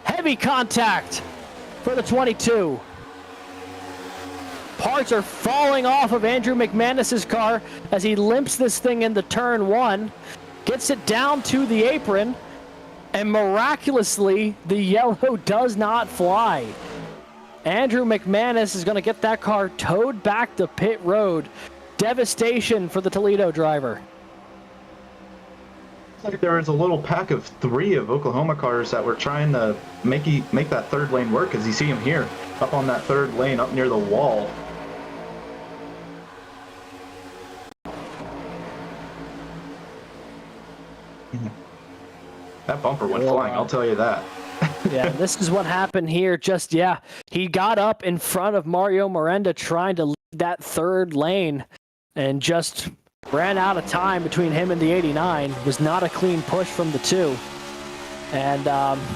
Heavy contact for the 22. Parts are falling off of Andrew McManus's car as he limps this thing into turn 1, gets it down to the apron, and miraculously, the yellow does not fly. Andrew McManus is going to get that car towed back to pit road. Devastation for the Toledo driver. Looks like there was a little pack of 3 of Oklahoma cars that were trying to make that third lane work, as you see him here, up on that third lane, up near the wall. That bumper went flying, I'll tell you that. Yeah, this is what happened here. He got up in front of Mario Miranda trying to lead that third lane and just ran out of time between him and the 89. It was not a clean push from the 2. And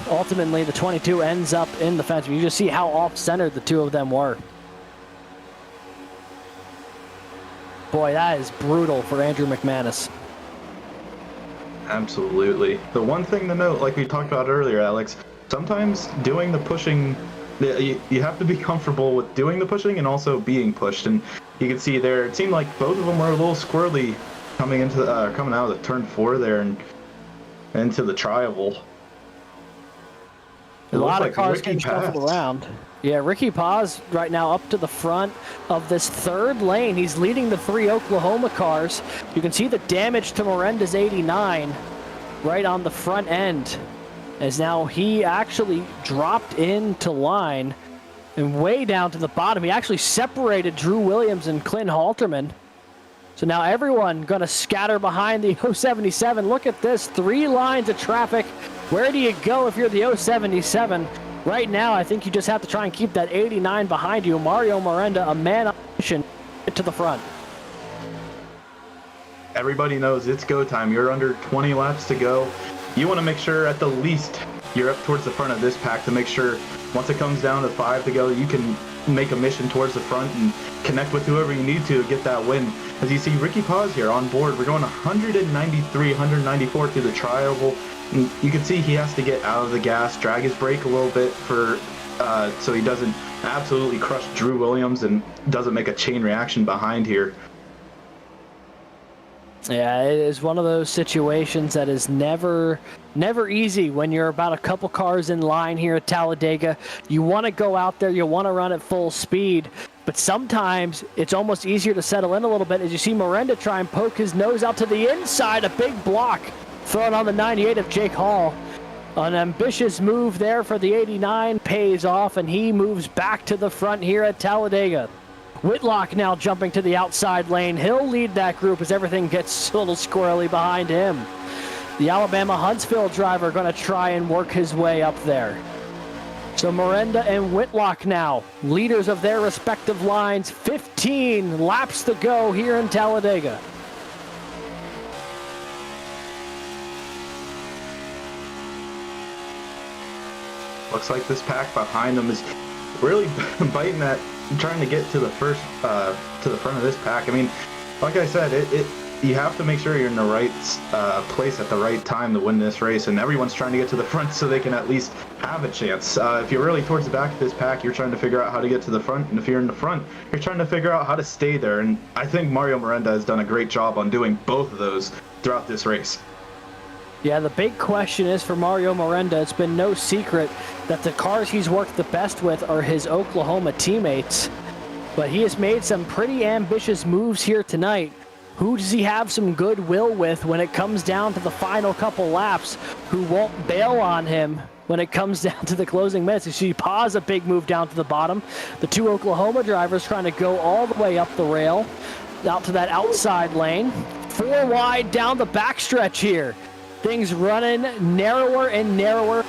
ultimately, the 22 ends up in the fence. You just see how off-centered the 2 of them were. Boy, that is brutal for Andrew McManus. Absolutely. The one thing to note, like we talked about earlier, Alex, sometimes doing the pushing, you have to be comfortable with doing the pushing and also being pushed. And you can see there, it seemed like both of them were a little squirrely coming out of the turn 4 there and into the tri-oval. A lot of cars getting shuffled around. Yeah, Ricky Paz right now up to the front of this third lane. He's leading the 3 Oklahoma cars. You can see the damage to Miranda's 89 right on the front end, as now he actually dropped into line and way down to the bottom. He actually separated Drew Williams and Clint Halterman. So now everyone going to scatter behind the 077. Look at this, 3 lines of traffic. Where do you go if you're the 077? Right now, I think you just have to try and keep that 89 behind you. Mario Miranda, a man on mission, to the front. Everybody knows it's go time. You're under 20 laps to go. You want to make sure at the least you're up towards the front of this pack to make sure once it comes down to 5 to go, you can make a mission towards the front and connect with whoever you need to get that win. As you see, Ricky Paz here on board. We're going 193, 194 through the tri-oval. And you can see he has to get out of the gas, drag his brake a little bit for so he doesn't absolutely crush Drew Williams and doesn't make a chain reaction behind here. Yeah, it is one of those situations that is never easy when you're about a couple cars in line here at Talladega. You want to go out there, you want to run at full speed, but sometimes it's almost easier to settle in a little bit as you see Miranda try and poke his nose out to the inside. A big block thrown on the 98 of Jake Hall. An ambitious move there for the 89 pays off, and he moves back to the front here at Talladega. Whitlock now jumping to the outside lane. He'll lead that group as everything gets a little squirrely behind him. The Alabama Huntsville driver going to try and work his way up there. So Miranda and Whitlock now, leaders of their respective lines. 15 laps to go here in Talladega. Looks like this pack behind them is really biting at trying to get to the first to the front of this pack. I mean, like I said, you have to make sure you're in the right place at the right time to win this race, and everyone's trying to get to the front so they can at least have a chance. If you're really towards the back of this pack, you're trying to figure out how to get to the front, and if you're in the front, you're trying to figure out how to stay there. And I think Mario Miranda has done a great job on doing both of those throughout this race. Yeah, the big question is for Mario Miranda, it's been no secret that the cars he's worked the best with are his Oklahoma teammates. But he has made some pretty ambitious moves here tonight. Who does he have some goodwill with when it comes down to the final couple laps? Who won't bail on him when it comes down to the closing minutes? You see Paz, a big move down to the bottom. The two Oklahoma drivers trying to go all the way up the rail, out to that outside lane. 4 wide down the backstretch here. Things running narrower and narrower.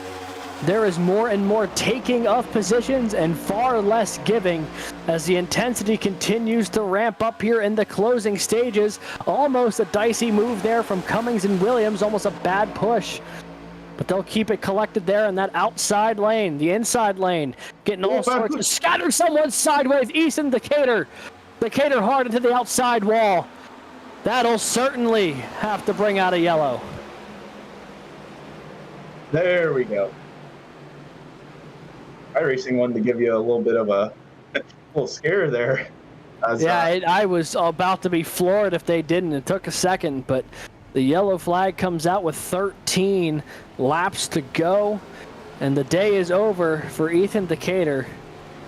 There is more and more taking of positions and far less giving as the intensity continues to ramp up here in the closing stages. Almost a dicey move there from Cummings and Williams, almost a bad push. But they'll keep it collected there in that outside lane, the inside lane, getting all sorts of scatter someone sideways. Easton Decatur hard into the outside wall. That'll certainly have to bring out a yellow. There we go. iRacing wanted to give you a little bit of a little scare there. I was about to be floored if they didn't. It took a second, but the yellow flag comes out with 13 laps to go, and the day is over for Ethan Decatur.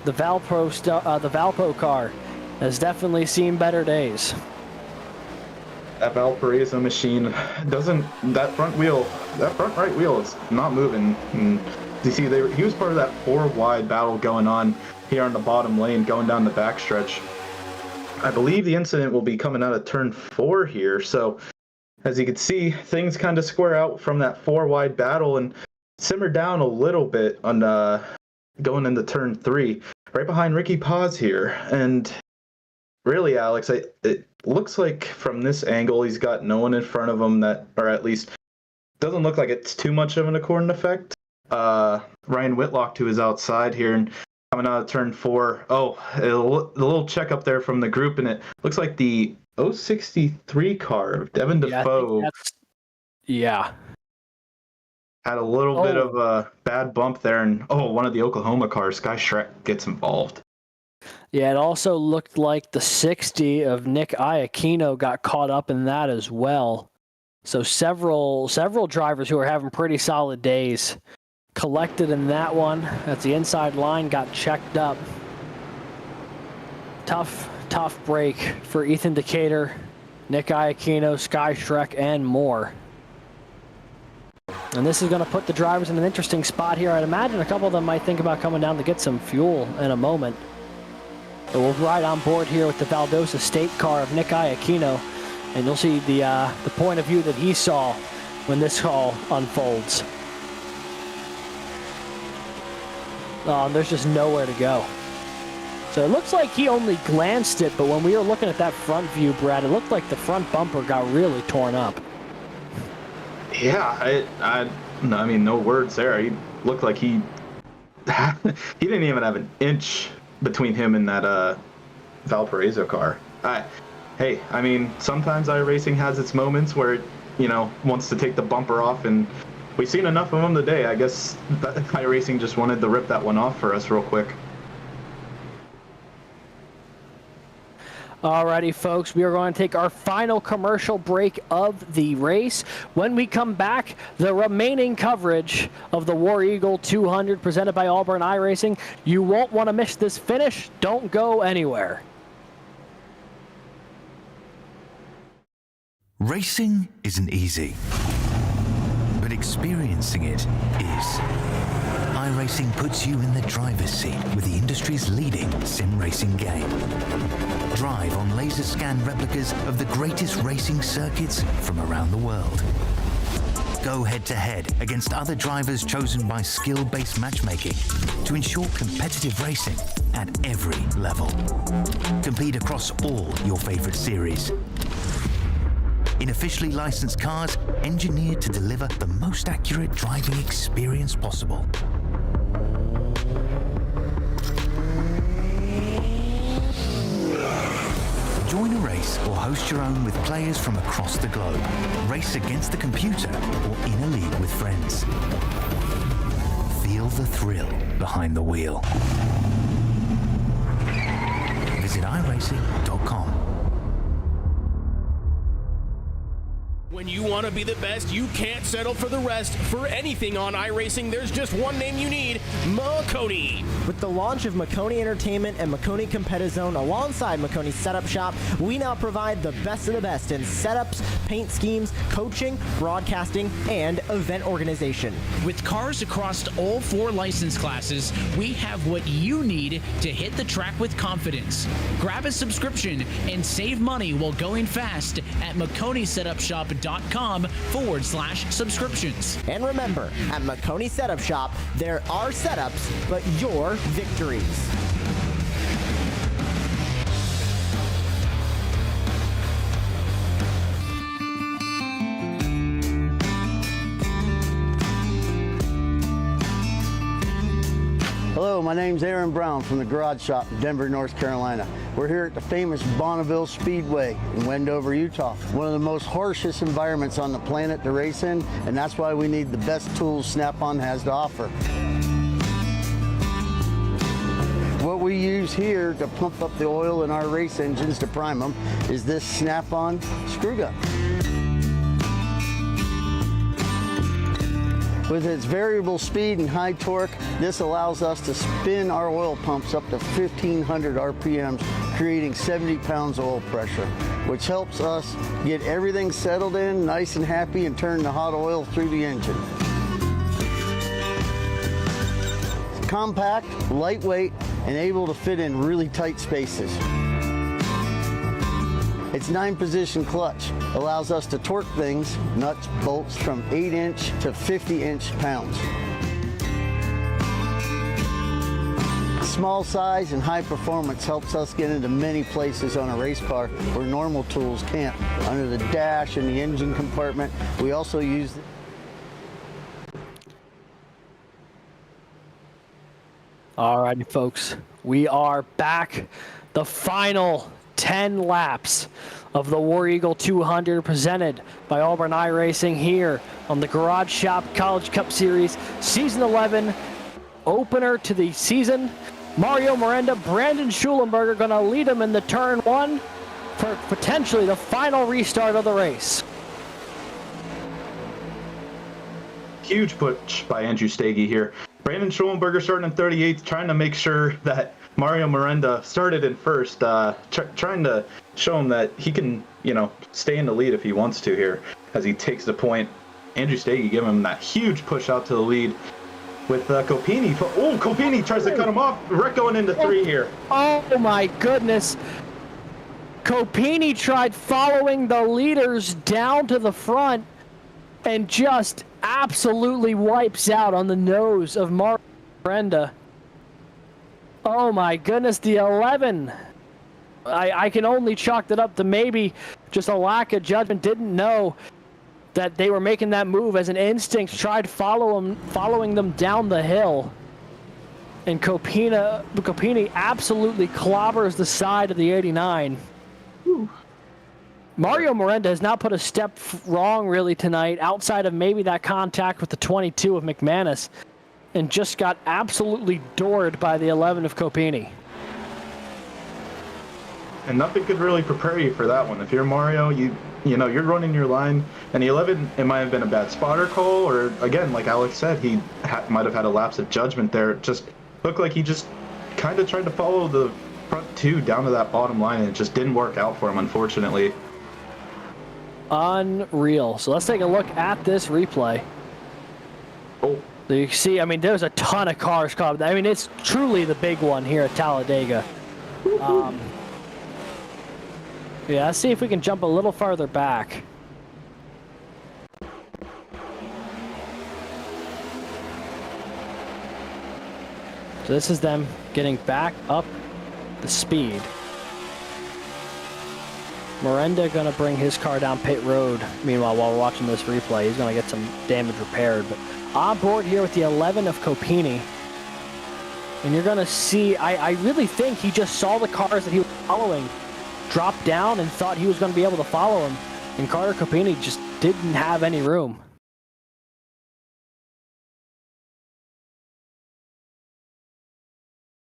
The Valpo car has definitely seen better days. That Valparaiso machine that front right wheel is not moving. And you see, he was part of that 4 wide battle going on here on the bottom lane, going down the backstretch. I believe the incident will be coming out of turn 4 here. So as you can see, things kind of square out from that 4 wide battle and simmer down a little bit on going into turn 3, right behind Ricky Paz here. And really, Alex, it looks like from this angle, he's got no one in front of him that, or at least doesn't look like it's too much of an accordant effect. Ryan Whitlock to his outside here and coming out of turn 4. Oh, the little check up there from the group, and it looks like the 063 car of Devin Defoe. Had a little bit of a bad bump there, and one of the Oklahoma cars, Sky Shrek, gets involved. Yeah, it also looked like the 60 of Nick Iacchino got caught up in that as well. So several drivers who are having pretty solid days collected in that one. That's the inside line got checked up. Tough break for Ethan Decatur, Nick Iacchino, Sky Shrek, and more. And this is going to put the drivers in an interesting spot here. I'd imagine a couple of them might think about coming down to get some fuel in a moment. But we'll ride on board here with the Valdosta State car of Nick Iacchino, and you'll see the point of view that he saw when this all unfolds. There's just nowhere to go. So it looks like he only glanced it, but when we were looking at that front view, Brad, it looked like the front bumper got really torn up. Yeah, I mean, no words there. He looked like he didn't even have an inch between him and that Valparaiso car. Hey, I mean, sometimes iRacing has its moments where it, wants to take the bumper off, and we've seen enough of them today. I guess iRacing just wanted to rip that one off for us real quick. Alrighty, folks, we are going to take our final commercial break of the race. When we come back, the remaining coverage of the War Eagle 200 presented by Auburn iRacing. You won't want to miss this finish. Don't go anywhere. Racing isn't easy, but experiencing it is. iRacing puts you in the driver's seat with the industry's leading sim racing game. Drive on laser scan replicas of the greatest racing circuits from around the world. Go head-to-head against other drivers chosen by skill-based matchmaking to ensure competitive racing at every level. Compete across all your favorite series. In officially licensed cars, engineered to deliver the most accurate driving experience possible. Join a race or host your own with players from across the globe. Race against the computer or in a league with friends. Feel the thrill behind the wheel. Visit iRacing.com. When you want to be the best, you can't settle for the rest. For anything on iRacing, there's just one name you need, Makoni. With the launch of Makoni Entertainment and Makoni Competizone alongside Makoni Setup Shop, we now provide the best of the best in setups, paint schemes, coaching, broadcasting, and event organization. With cars across all 4 license classes, we have what you need to hit the track with confidence. Grab a subscription and save money while going fast at MakoniSetupShop.com/subscriptions. And remember, at Makoni Setup Shop, there are setups, but your victories. Hello, my name's Aaron Brown from the Garage Shop in Denver, North Carolina. We're here at the famous Bonneville Speedway in Wendover, Utah. One of the most harshest environments on the planet to race in, and that's why we need the best tools Snap-on has to offer. What we use here to pump up the oil in our race engines to prime them is this Snap-on screw gun. With its variable speed and high torque, this allows us to spin our oil pumps up to 1,500 RPMs, creating 70 pounds of oil pressure, which helps us get everything settled in, nice and happy, and turn the hot oil through the engine. It's compact, lightweight, and able to fit in really tight spaces. Its 9-position clutch allows us to torque things, nuts, bolts, from 8-inch to 50-inch pounds. Small size and high performance helps us get into many places on a race car where normal tools can't. Under the dash and the engine compartment, we also use Alrighty, folks, we are back. The final 10 laps of the War Eagle 200 presented by Auburn iRacing here on the Garage Shop College Cup Series Season 11 opener to the season. Mario Miranda, Brandon Schulenberger going to lead him in the turn 1 for potentially the final restart of the race. Huge push by Andrew Stagey here. Brandon Schulenberger starting in 38th, trying to make sure that Mario Miranda started in first, trying to show him that he can, stay in the lead if he wants to here as he takes the point. Andrew Stagey giving him that huge push out to the lead with Copini. Oh, Copini tries to cut him off. Wreck going into 3 here. Oh my goodness. Copini tried following the leaders down to the front and just absolutely wipes out on the nose of Mario Miranda. Oh my goodness, the 11. I can only chalk that up to maybe just a lack of judgment. Didn't know that they were making that move as an instinct, tried following them down the hill. And Copini absolutely clobbers the side of the 89. Whew. Mario Miranda has not put a step wrong really tonight, outside of maybe that contact with the 22 of McManus, and just got absolutely doored by the 11 of Copini. And nothing could really prepare you for that one. If you're Mario, you know you're running your line, and the 11, it might have been a bad spotter call, or again, like Alex said, he might have had a lapse of judgment there. It just looked like he just kind of tried to follow the front two down to that bottom line, and it just didn't work out for him, unfortunately. Unreal. So let's take a look at this replay. Oh. So you see, I mean, there's a ton of cars caught. I mean, it's truly the big one here at Talladega. Yeah, let's see if we can jump a little farther back. So this is them getting back up the speed. Miranda gonna bring his car down pit road. Meanwhile, while we're watching this replay, he's gonna get some damage repaired. But on board here with the 11 of Copini. And you're gonna see, I really think he just saw the cars that he was following drop down and thought he was gonna be able to follow him. And Carter Copini just didn't have any room.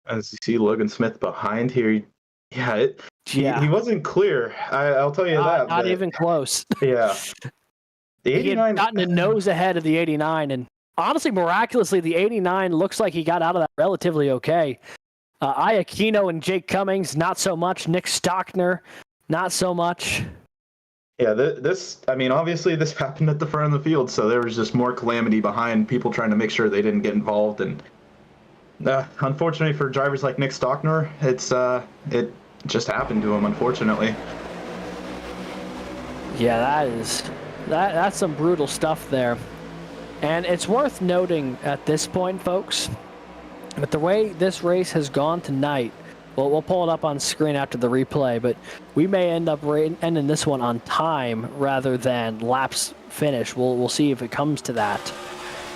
As you see Logan Smith behind here, he wasn't clear. I'll tell you that. Not even close. Yeah. The 89 he had gotten a nose ahead of the 89, and honestly, miraculously, the 89 looks like he got out of that relatively okay. Iacchino and Jake Cummings, not so much. Nick Stockner, not so much. Yeah, obviously this happened at the front of the field, so there was just more calamity behind, people trying to make sure they didn't get involved. And unfortunately for drivers like Nick Stockner, it just happened to him, unfortunately. Yeah, that's some brutal stuff there. And it's worth noting at this point, folks, but the way this race has gone tonight, we'll pull it up on screen after the replay, but we may end up ending this one on time rather than laps finish. We'll see if it comes to that.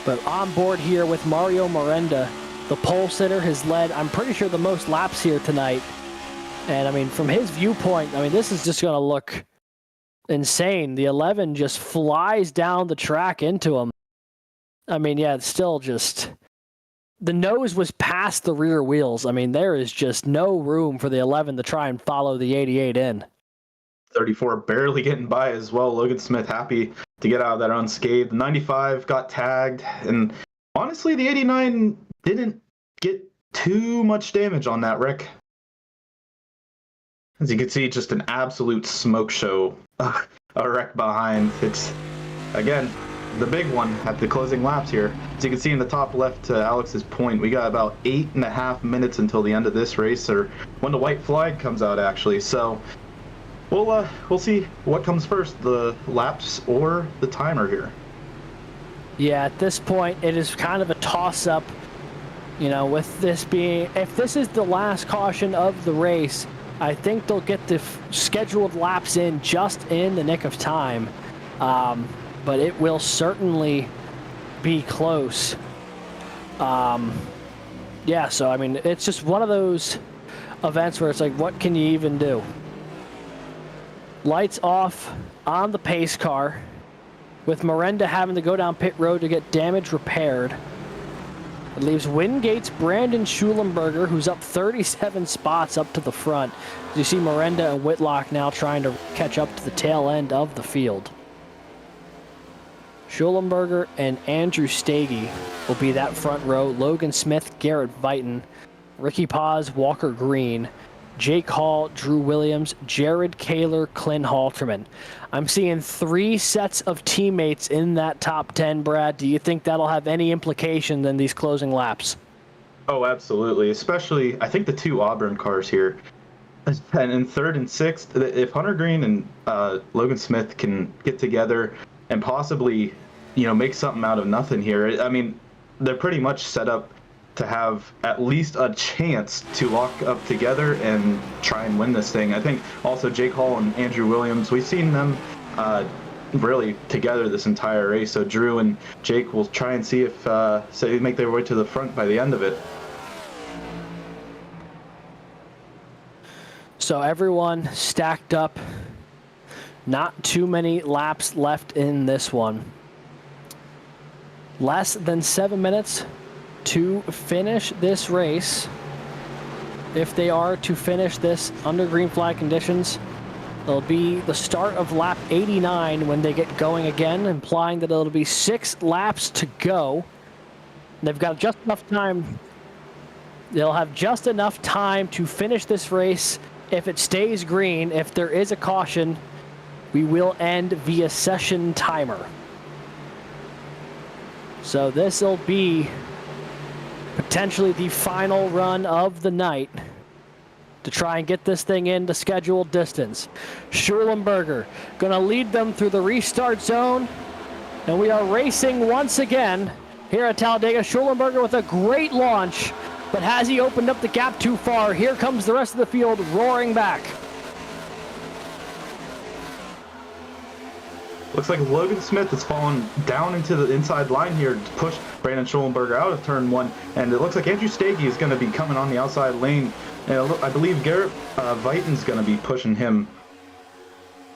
But on board here with Mario Miranda, the pole sitter has led, I'm pretty sure, the most laps here tonight. And I mean, from his viewpoint, I mean, this is just going to look insane. The 11 just flies down the track into him. I mean, yeah, it's still just... The nose was past the rear wheels. I mean, there is just no room for the 11 to try and follow the 88 in. 34 barely getting by as well. Logan Smith happy to get out of that unscathed. The 95 got tagged, and honestly, the 89 didn't get too much damage on that wreck. As you can see, just an absolute smoke show. A wreck behind. It's, again, the big one at the closing laps here. As you can see in the top left, to Alex's point, we got about 8.5 minutes until the end of this race, or when the white flag comes out, actually. So we'll see what comes first, the laps or the timer here. Yeah, at this point, it is kind of a toss-up. You know, with this being, if this is the last caution of the race, I think they'll get the scheduled laps in just in the nick of time. But it will certainly be close. Yeah, so I mean, it's just one of those events where it's like, what can you even do? Lights off on the pace car, with Miranda having to go down pit road to get damage repaired. It leaves Wingate's Brandon Schulenberger, who's up 37 spots up to the front. You see Miranda and Whitlock now trying to catch up to the tail end of the field. Schulenberger and Andrew Stagey will be that front row. Logan Smith, Garrett Vighton, Ricky Paz, Walker Green, Jake Hall, Drew Williams, Jared Kaler, Clint Halterman. I'm seeing 3 sets of teammates in that top 10, Brad. Do you think that'll have any implication in these closing laps? Oh, absolutely. Especially, I think the 2 Auburn cars here. And in 3rd and 6th, if Hunter Green and Logan Smith can get together and possibly, make something out of nothing here, I mean, they're pretty much set up to have at least a chance to lock up together and try and win this thing. I think also Jake Hall and Andrew Williams, we've seen them really together this entire race. So Drew and Jake will try and see if they make their way to the front by the end of it. So everyone stacked up. Not too many laps left in this one. Less than 7 minutes to finish this race. If they are to finish this under green flag conditions, it'll be the start of lap 89 when they get going again, implying that it'll be 6 laps to go. They've got just enough time. They'll have just enough time to finish this race. If it stays green, if there is a caution, we will end via session timer. So this will be potentially the final run of the night to try and get this thing into scheduled distance. Schulenberger going to lead them through the restart zone. And we are racing once again here at Talladega. Schulenberger with a great launch, but has he opened up the gap too far? Here comes the rest of the field roaring back. Looks like Logan Smith has fallen down into the inside line here to push Brandon Schulenberger out of turn 1. And it looks like Andrew Stagey is going to be coming on the outside lane. And I believe Garrett Vighton's going to be pushing him.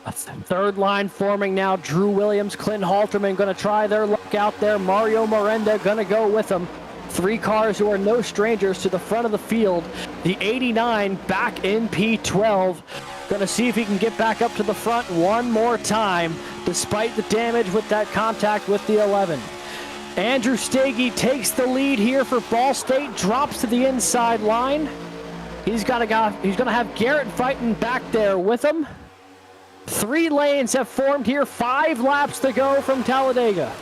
Third line forming now. Drew Williams, Clint Halterman going to try their luck out there. Mario Miranda going to go with them. 3 cars who are no strangers to the front of the field. The 89 back in P12. Going to see if he can get back up to the front one more time, despite the damage with that contact with the 11. Andrew Stagey takes the lead here for Ball State, drops to the inside line. He's going to have Garrett Vighton back there with him. 3 lanes have formed here, 5 laps to go from Talladega.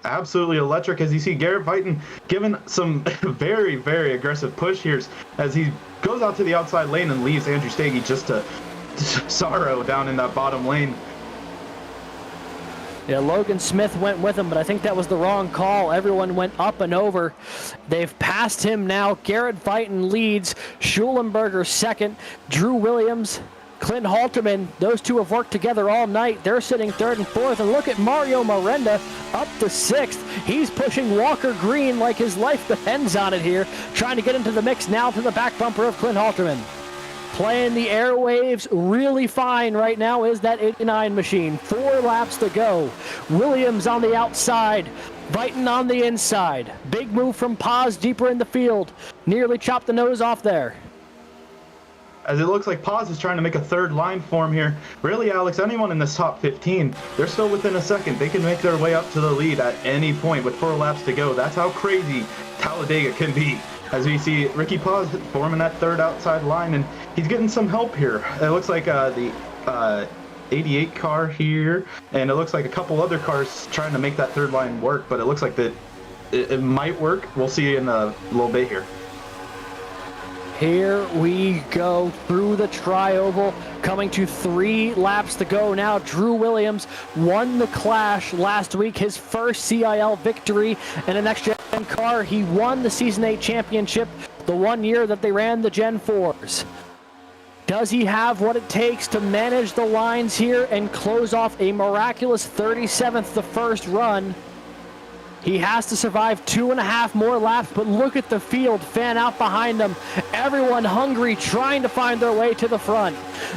Absolutely electric as you see Garrett Vighton giving some very, very aggressive push here as he goes out to the outside lane and leaves Andrew Stagey just to sorrow down in that bottom lane. Yeah, Logan Smith went with him, but I think that was the wrong call. Everyone went up and over. They've passed him now. Garrett Vighton leads. Schulenberger second. Drew Williams, Clint Halterman, those two have worked together all night. They're sitting 3rd and 4th. And look at Mario Miranda up to 6th. He's pushing Walker Green like his life depends on it here. Trying to get into the mix now to the back bumper of Clint Halterman. Playing the airwaves really fine right now is that 89 machine. 4 laps to go. Williams on the outside. Vighton on the inside. Big move from Paz deeper in the field. Nearly chopped the nose off there. As it looks like Paz is trying to make a 3rd line form here. Really, Alex, anyone in this top 15, they're still within a second. They can make their way up to the lead at any point with 4 laps to go. That's how crazy Talladega can be. As we see Ricky Paz forming that 3rd outside line, and he's getting some help here. It looks like the 88 car here, and it looks like a couple other cars trying to make that 3rd line work, but it looks like that it might work. We'll see in a little bit here. Here we go through the tri-oval, coming to 3 laps to go now. Drew Williams won the Clash last week, his first CIL victory in a next-gen car. He won the Season 8 championship the one year that they ran the Gen 4s. Does he have what it takes to manage the lines here and close off a miraculous 37th the first run? He has to survive 2.5 more laps, but look at the field fan out behind him. Everyone hungry, trying to find their way to the front.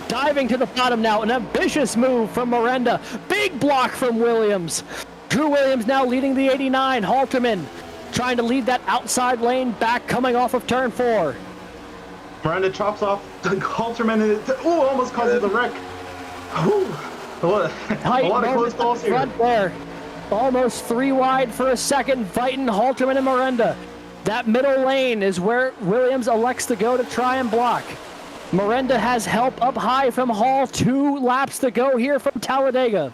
Diving to the bottom now, an ambitious move from Miranda. Big block from Williams. Drew Williams now leading the 89. Halterman trying to lead that outside lane back, coming off of turn 4. Miranda chops off Halterman and almost causes the wreck. A lot of close calls here. Front there. Almost 3 wide for a second. Vighton, Halterman, and Miranda. That middle lane is where Williams elects to go to try and block. Miranda has help up high from Hall. 2 laps to go here from Talladega.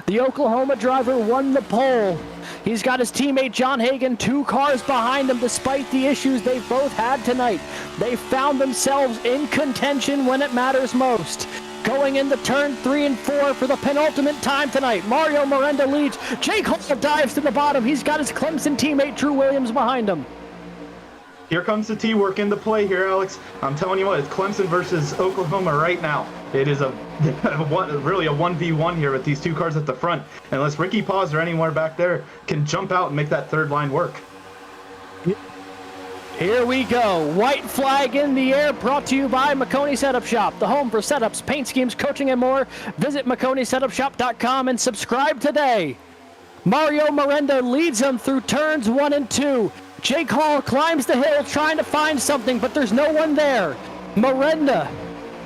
The Oklahoma driver won the pole. He's got his teammate John Hagan 2 cars behind him despite the issues they've both had tonight. They found themselves in contention when it matters most. Going into turn 3 and 4 for the penultimate time tonight. Mario Miranda leads. Jake Hall dives to the bottom. He's got his Clemson teammate Drew Williams behind him. Here comes the T-work into play here, Alex. I'm telling you what, it's Clemson versus Oklahoma right now. It is really a 1v1 here with these two cars at the front. Unless Ricky Paz or anywhere back there can jump out and make that third line work. Here we go. White flag in the air, brought to you by McConey Setup Shop, the home for setups, paint schemes, coaching, and more. Visit McConeySetupShop.com and subscribe today. Mario Miranda leads them through turns 1 and 2. Jake Hall climbs the hill trying to find something, but there's no one there. Miranda,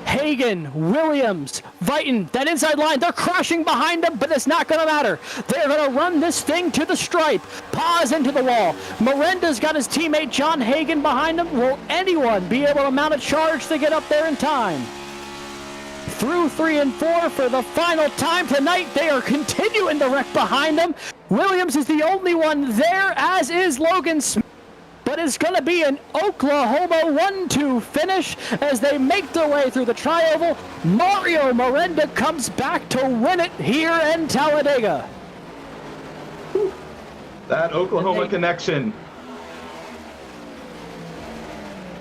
Hagen, Williams, Vighton, that inside line, they're crashing behind them, but it's not going to matter. They're going to run this thing to the stripe. Pause into the wall. Miranda's got his teammate John Hagen behind him. Will anyone be able to mount a charge to get up there in time? Through 3 and 4 for the final time tonight. They are continuing to wreck behind them. Williams is the only one there, as is Logan Smith. But it's going to be an Oklahoma 1-2 finish as they make their way through the tri-oval. Mario Miranda comes back to win it here in Talladega. That Oklahoma connection.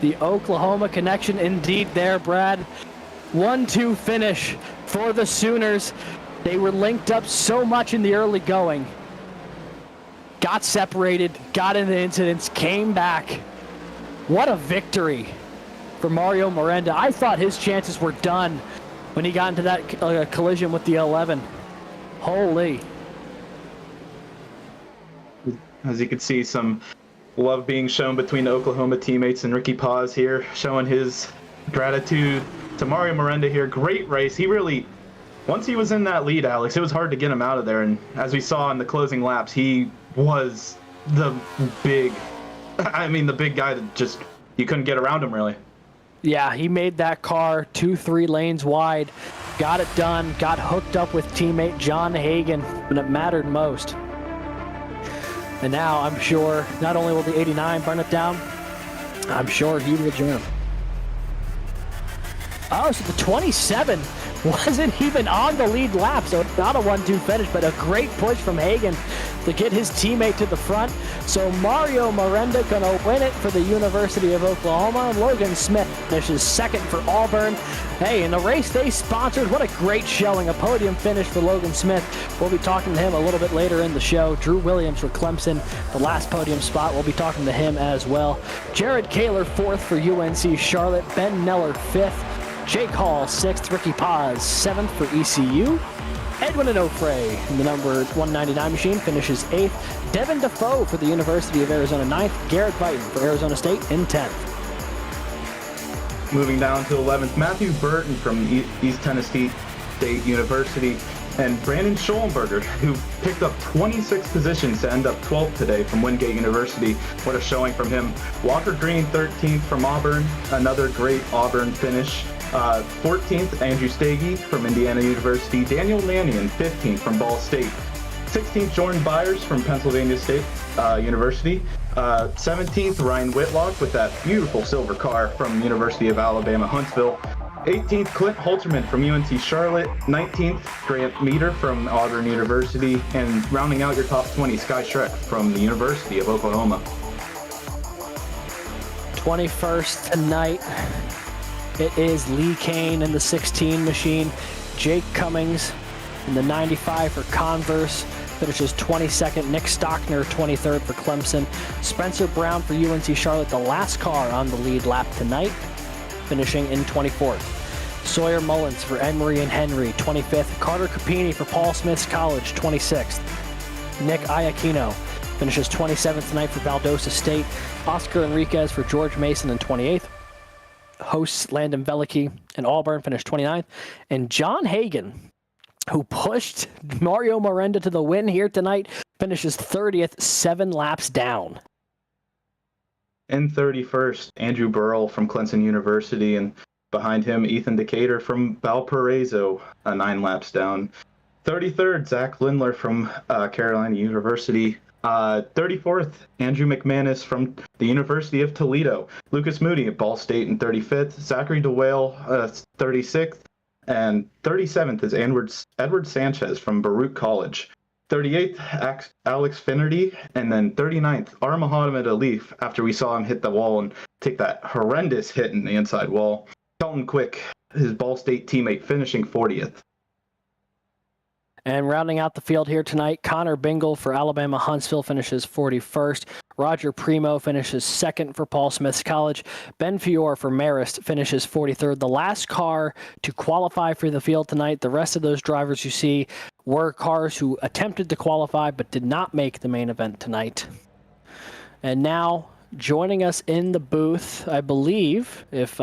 The Oklahoma connection indeed there, Brad. 1-2 finish for the Sooners. They were linked up so much in the early going. Got separated, got into incidents, came back. What a victory for Mario Miranda. I thought his chances were done when he got into that collision with the 11. Holy. As you can see, some love being shown between the Oklahoma teammates and Ricky Paz here, showing his gratitude to Mario Miranda here. Great race. He really, once he was in that lead, Alex, it was hard to get him out of there. And as we saw in the closing laps, he was the big guy that just, you couldn't get around him really. Yeah, he made that car 2-3 lanes wide, got it done, got hooked up with teammate John Hagen when it mattered most. And now I'm sure not only will the 89 burn it down, I'm sure he will join him. Oh, so the 27 wasn't even on the lead lap, so not a 1-2 finish, but a great push from Hagen to get his teammate to the front. So Mario Miranda gonna win it for the University of Oklahoma. Logan Smith finishes second for Auburn. Hey, in the race they sponsored, what a great showing, a podium finish for Logan Smith. We'll be talking to him a little bit later in the show. Drew Williams for Clemson, the last podium spot. We'll be talking to him as well. Jared Kaler fourth for UNC Charlotte. Ben Neller fifth. Jake Hall, 6th. Ricky Paz, 7th for ECU. Edwin Onofre, in the number 199 machine, finishes 8th. Devin Defoe for the University of Arizona, 9th. Garrett Vighton for Arizona State in 10th. Moving down to 11th, Matthew Burton from East Tennessee State University. And Brandon Schollenberger, who picked up 26 positions to end up 12th today from Wingate University. What a showing from him. Walker Green, 13th from Auburn. Another great Auburn finish. 14th, Andrew Stagey from Indiana University. Daniel Lannion, 15th from Ball State. 16th, Jordan Byers from Pennsylvania State University. 17th, Ryan Whitlock with that beautiful silver car from University of Alabama, Huntsville. 18th, Clint Holterman from UNC Charlotte. 19th, Grant Meter from Auburn University. And rounding out your top 20, Sky Schreck from the University of Oklahoma. 21st tonight. It is Lee Kane in the 16 machine. Jake Cummings in the 95 for Converse finishes 22nd. Nick Stockner 23rd for Clemson. Spencer Brown for UNC Charlotte, the last car on the lead lap tonight, finishing in 24th. Sawyer Mullins for Emory and Henry, 25th. Carter Capini for Paul Smith's College, 26th. Nick Iacchino finishes 27th tonight for Valdosta State. Oscar Enriquez for George Mason in 28th. Hosts Landon Velicky and Auburn finished 29th. And John Hagen, who pushed Mario Miranda to the win here tonight, finishes 30th, 7 laps down. In 31st, Andrew Burrell from Clemson University, and behind him, Ethan Decatur from Valparaiso, 9 laps down. 33rd, Zach Lindler from Carolina University. 34th, Andrew McManus from the University of Toledo. Lucas Moody at Ball State in 35th. Zachary DeWale, 36th. And 37th is Edward Sanchez from Baruch College. 38th, Alex Finnerty, and then 39th, Mohammed Alif, after we saw him hit the wall and take that horrendous hit in the inside wall. Kelton Quick, his Ball State teammate, finishing 40th. And rounding out the field here tonight, Connor Bingle for Alabama Huntsville finishes 41st. Roger Primo finishes 2nd for Paul Smith College. Ben Fior for Marist finishes 43rd. The last car to qualify for the field tonight, the rest of those drivers you see were cars who attempted to qualify but did not make the main event tonight. And now, joining us in the booth, I believe, if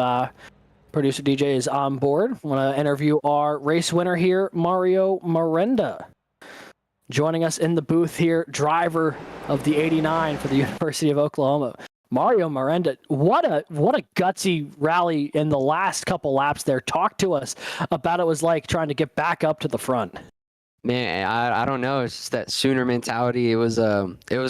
producer DJ is on board, I want to interview our race winner here, Mario Miranda. Joining us in the booth here, driver of the 89 for the University of Oklahoma, Mario Miranda. What a gutsy rally in the last couple laps there. Talk to us about what it was like trying to get back up to the front. Man, I don't know. It's just that Sooner mentality. It was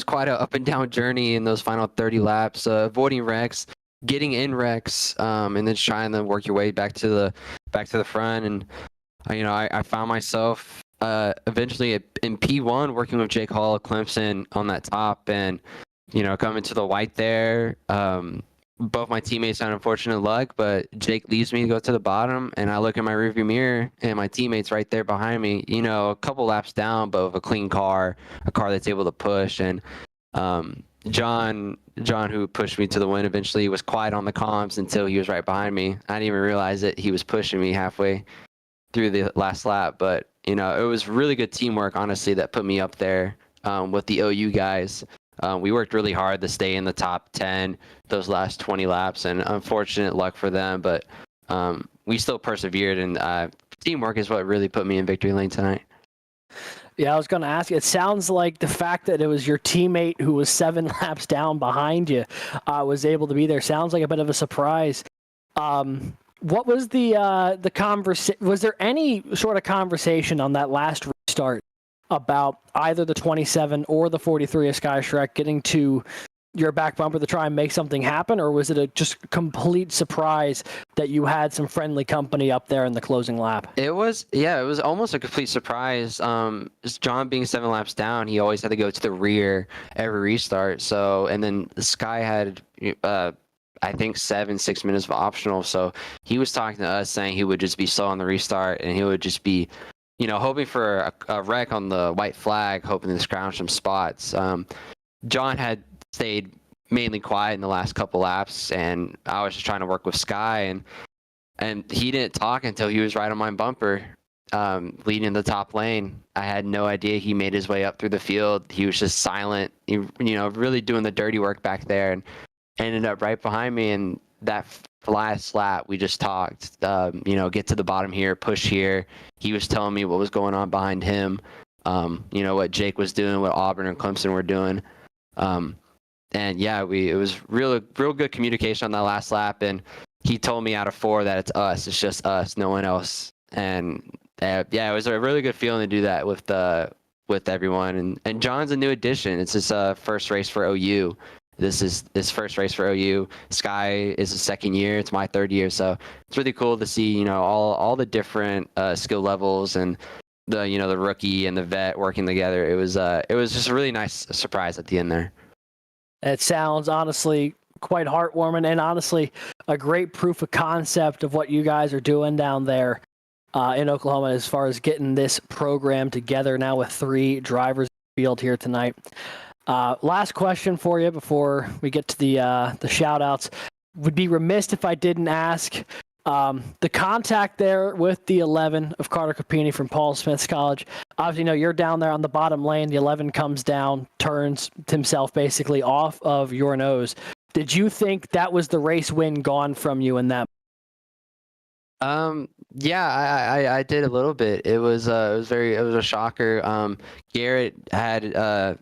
quite a up and down journey in those final 30 laps, avoiding wrecks, getting in wrecks, and then trying to work your way back to the front. And I found myself eventually in P1 working with Jake Hall of Clemson on that top, and coming to the white there. Both my teammates had unfortunate luck, but Jake leaves me to go to the bottom, and I look in my rearview mirror, and my teammate's right there behind me. A couple laps down, but with a clean car, a car that's able to push. And John, who pushed me to the win, eventually was quiet on the comms until he was right behind me. I didn't even realize that he was pushing me halfway through the last lap. But it was really good teamwork, honestly, that put me up there with the OU guys. We worked really hard to stay in the top 10 those last 20 laps, and unfortunate luck for them, but we still persevered, and teamwork is what really put me in victory lane tonight. Yeah, I was going to ask you, it sounds like the fact that it was your teammate who was 7 laps down behind you was able to be there. Sounds like a bit of a surprise. What was the conversation? Was there any sort of conversation on that last restart about either the 27 or the 43 of Sky Shrek getting to your back bumper to try and make something happen, or was it a just complete surprise that you had some friendly company up there in the closing lap? It was almost a complete surprise. John being 7 laps down, he always had to go to the rear every restart. So, and then Sky had, I think 6 minutes of optional. So he was talking to us saying he would just be slow on the restart, and he would just be, hoping for a wreck on the white flag, hoping to scrounge some spots. John had stayed mainly quiet in the last couple laps, and I was just trying to work with Sky, and he didn't talk until he was right on my bumper, leading the top lane. I had no idea he made his way up through the field. He was just silent, really doing the dirty work back there, and ended up right behind me. And that last lap, we just talked, get to the bottom here, push here. He was telling me what was going on behind him, what Jake was doing, what Auburn and Clemson were doing. And yeah, it was real good communication on that last lap. And he told me out of 4 that it's us. It's just us, no one else. And it was a really good feeling to do that with everyone. And John's a new addition. It's his first race for OU. This is his first race for OU. Sky is his 2nd year. It's my 3rd year. So it's really cool to see, all the different skill levels and the rookie and the vet working together. It was just a really nice surprise at the end there. It sounds honestly quite heartwarming, and honestly a great proof of concept of what you guys are doing down there in Oklahoma as far as getting this program together now with 3 drivers in the field here tonight. Last question for you before we get to the shout outs. Would be remiss if I didn't ask the contact there with the 11 of Carter Capini from Paul Smith College. Obviously, you're down there on the bottom lane. The 11 comes down, turns himself basically off of your nose. Did you think that was the race win gone from you in that? Yeah, I did a little bit. It was a shocker. Garrett had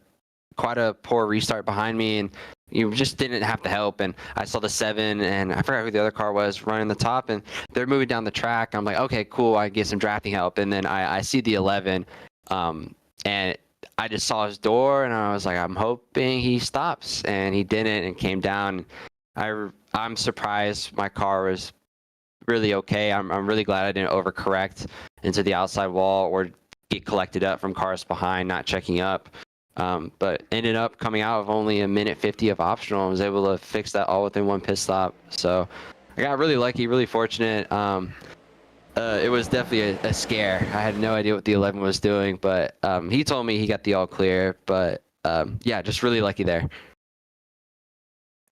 quite a poor restart behind me, and you just didn't have to help. And I saw the 7, and I forgot who the other car was running the top, and they're moving down the track. I'm like, okay, cool, I get some drafting help. And then I see the 11, and I just saw his door, and I was like, I'm hoping he stops, and he didn't, and came down. I'm surprised my car was really okay. I'm really glad I didn't overcorrect into the outside wall or get collected up from cars behind, not checking up. But ended up coming out of only a minute 50 of optional and was able to fix that all within one pit stop. So I got really lucky, really fortunate. It was definitely a scare. I had no idea what the 11 was doing, but he told me he got the all clear. But yeah, just really lucky there.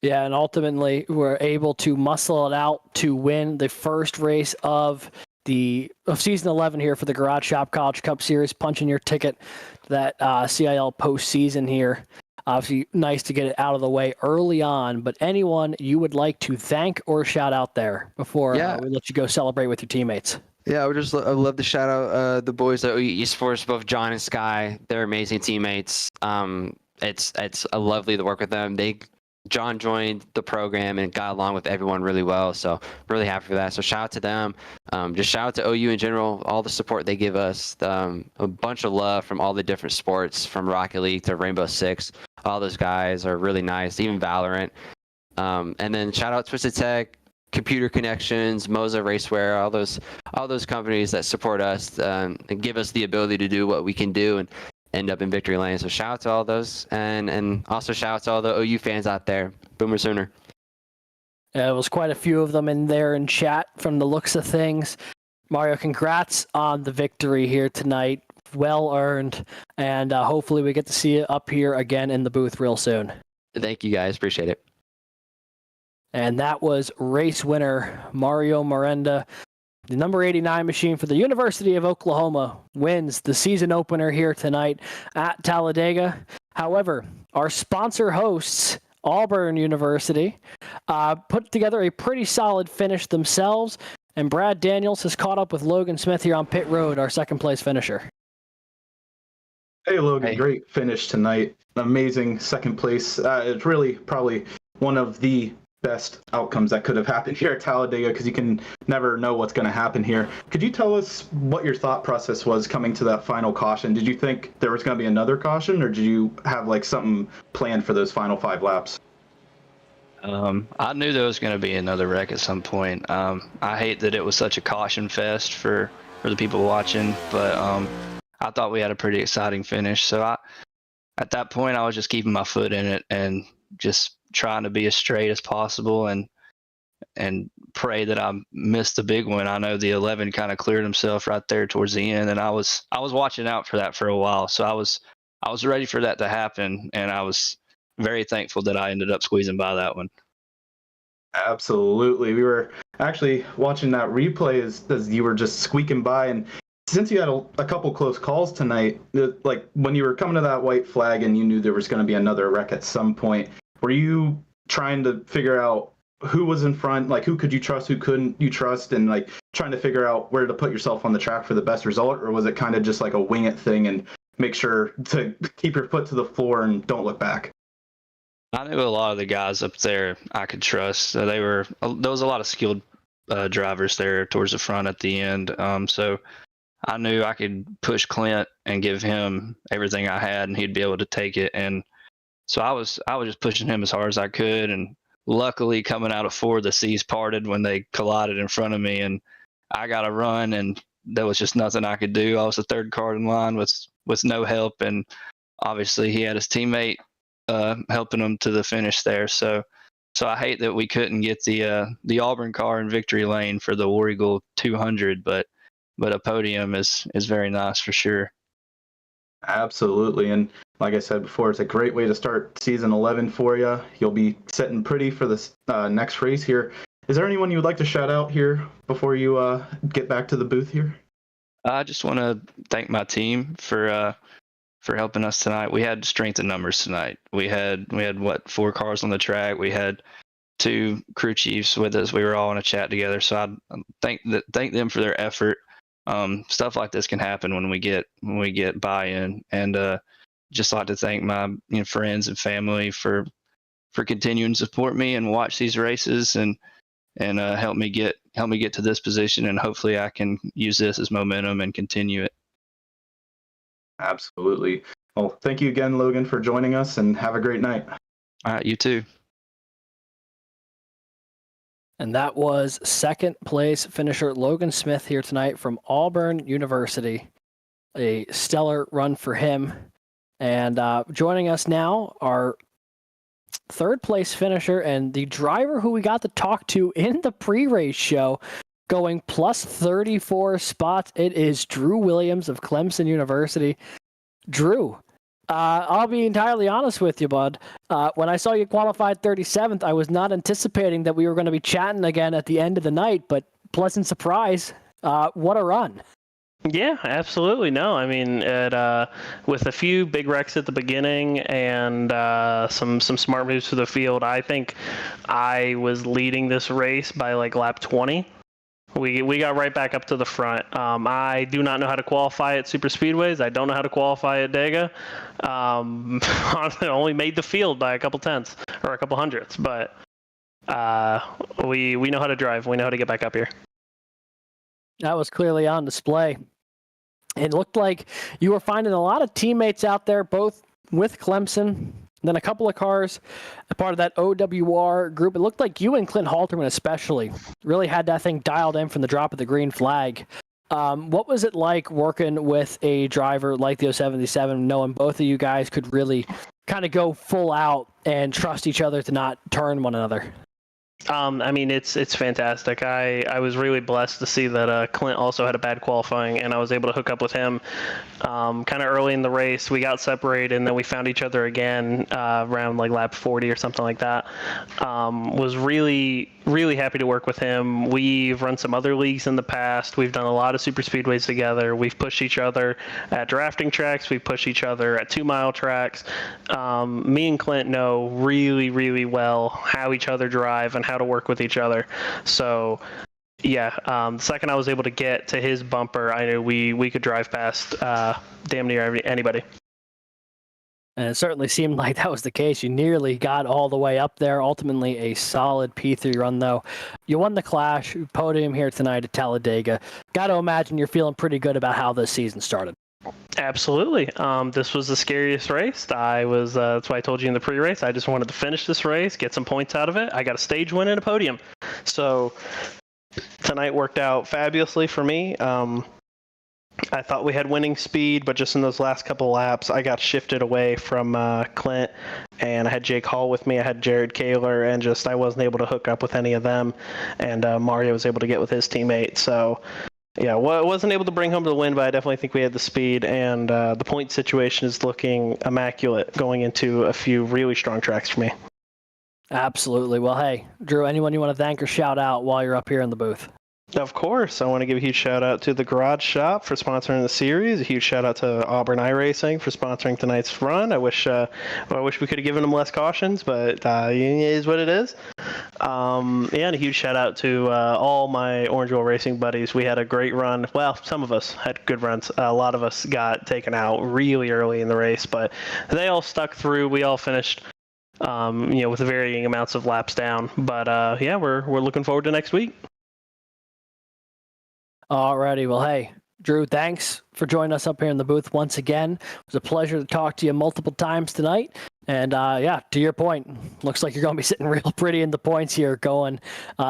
Yeah, and ultimately we're able to muscle it out to win the first race of season 11 here for the Garage Shop College Cup Series, punching your ticket to that CIL postseason here. Obviously, nice to get it out of the way early on, but anyone you would like to thank or shout out there before we let you go celebrate with your teammates? Yeah, I'd love to shout out the boys at OU Esports, both John and Sky. They're amazing teammates. It's lovely to work with them. John joined the program and got along with everyone really well, so really happy for that. So shout out to them. Just shout out to OU in general, all the support they give us, a bunch of love from all the different sports, from Rocket League to Rainbow Six. All those guys are really nice, even Valorant. And then shout out Twisted Tech, Computer Connections, Moza Racewear, all those companies that support us and give us the ability to do what we can do and end up in victory lane. So shout out to all those, and also shout out to all the OU fans out there. Boomer Sooner. It was quite a few of them in there in chat from the looks of things. Mario, congrats on the victory here tonight. Well earned, and hopefully we get to see you up here again in the booth real soon. Thank you guys, appreciate it. And that was race winner Mario Miranda. The number 89 machine for the University of Oklahoma wins the season opener here tonight at Talladega. However, our sponsor hosts, Auburn University, put together a pretty solid finish themselves, and Brad Daniels has caught up with Logan Smith here on pit road, our second place finisher. Hey, Logan, Great finish tonight. Amazing second place. It's really probably one of the best outcomes that could have happened here at Talladega, because you can never know what's going to happen here. Could you tell us what your thought process was coming to that final caution? Did you think there was going to be another caution, or did you have like something planned for those final 5 laps? I knew there was going to be another wreck at some point. I hate that it was such a caution fest for the people watching, but I thought we had a pretty exciting finish. So at that point, I was just keeping my foot in it and just trying to be as straight as possible and pray that I missed the big one. I know the 11 kind of cleared himself right there towards the end, and I was watching out for that for a while. So I was ready for that to happen, and I was very thankful that I ended up squeezing by that one. Absolutely. We were actually watching that replay as you were just squeaking by, and since you had a couple close calls tonight, like when you were coming to that white flag and you knew there was going to be another wreck at some point, were you trying to figure out who was in front, like who could you trust, who couldn't you trust, and like trying to figure out where to put yourself on the track for the best result? Or was it kind of just like a wing it thing and make sure to keep your foot to the floor and don't look back? I knew a lot of the guys up there I could trust. There was a lot of skilled drivers there towards the front at the end. So I knew I could push Clint and give him everything I had, and he'd be able to take it. And so I was just pushing him as hard as I could. And luckily, coming out of 4, the seas parted when they collided in front of me, and I got a run, and there was just nothing I could do. I was the third car in line with no help, and obviously he had his teammate helping him to the finish there. So I hate that we couldn't get the Auburn car in victory lane for the War Eagle 200, but a podium is very nice for sure. Absolutely. And like I said before, it's a great way to start season 11 for you. You'll be sitting pretty for this next race here. Is there anyone you would like to shout out here before you get back to the booth here? I just want to thank my team for helping us tonight. We had strength in numbers tonight. We had 4 cars on the track. We had 2 crew chiefs with us. We were all in a chat together. So I thank them for their effort. Stuff like this can happen when we get buy-in, and just like to thank my friends and family for continuing to support me and watch these races and help me get to this position, and hopefully I can use this as momentum and continue it. Absolutely. Well, thank you again, Logan, for joining us, and have a great night. All right, you too. And that was second place finisher Logan Smith here tonight from Auburn University. A stellar run for him. And joining us now, our third place finisher and the driver who we got to talk to in the pre-race show, going plus 34 spots. It is Drew Williams of Clemson University. Drew, I'll be entirely honest with you, bud. When I saw you qualified 37th, I was not anticipating that we were going to be chatting again at the end of the night, but pleasant surprise. What a run. Yeah, absolutely. No, I mean, with a few big wrecks at the beginning and some smart moves to the field, I think I was leading this race by like lap 20. We got right back up to the front. I do not know how to qualify at super speedways. I don't know how to qualify at Dega. I only made the field by a couple tenths or a couple hundredths, but we know how to drive. We know how to get back up here. That was clearly on display. It looked like you were finding a lot of teammates out there, both with Clemson, then a couple of cars, a part of that OWR group. It looked like you and Clint Halterman especially really had that thing dialed in from the drop of the green flag. What was it like working with a driver like the 077, knowing both of you guys could really kind of go full out and trust each other to not turn one another? I mean, it's fantastic. I was really blessed to see that Clint also had a bad qualifying, and I was able to hook up with him kind of early in the race. We got separated, and then we found each other again around like lap 40 or something like that. Was really, really happy to work with him. We've run some other leagues in the past. We've done a lot of super speedways together. We've pushed each other at drafting tracks. We've pushed each other at 2-mile tracks. Me and Clint know really, really well how each other drive and how to work with each other. So yeah, the second I was able to get to his bumper, I knew we could drive past damn near anybody. And it certainly seemed like that was the case. You nearly got all the way up there. Ultimately, a solid P3 run, though. You won the Clash, podium here tonight at Talladega. Got to imagine you're feeling pretty good about how this season started. Absolutely. This was the scariest race. That's why I told you in the pre-race, I just wanted to finish this race, get some points out of it. I got a stage win and a podium. So tonight worked out fabulously for me. I thought we had winning speed, but just in those last couple laps, I got shifted away from Clint, and I had Jake Hall with me. I had Jared Kaler, and just I wasn't able to hook up with any of them, and Mario was able to get with his teammate. So yeah, wasn't able to bring home the win, but I definitely think we had the speed, and the point situation is looking immaculate going into a few really strong tracks for me. Absolutely. Well, hey, Drew, anyone you want to thank or shout out while you're up here in the booth? Of course. I want to give a huge shout out to the Garage Shop for sponsoring the series. A huge shout out to Auburn iRacing for sponsoring tonight's run. I wish we could have given them less cautions, but it is what it is. And a huge shout out to all my Orangeville Racing buddies. We had a great run. Well, some of us had good runs. A lot of us got taken out really early in the race, but they all stuck through. We all finished with varying amounts of laps down. But we're looking forward to next week. Alrighty, well, hey, Drew, thanks for joining us up here in the booth once again. It was a pleasure to talk to you multiple times tonight. And to your point, looks like you're going to be sitting real pretty in the points here going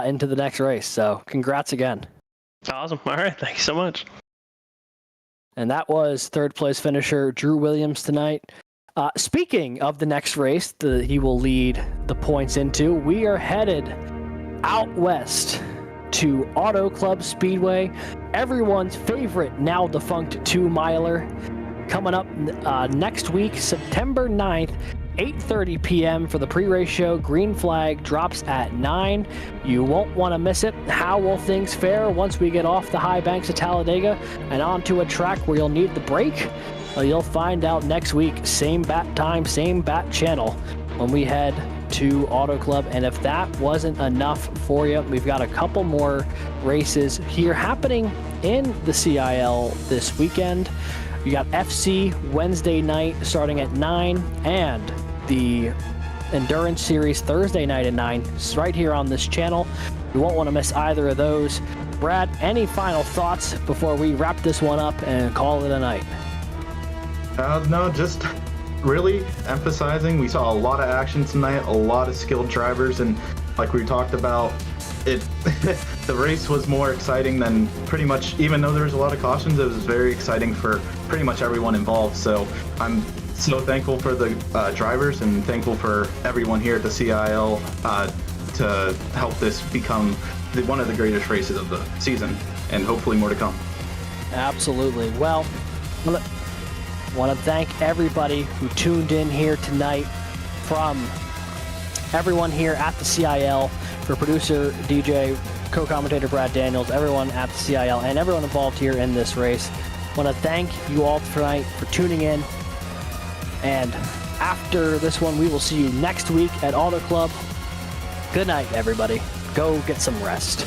into the next race. So congrats again. Awesome. All right. Thank you so much. And that was third place finisher Drew Williams tonight. Speaking of the next race that he will lead the points into, we are headed out west to Auto Club Speedway, everyone's favorite now defunct 2-miler, coming up next week, September 9th, 8:30 p.m. for the pre-race show. Green flag drops at 9. You won't want to miss it. How will things fare once we get off the high banks of Talladega and onto a track where you'll need the brake? Well, you'll find out next week. Same bat time, same bat channel when we head to Auto Club. And if that wasn't enough for you, we've got a couple more races here happening in the CIL this weekend. You got FC Wednesday night starting at 9 and the Endurance Series Thursday night at 9. It's right here on this channel. You won't want to miss either of those. Brad, any final thoughts before we wrap this one up and call it a night? No, just really emphasizing we saw a lot of action tonight, a lot of skilled drivers, and like we talked about, the race was more exciting than pretty much, even though there was a lot of cautions, it was very exciting for pretty much everyone involved. So I'm so thankful for the drivers and thankful for everyone here at the CIL to help this become one of the greatest races of the season, and hopefully more to come. Absolutely. Well, I want to thank everybody who tuned in here tonight, from everyone here at the CIL, for producer, DJ, co-commentator Brad Daniels, everyone at the CIL, and everyone involved here in this race. I want to thank you all tonight for tuning in. And after this one, we will see you next week at Auto Club. Good night, everybody. Go get some rest.